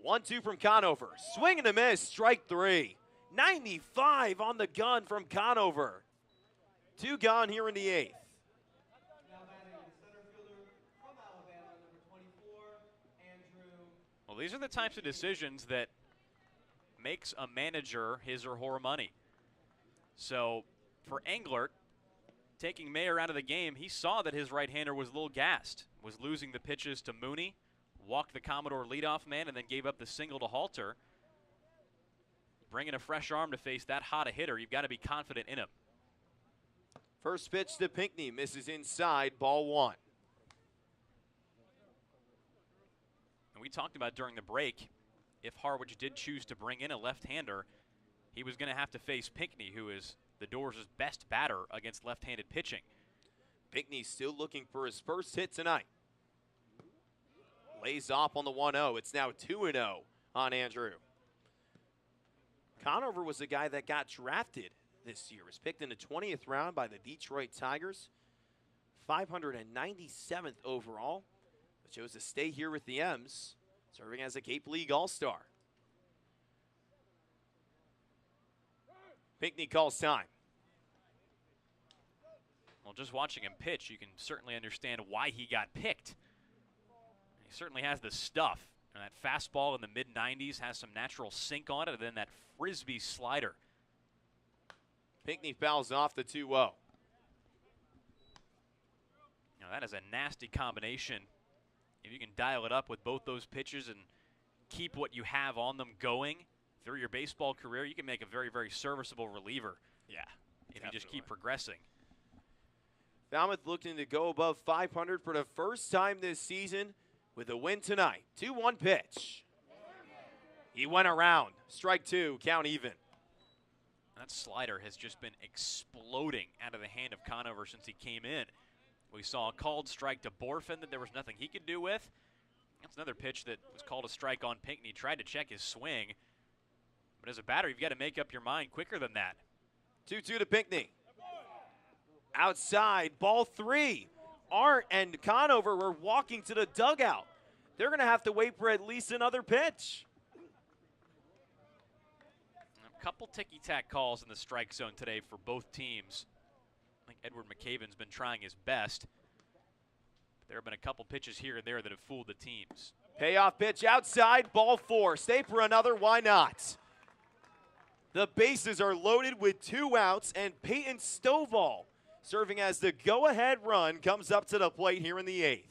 1-2 from Conover, swing and a miss, strike 3. 95 on the gun from Conover. 2 gone here in the 8th. Well, these are the types of decisions that makes a manager his or her money. So for Englert, taking Mayer out of the game, he saw that his right-hander was a little gassed, was losing the pitches to Mooney, walked the Commodore leadoff man, and then gave up the single to Halter. Bringing a fresh arm to face that hot a hitter, you've got to be confident in him. First pitch to Pinckney, misses inside, ball 1. And we talked about during the break, if Harwich did choose to bring in a left-hander, he was going to have to face Pinckney, who is the Dores' best batter against left-handed pitching. Pinckney still looking for his first hit tonight. Lays off on the 1-0. It's now 2-0 on Andrew. Conover was a guy that got drafted this year. Was picked in the 20th round by the Detroit Tigers. 597th overall. But chose to stay here with the M's, serving as a Cape League All-Star. Pinckney calls time. Well, just watching him pitch, you can certainly understand why he got picked. He certainly has the stuff. And that fastball in the mid-90s has some natural sink on it, and then that frisbee slider. Pinckney fouls off the 2-0. Now that is a nasty combination. If you can dial it up with both those pitches and keep what you have on them going through your baseball career, you can make a very, very serviceable reliever. Yeah, if you just keep progressing. Falmouth looking to go above 500 for the first time this season with a win tonight. 2-1 pitch. He went around. Strike 2, count even. That slider has just been exploding out of the hand of Conover since he came in. We saw a called strike to Borfin that there was nothing he could do with. That's another pitch that was called a strike on Pinckney. Tried to check his swing. But as a batter, you've got to make up your mind quicker than that. 2-2 to Pinckney. Outside, ball 3. Arndt and Conover were walking to the dugout. They're going to have to wait for at least another pitch. A couple ticky-tack calls in the strike zone today for both teams. I think Edward McCaben's been trying his best. But there have been a couple pitches here and there that have fooled the teams. Payoff pitch outside, ball 4. Stay for another, why not? The bases are loaded with 2 outs, and Peyton Stovall, serving as the go-ahead run, comes up to the plate here in the 8th.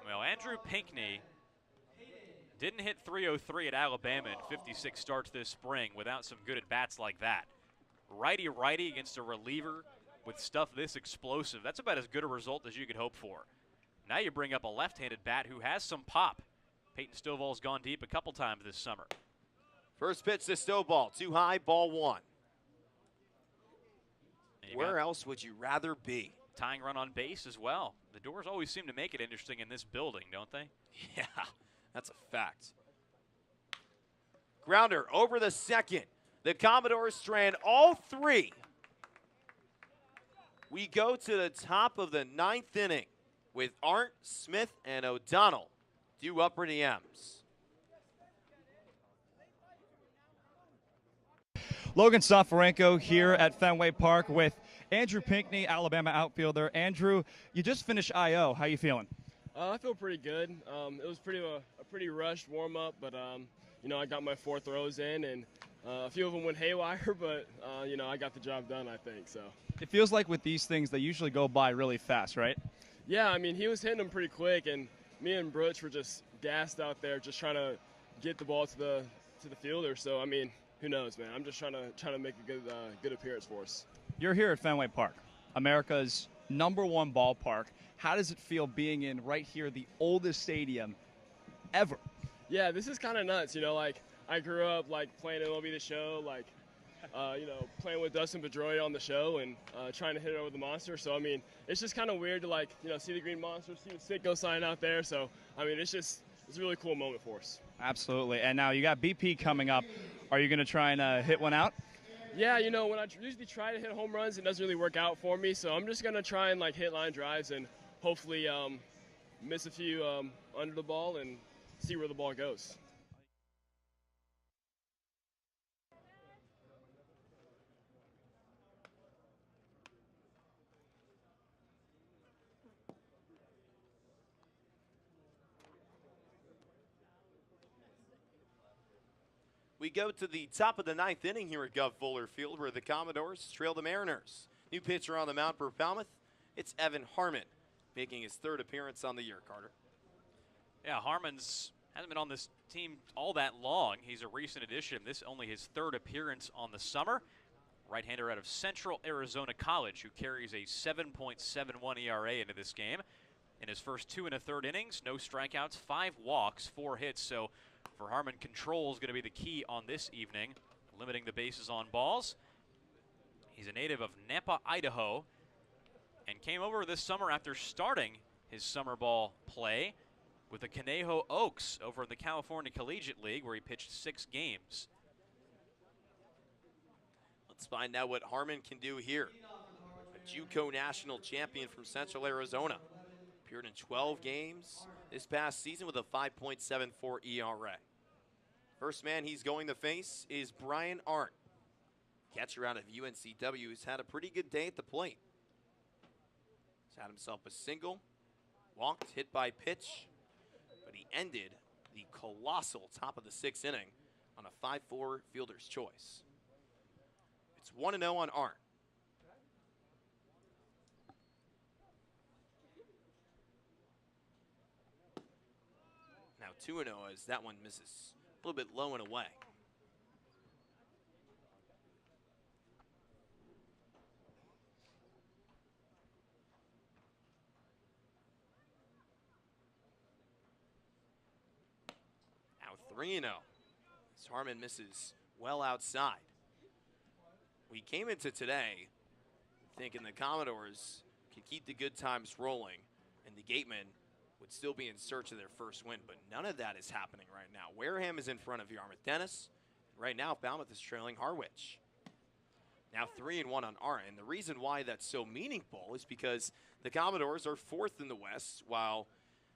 Well, Andrew Pinckney didn't hit .303 at Alabama in 56 starts this spring without some good at-bats like that. Righty-righty against a reliever with stuff this explosive. That's about as good a result as you could hope for. Now you bring up a left-handed bat who has some pop. Peyton Stovall's gone deep a couple times this summer. First pitch to Stovall, too high, ball one. Where else would you rather be? Tying run on base as well. The Dores always seem to make it interesting in this building, don't they? Yeah, that's a fact. Grounder over the second. The Commodores strand all three. We go to the top of the ninth inning with Arndt, Smith, and O'Donnell due up for the M's. Logan Soforenko here at Fenway Park with Andrew Pinckney, Alabama outfielder. Andrew, you just finished I.O. How you feeling? I feel pretty good. It was a pretty rushed warm-up, but, you know, I got my 4 throws in, and a few of them went haywire, but, you know, I got the job done, I think. So. It feels like with these things, they usually go by really fast, right? Yeah, I mean, he was hitting them pretty quick, and me and Butch were just gassed out there, just trying to get the ball to the fielder. So, I mean, who knows, man? I'm just trying to make a good appearance for us. You're here at Fenway Park, America's #1 ballpark. How does it feel being in right here, the oldest stadium ever? Yeah, this is kind of nuts. You know, like I grew up like playing MLB The Show, like you know, playing with Dustin Pedroia on the show and trying to hit it over the monster. So I mean, it's just kind of weird to like see the green monster, see the Sitco sign out there. So I mean, it's a really cool moment for us. Absolutely. And now you got BP coming up. Are you going to try and hit one out? Yeah, you know, when I usually try to hit home runs, it doesn't really work out for me. So I'm just going to try and like hit line drives and hopefully miss a few under the ball and see where the ball goes. We go to the top of the ninth inning here at Gov Fuller Field, where the Commodores trail the Mariners. New pitcher on the mound for Falmouth, it's Evan Harmon, making his 3rd appearance on the year, Carter. Yeah, Harmon's hasn't been on this team all that long. He's a recent addition. This only his 3rd appearance on the summer. Right-hander out of Central Arizona College, who carries a 7.71 ERA into this game. In his first 2 1/3 innings, no strikeouts, 5 walks, 4 hits. So for Harmon, control is going to be the key on this evening, limiting the bases on balls. He's a native of Nampa, Idaho, and came over this summer after starting his summer ball play with the Conejo Oaks over in the California Collegiate League, where he pitched 6 games. Let's find out what Harmon can do here. A JUCO national champion from Central Arizona. Appeared in 12 games this past season with a 5.74 ERA. First man he's going to face is Brian Arndt. Catcher out of UNCW who's had a pretty good day at the plate. He's had himself a single, walked, hit by pitch, but he ended the colossal top of the 6th inning on a 5-4 fielder's choice. It's 1-0 on Arndt. Now 2-0 as that one misses a little bit low and away. Now 3-0 as Harmon misses well outside. We came into today thinking the Commodores could keep the good times rolling and the Gatemen would still be in search of their first win, but none of that is happening right now. Wareham is in front of Yarmouth Dennis. Right now, Falmouth is trailing Harwich. Now 3-1 on Arndt, and the reason why that's so meaningful is because the Commodores are 4th in the West, while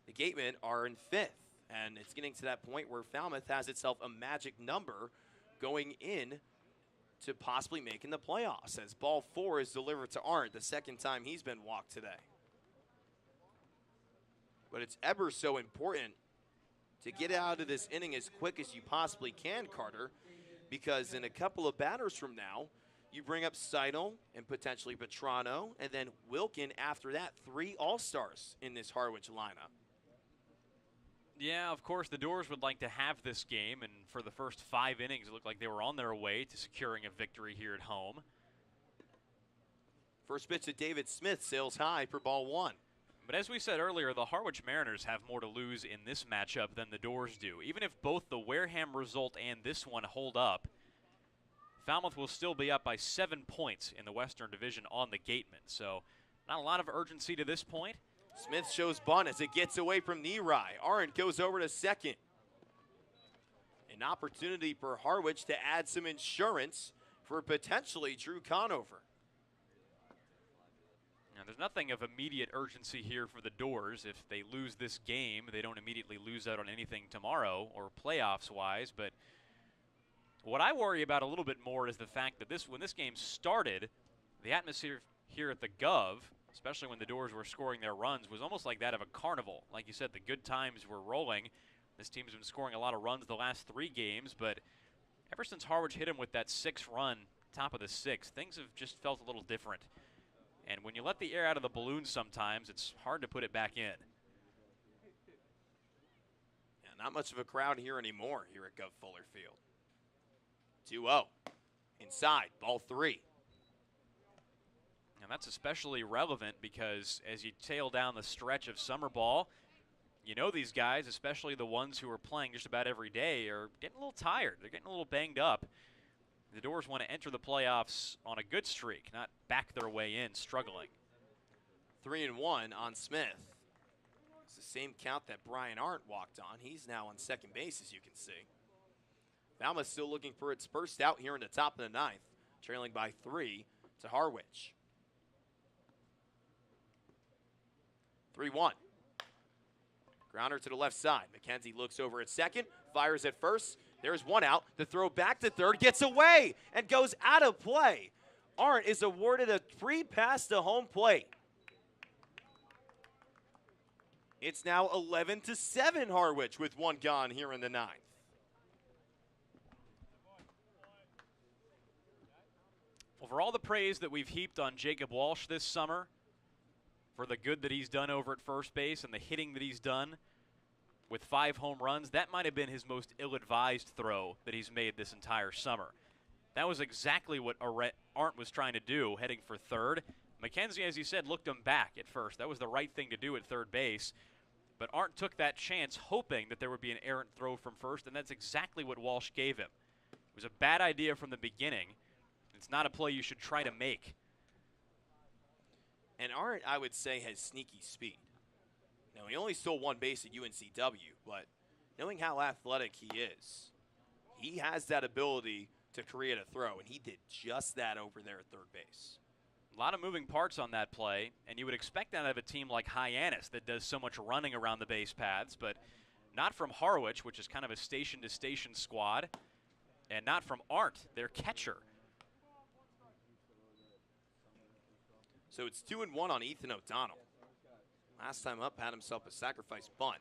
the Gatemen are in 5th. And it's getting to that point where Falmouth has itself a magic number going in to possibly making the playoffs, as ball 4 is delivered to Arndt, the 2nd time he's been walked today. But it's ever so important to get out of this inning as quick as you possibly can, Carter, because in a couple of batters from now, you bring up Seidel and potentially Petrano, and then Wilkin after that. 3 All-Stars in this Harwich lineup. Yeah, of course, the Dores would like to have this game, and for the first 5 innings, it looked like they were on their way to securing a victory here at home. First pitch to David Smith, sails high for ball 1. But as we said earlier, the Harwich Mariners have more to lose in this matchup than the Dores do. Even if both the Wareham result and this one hold up, Falmouth will still be up by 7 points in the Western Division on the Gateman. So not a lot of urgency to this point. Smith shows bunt as it gets away from Nerai. Arendt goes over to second. An opportunity for Harwich to add some insurance for potentially Drew Conover. Now, there's nothing of immediate urgency here for the Dores. If they lose this game, they don't immediately lose out on anything tomorrow or playoffs-wise. But what I worry about a little bit more is the fact that when this game started, the atmosphere here at the Gov, especially when the Dores were scoring their runs, was almost like that of a carnival. Like you said, the good times were rolling. This team's been scoring a lot of runs the last 3 games, but ever since Harwich hit him with that 6-run top of the 6th, things have just felt a little different. And when you let the air out of the balloon sometimes, it's hard to put it back in. Yeah, not much of a crowd here anymore here at Gov Fuller Field. 2-0. Inside, ball 3. And that's especially relevant because as you tail down the stretch of summer ball, you know these guys, especially the ones who are playing just about every day, are getting a little tired. They're getting a little banged up. The Dores want to enter the playoffs on a good streak, not back their way in struggling. 3-1 on Smith. It's the same count that Brian Arndt walked on. He's now on second base, as you can see. Falmouth still looking for its first out here in the top of the 9th, trailing by 3 to Harwich. 3-1. Grounder to the left side. McKenzie looks over at second, fires at first. There's one out. The throw back to third gets away and goes out of play. Arndt is awarded a free pass to home plate. It's now 11-7 Harwich with 1 gone here in the 9th. Well, for all the praise that we've heaped on Jacob Walsh this summer, for the good that he's done over at first base and the hitting that he's done with 5 home runs, that might have been his most ill-advised throw that he's made this entire summer. That was exactly what Arndt was trying to do, heading for third. McKenzie, as you said, looked him back at first. That was the right thing to do at third base. But Arndt took that chance hoping that there would be an errant throw from first, and that's exactly what Walsh gave him. It was a bad idea from the beginning. It's not a play you should try to make. And Arndt, I would say, has sneaky speed. Now, he only stole 1 base at UNCW, but knowing how athletic he is, he has that ability to create a throw, and he did just that over there at third base. A lot of moving parts on that play, and you would expect that out of a team like Hyannis that does so much running around the base paths, but not from Harwich, which is kind of a station-to-station squad, and not from Arndt, their catcher. So it's 2-1 on Ethan O'Donnell. Last time up, had himself a sacrifice bunt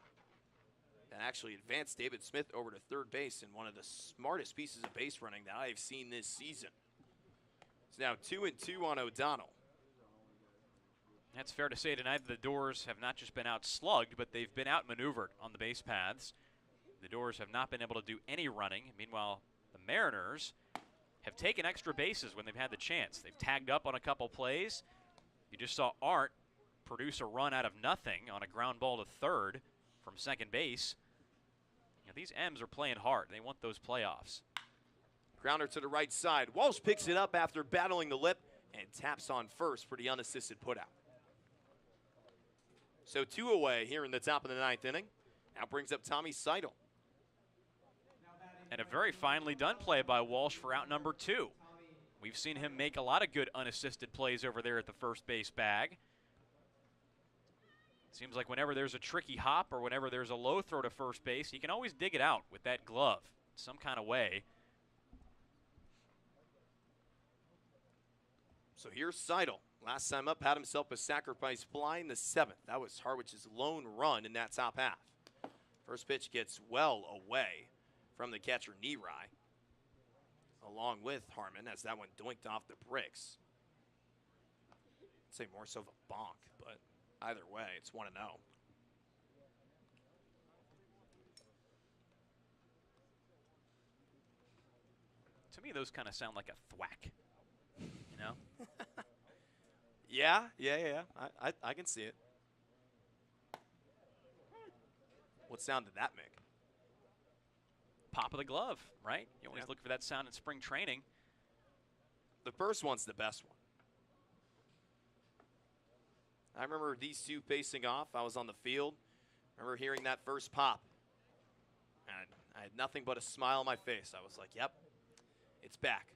that actually advanced David Smith over to third base in one of the smartest pieces of base running that I have seen this season. It's now 2-2 on O'Donnell. That's fair to say tonight. The Dores have not just been out-slugged, but they've been outmaneuvered on the base paths. The Dores have not been able to do any running. Meanwhile, the Mariners have taken extra bases when they've had the chance. They've tagged up on a couple plays. You just saw Arndt produce a run out of nothing on a ground ball to third from second base. You know, these M's are playing hard. They want those playoffs. Grounder to the right side. Walsh picks it up after battling the lip and taps on first for the unassisted putout. So 2 away here in the top of the 9th inning. Now brings up Tommy Seidel. And a very finely done play by Walsh for out number 2. We've seen him make a lot of good unassisted plays over there at the first base bag. Seems like whenever there's a tricky hop or whenever there's a low throw to first base, he can always dig it out with that glove some kind of way. So here's Seidel. Last time up, had himself a sacrifice fly in the 7th. That was Harwich's lone run in that top half. First pitch gets well away from the catcher, Nerai, along with Harmon, as that one doinked off the bricks. I'd say more so of a bonk, but either way, it's 1-0. To me, those kind of sound like a thwack, you know? Yeah. I can see it. What sound did that make? Pop of the glove, right? You always look for that sound in spring training. The first one's the best one. I remember these two facing off. I was on the field. I remember hearing that first pop. And I had nothing but a smile on my face. I was like, yep, it's back.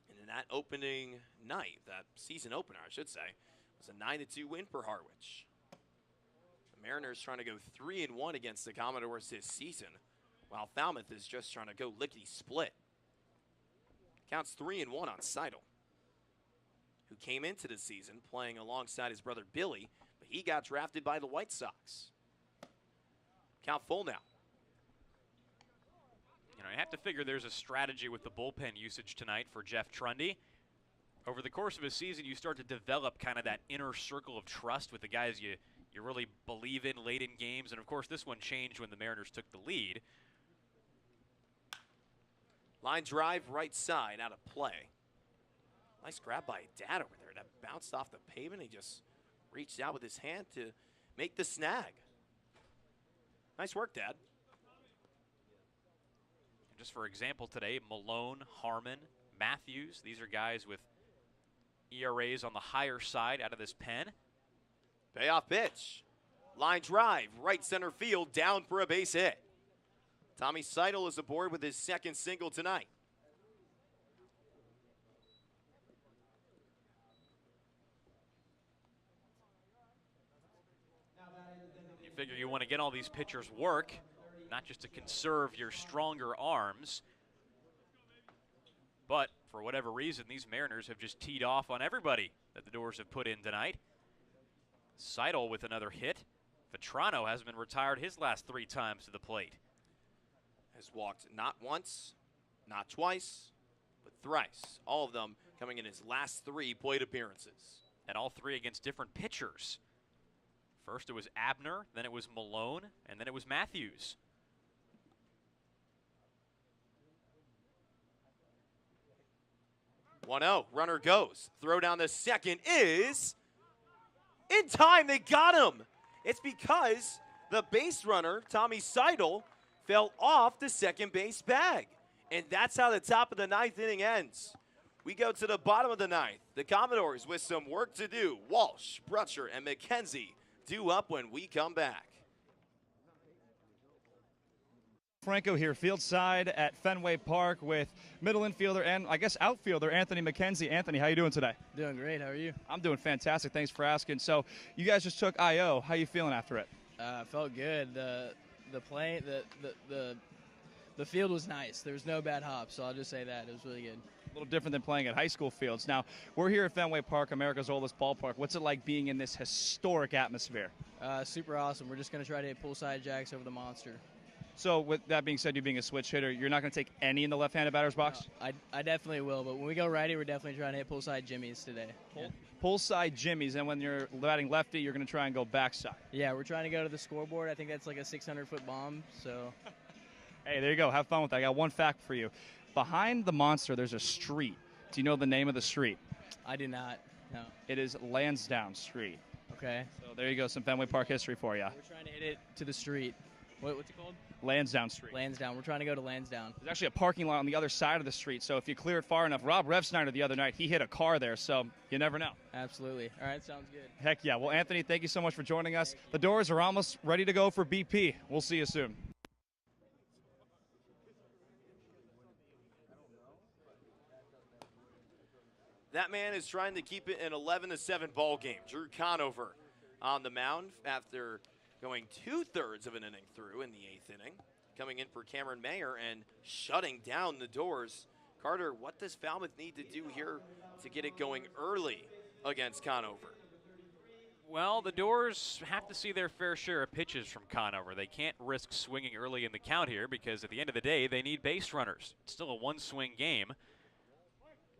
And in that opening night, that season opener, I should say, was a 9-2 win for Harwich. The Mariners trying to go 3-1 against the Commodores this season, while Falmouth is just trying to go lickety-split. Counts 3-1 on Seidel, who came into the season playing alongside his brother Billy, but he got drafted by the White Sox. Count full now. You know, you have to figure there's a strategy with the bullpen usage tonight for Jeff Trundy. Over the course of a season, you start to develop kind of that inner circle of trust with the guys you really believe in late in games. And, of course, this one changed when the Mariners took the lead. Line drive right side out of play. Nice grab by Dad over there. That bounced off the pavement. He just reached out with his hand to make the snag. Nice work, Dad. And just for example today, Malone, Harmon, Matthews. These are guys with ERAs on the higher side out of this pen. Payoff pitch. Line drive, right center field, down for a base hit. Tommy Seidel is aboard with his second single tonight. You figure you want to get all these pitchers work, not just to conserve your stronger arms. But for whatever reason, these Mariners have just teed off on everybody that the Dores have put in tonight. Seidel with another hit. Vetrano hasn't been retired his last 3 times to the plate. Has walked not once, not twice, but thrice. All of them coming in his last 3 plate appearances. And all 3 against different pitchers. First it was Abner, then it was Malone, and then it was Matthews. One-0, runner goes. Throw down the second is in time. They got him. It's because the base runner, Tommy Seidel, fell off the second base bag. And that's how the top of the 9th inning ends. We go to the bottom of the 9th. The Commodores with some work to do. Walsh, Brutcher, and McKenzie due up when we come back. Franco here, field side at Fenway Park with middle infielder and I guess outfielder Anthony McKenzie. Anthony, how you doing today? Doing great. How are you? I'm doing fantastic. Thanks for asking. So you guys just took IO. How you feeling after it? Felt good. The field was nice. There was no bad hops, so I'll just say that. It was really good. A little different than playing at high school fields. Now, we're here at Fenway Park, America's oldest ballpark. What's it like being in this historic atmosphere? Super awesome. We're just going to try to hit poolside jacks over the monster. So with that being said, you being a switch hitter, you're not going to take any in the left-handed batter's box? No, I definitely will, but when we go righty, we're definitely trying to hit poolside jimmies today. Yeah. Poolside jimmies, and when you're batting lefty, you're going to try and go backside. Yeah, we're trying to go to the scoreboard. I think that's like a 600-foot bomb, so. Hey, there you go. Have fun with that. I got one fact for you. Behind the monster, there's a street. Do you know the name of the street? I do not, no. It is Lansdowne Street. Okay. So there you go, some Fenway Park history for you. We're trying to hit it to the street. What's it called? Lansdowne Street. Lansdowne. We're trying to go to Lansdowne. There's actually a parking lot on the other side of the street, so if you clear it far enough, Rob Revsnyder the other night, he hit a car there, so you never know. Absolutely. All right, sounds good. Heck yeah. Well, Anthony, thank you so much for joining us. The Dores are almost ready to go for BP. We'll see you soon. That man is trying to keep it an 11-7 ball game. Drew Conover on the mound after going 2/3 of an inning through in the 8th inning. Coming in for Cameron Mayer and shutting down the Dores. Carter, what does Falmouth need to do here to get it going early against Conover? Well, the Dores have to see their fair share of pitches from Conover. They can't risk swinging early in the count here because at the end of the day, they need base runners. It's still a one-swing game.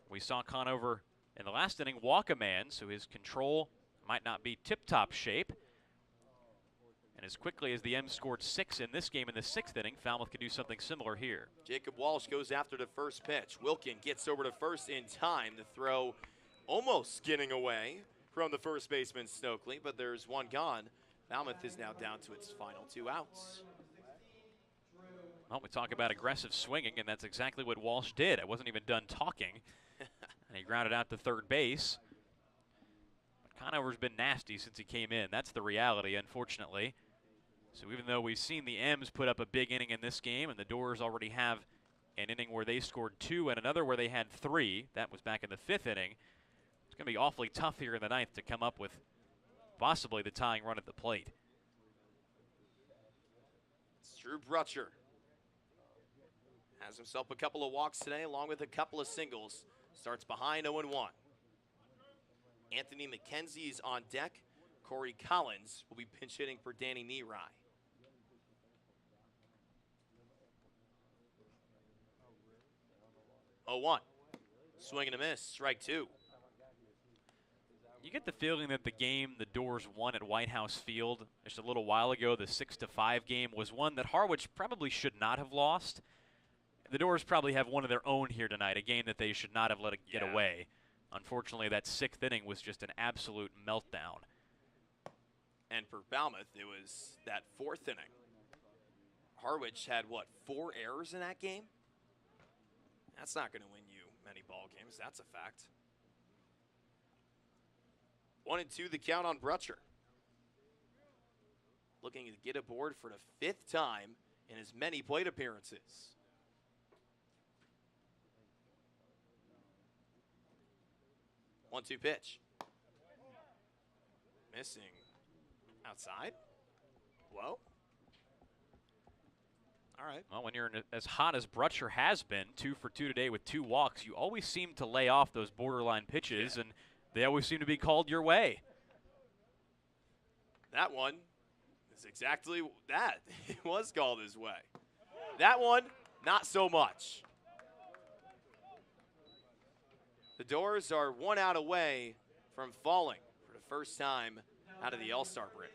We saw Conover in the last inning walk a man, so his control might not be tip-top shape. And as quickly as the M's scored 6 in this game in the 6th inning, Falmouth could do something similar here. Jacob Walsh goes after the first pitch. Wilkin gets over to first in time. The throw almost skidding away from the first baseman, Stokely, but there's one gone. Falmouth is now down to its final 2 outs. Well, we talk about aggressive swinging, and that's exactly what Walsh did. I wasn't even done talking, and he grounded out to third base. But Conover's been nasty since he came in. That's the reality, unfortunately. So even though we've seen the M's put up a big inning in this game, and the Dores already have an inning where they scored 2 and another where they had 3, that was back in the 5th inning, it's going to be awfully tough here in the 9th to come up with possibly the tying run at the plate. It's Drew Brutcher. Has himself a couple of walks today along with a couple of singles. Starts behind 0-1. Anthony McKenzie is on deck. Corey Collins will be pinch hitting for Danny Nerai. Oh, 1. Swing and a miss. Strike 2. You get the feeling that the game the Dores won at White House Field just a little while ago, the 6-5 game, was one that Harwich probably should not have lost. The Dores probably have one of their own here tonight, a game that they should not have let it get away. Unfortunately, that 6th inning was just an absolute meltdown. And for Falmouth, it was that 4th inning. Harwich had, what, 4 errors in that game? That's not going to win you many ball games. That's a fact. 1-2 the count on Brutcher. Looking to get aboard for the 5th time in as many plate appearances. 1-2 pitch. Missing outside. Low. All right. Well, when you're as hot as Brutcher has been, 2 for 2 today with 2 walks, you always seem to lay off those borderline pitches, and they always seem to be called your way. That one is exactly that. It was called his way. That one, not so much. The Dores are 1 out away from falling for the first time out of the All-Star break.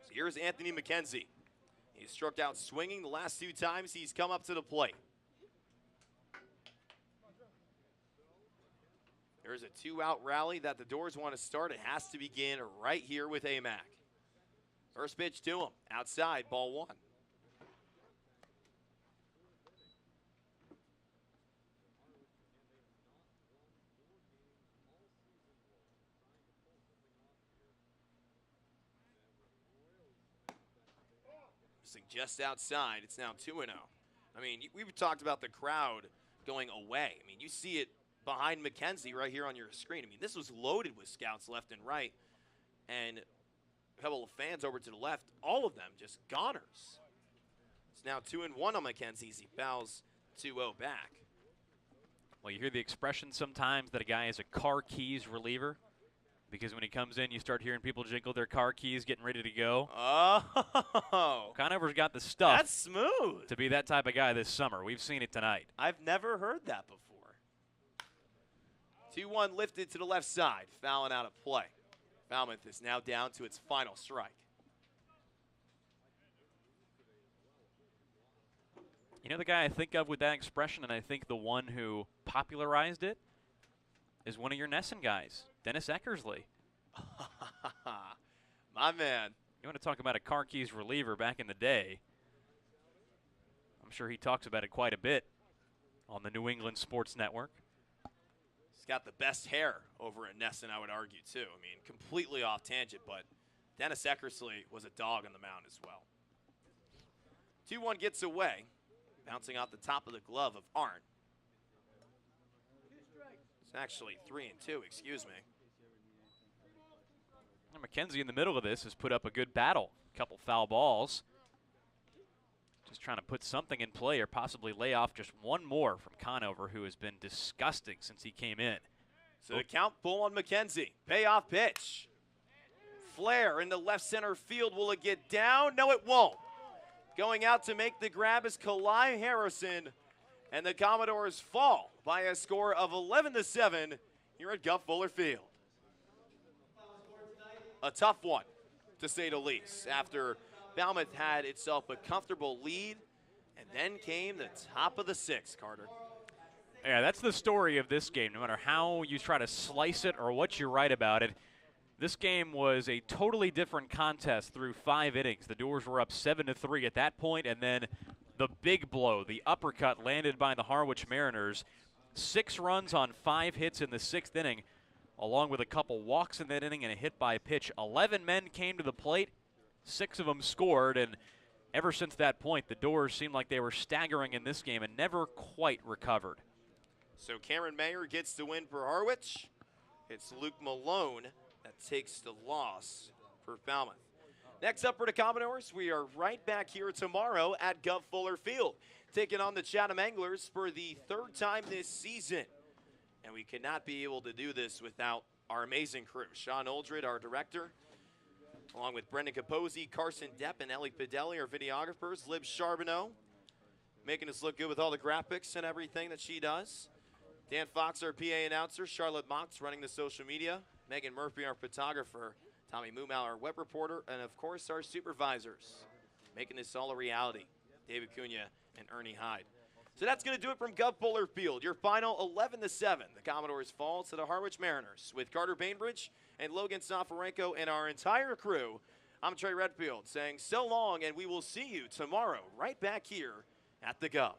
So here's Anthony McKenzie. He's struck out swinging the last 2 times he's come up to the plate. There's a 2-out rally that the Dores want to start. It has to begin right here with Amac. First pitch to him, outside, ball 1. Just outside, it's now 2-0. I mean, we've talked about the crowd going away. I mean, you see it behind McKenzie right here on your screen. I mean, this was loaded with scouts left and right, and a couple of fans over to the left, all of them just goners. It's now 2-1 on McKenzie as he bows 2-0 back. Well, you hear the expression sometimes that a guy is a car keys reliever, because when he comes in, you start hearing people jingle their car keys getting ready to go. Oh. Conover's got the stuff. That's smooth. To be that type of guy this summer. We've seen it tonight. I've never heard that before. 2-1 lifted to the left side, fouling out of play. Falmouth is now down to its final strike. You know the guy I think of with that expression, and I think the one who popularized it, is one of your Nesson guys, Dennis Eckersley. My man. You want to talk about a car keys reliever back in the day. I'm sure he talks about it quite a bit on the New England Sports Network. He's got the best hair over at Nesson, I would argue, too. I mean, completely off tangent, but Dennis Eckersley was a dog on the mound as well. 2-1 gets away, bouncing off the top of the glove of Arndt. It's actually 3-2, excuse me. And McKenzie in the middle of this has put up a good battle. A couple foul balls. Just trying to put something in play or possibly lay off just one more from Conover, who has been disgusting since he came in. So the count full on McKenzie. Payoff pitch. Flare in the left center field. Will it get down? No, it won't. Going out to make the grab is Kalai Harrison. And the Commodores fall by a score of 11-7 here at Guff Fuller Field. A tough one, to say the least, after Falmouth had itself a comfortable lead And then came the top of the sixth, Carter. Yeah, that's the story of this game. No matter how you try to slice it or what you write about it, this game was a totally different contest through 5 innings. The Dores were up 7-3 at that point, and then the big blow, the uppercut landed by the Harwich Mariners. 6 runs on 5 hits in the 6th inning, along with a couple walks in that inning and a hit by pitch. 11 men came to the plate, 6 of them scored, and ever since that point, the Dores seemed like they were staggering in this game and never quite recovered. So Cameron Mayer gets the win for Harwich. It's Luke Malone that takes the loss for Falmouth. Next up for the Commodores, we are right back here tomorrow at Gov Fuller Field, taking on the Chatham Anglers for the 3rd time this season. And we cannot be able to do this without our amazing crew. Sean Oldred, our director, along with Brendan Capozzi, Carson Depp, and Ellie Pidelli, our videographers. Lib Charbonneau, making us look good with all the graphics and everything that she does. Dan Fox, our PA announcer. Charlotte Motz running the social media. Megan Murphy, our photographer. Tommy Moomal, our web reporter. And, of course, our supervisors, making this all a reality. David Cunha and Ernie Hyde. So that's going to do it from Gov Fuller Field. Your final 11-7. The Commodores fall to the Harwich Mariners. With Carter Bainbridge and Logan Soforenko and our entire crew, I'm Trey Redfield saying so long, and we will see you tomorrow right back here at the Gov.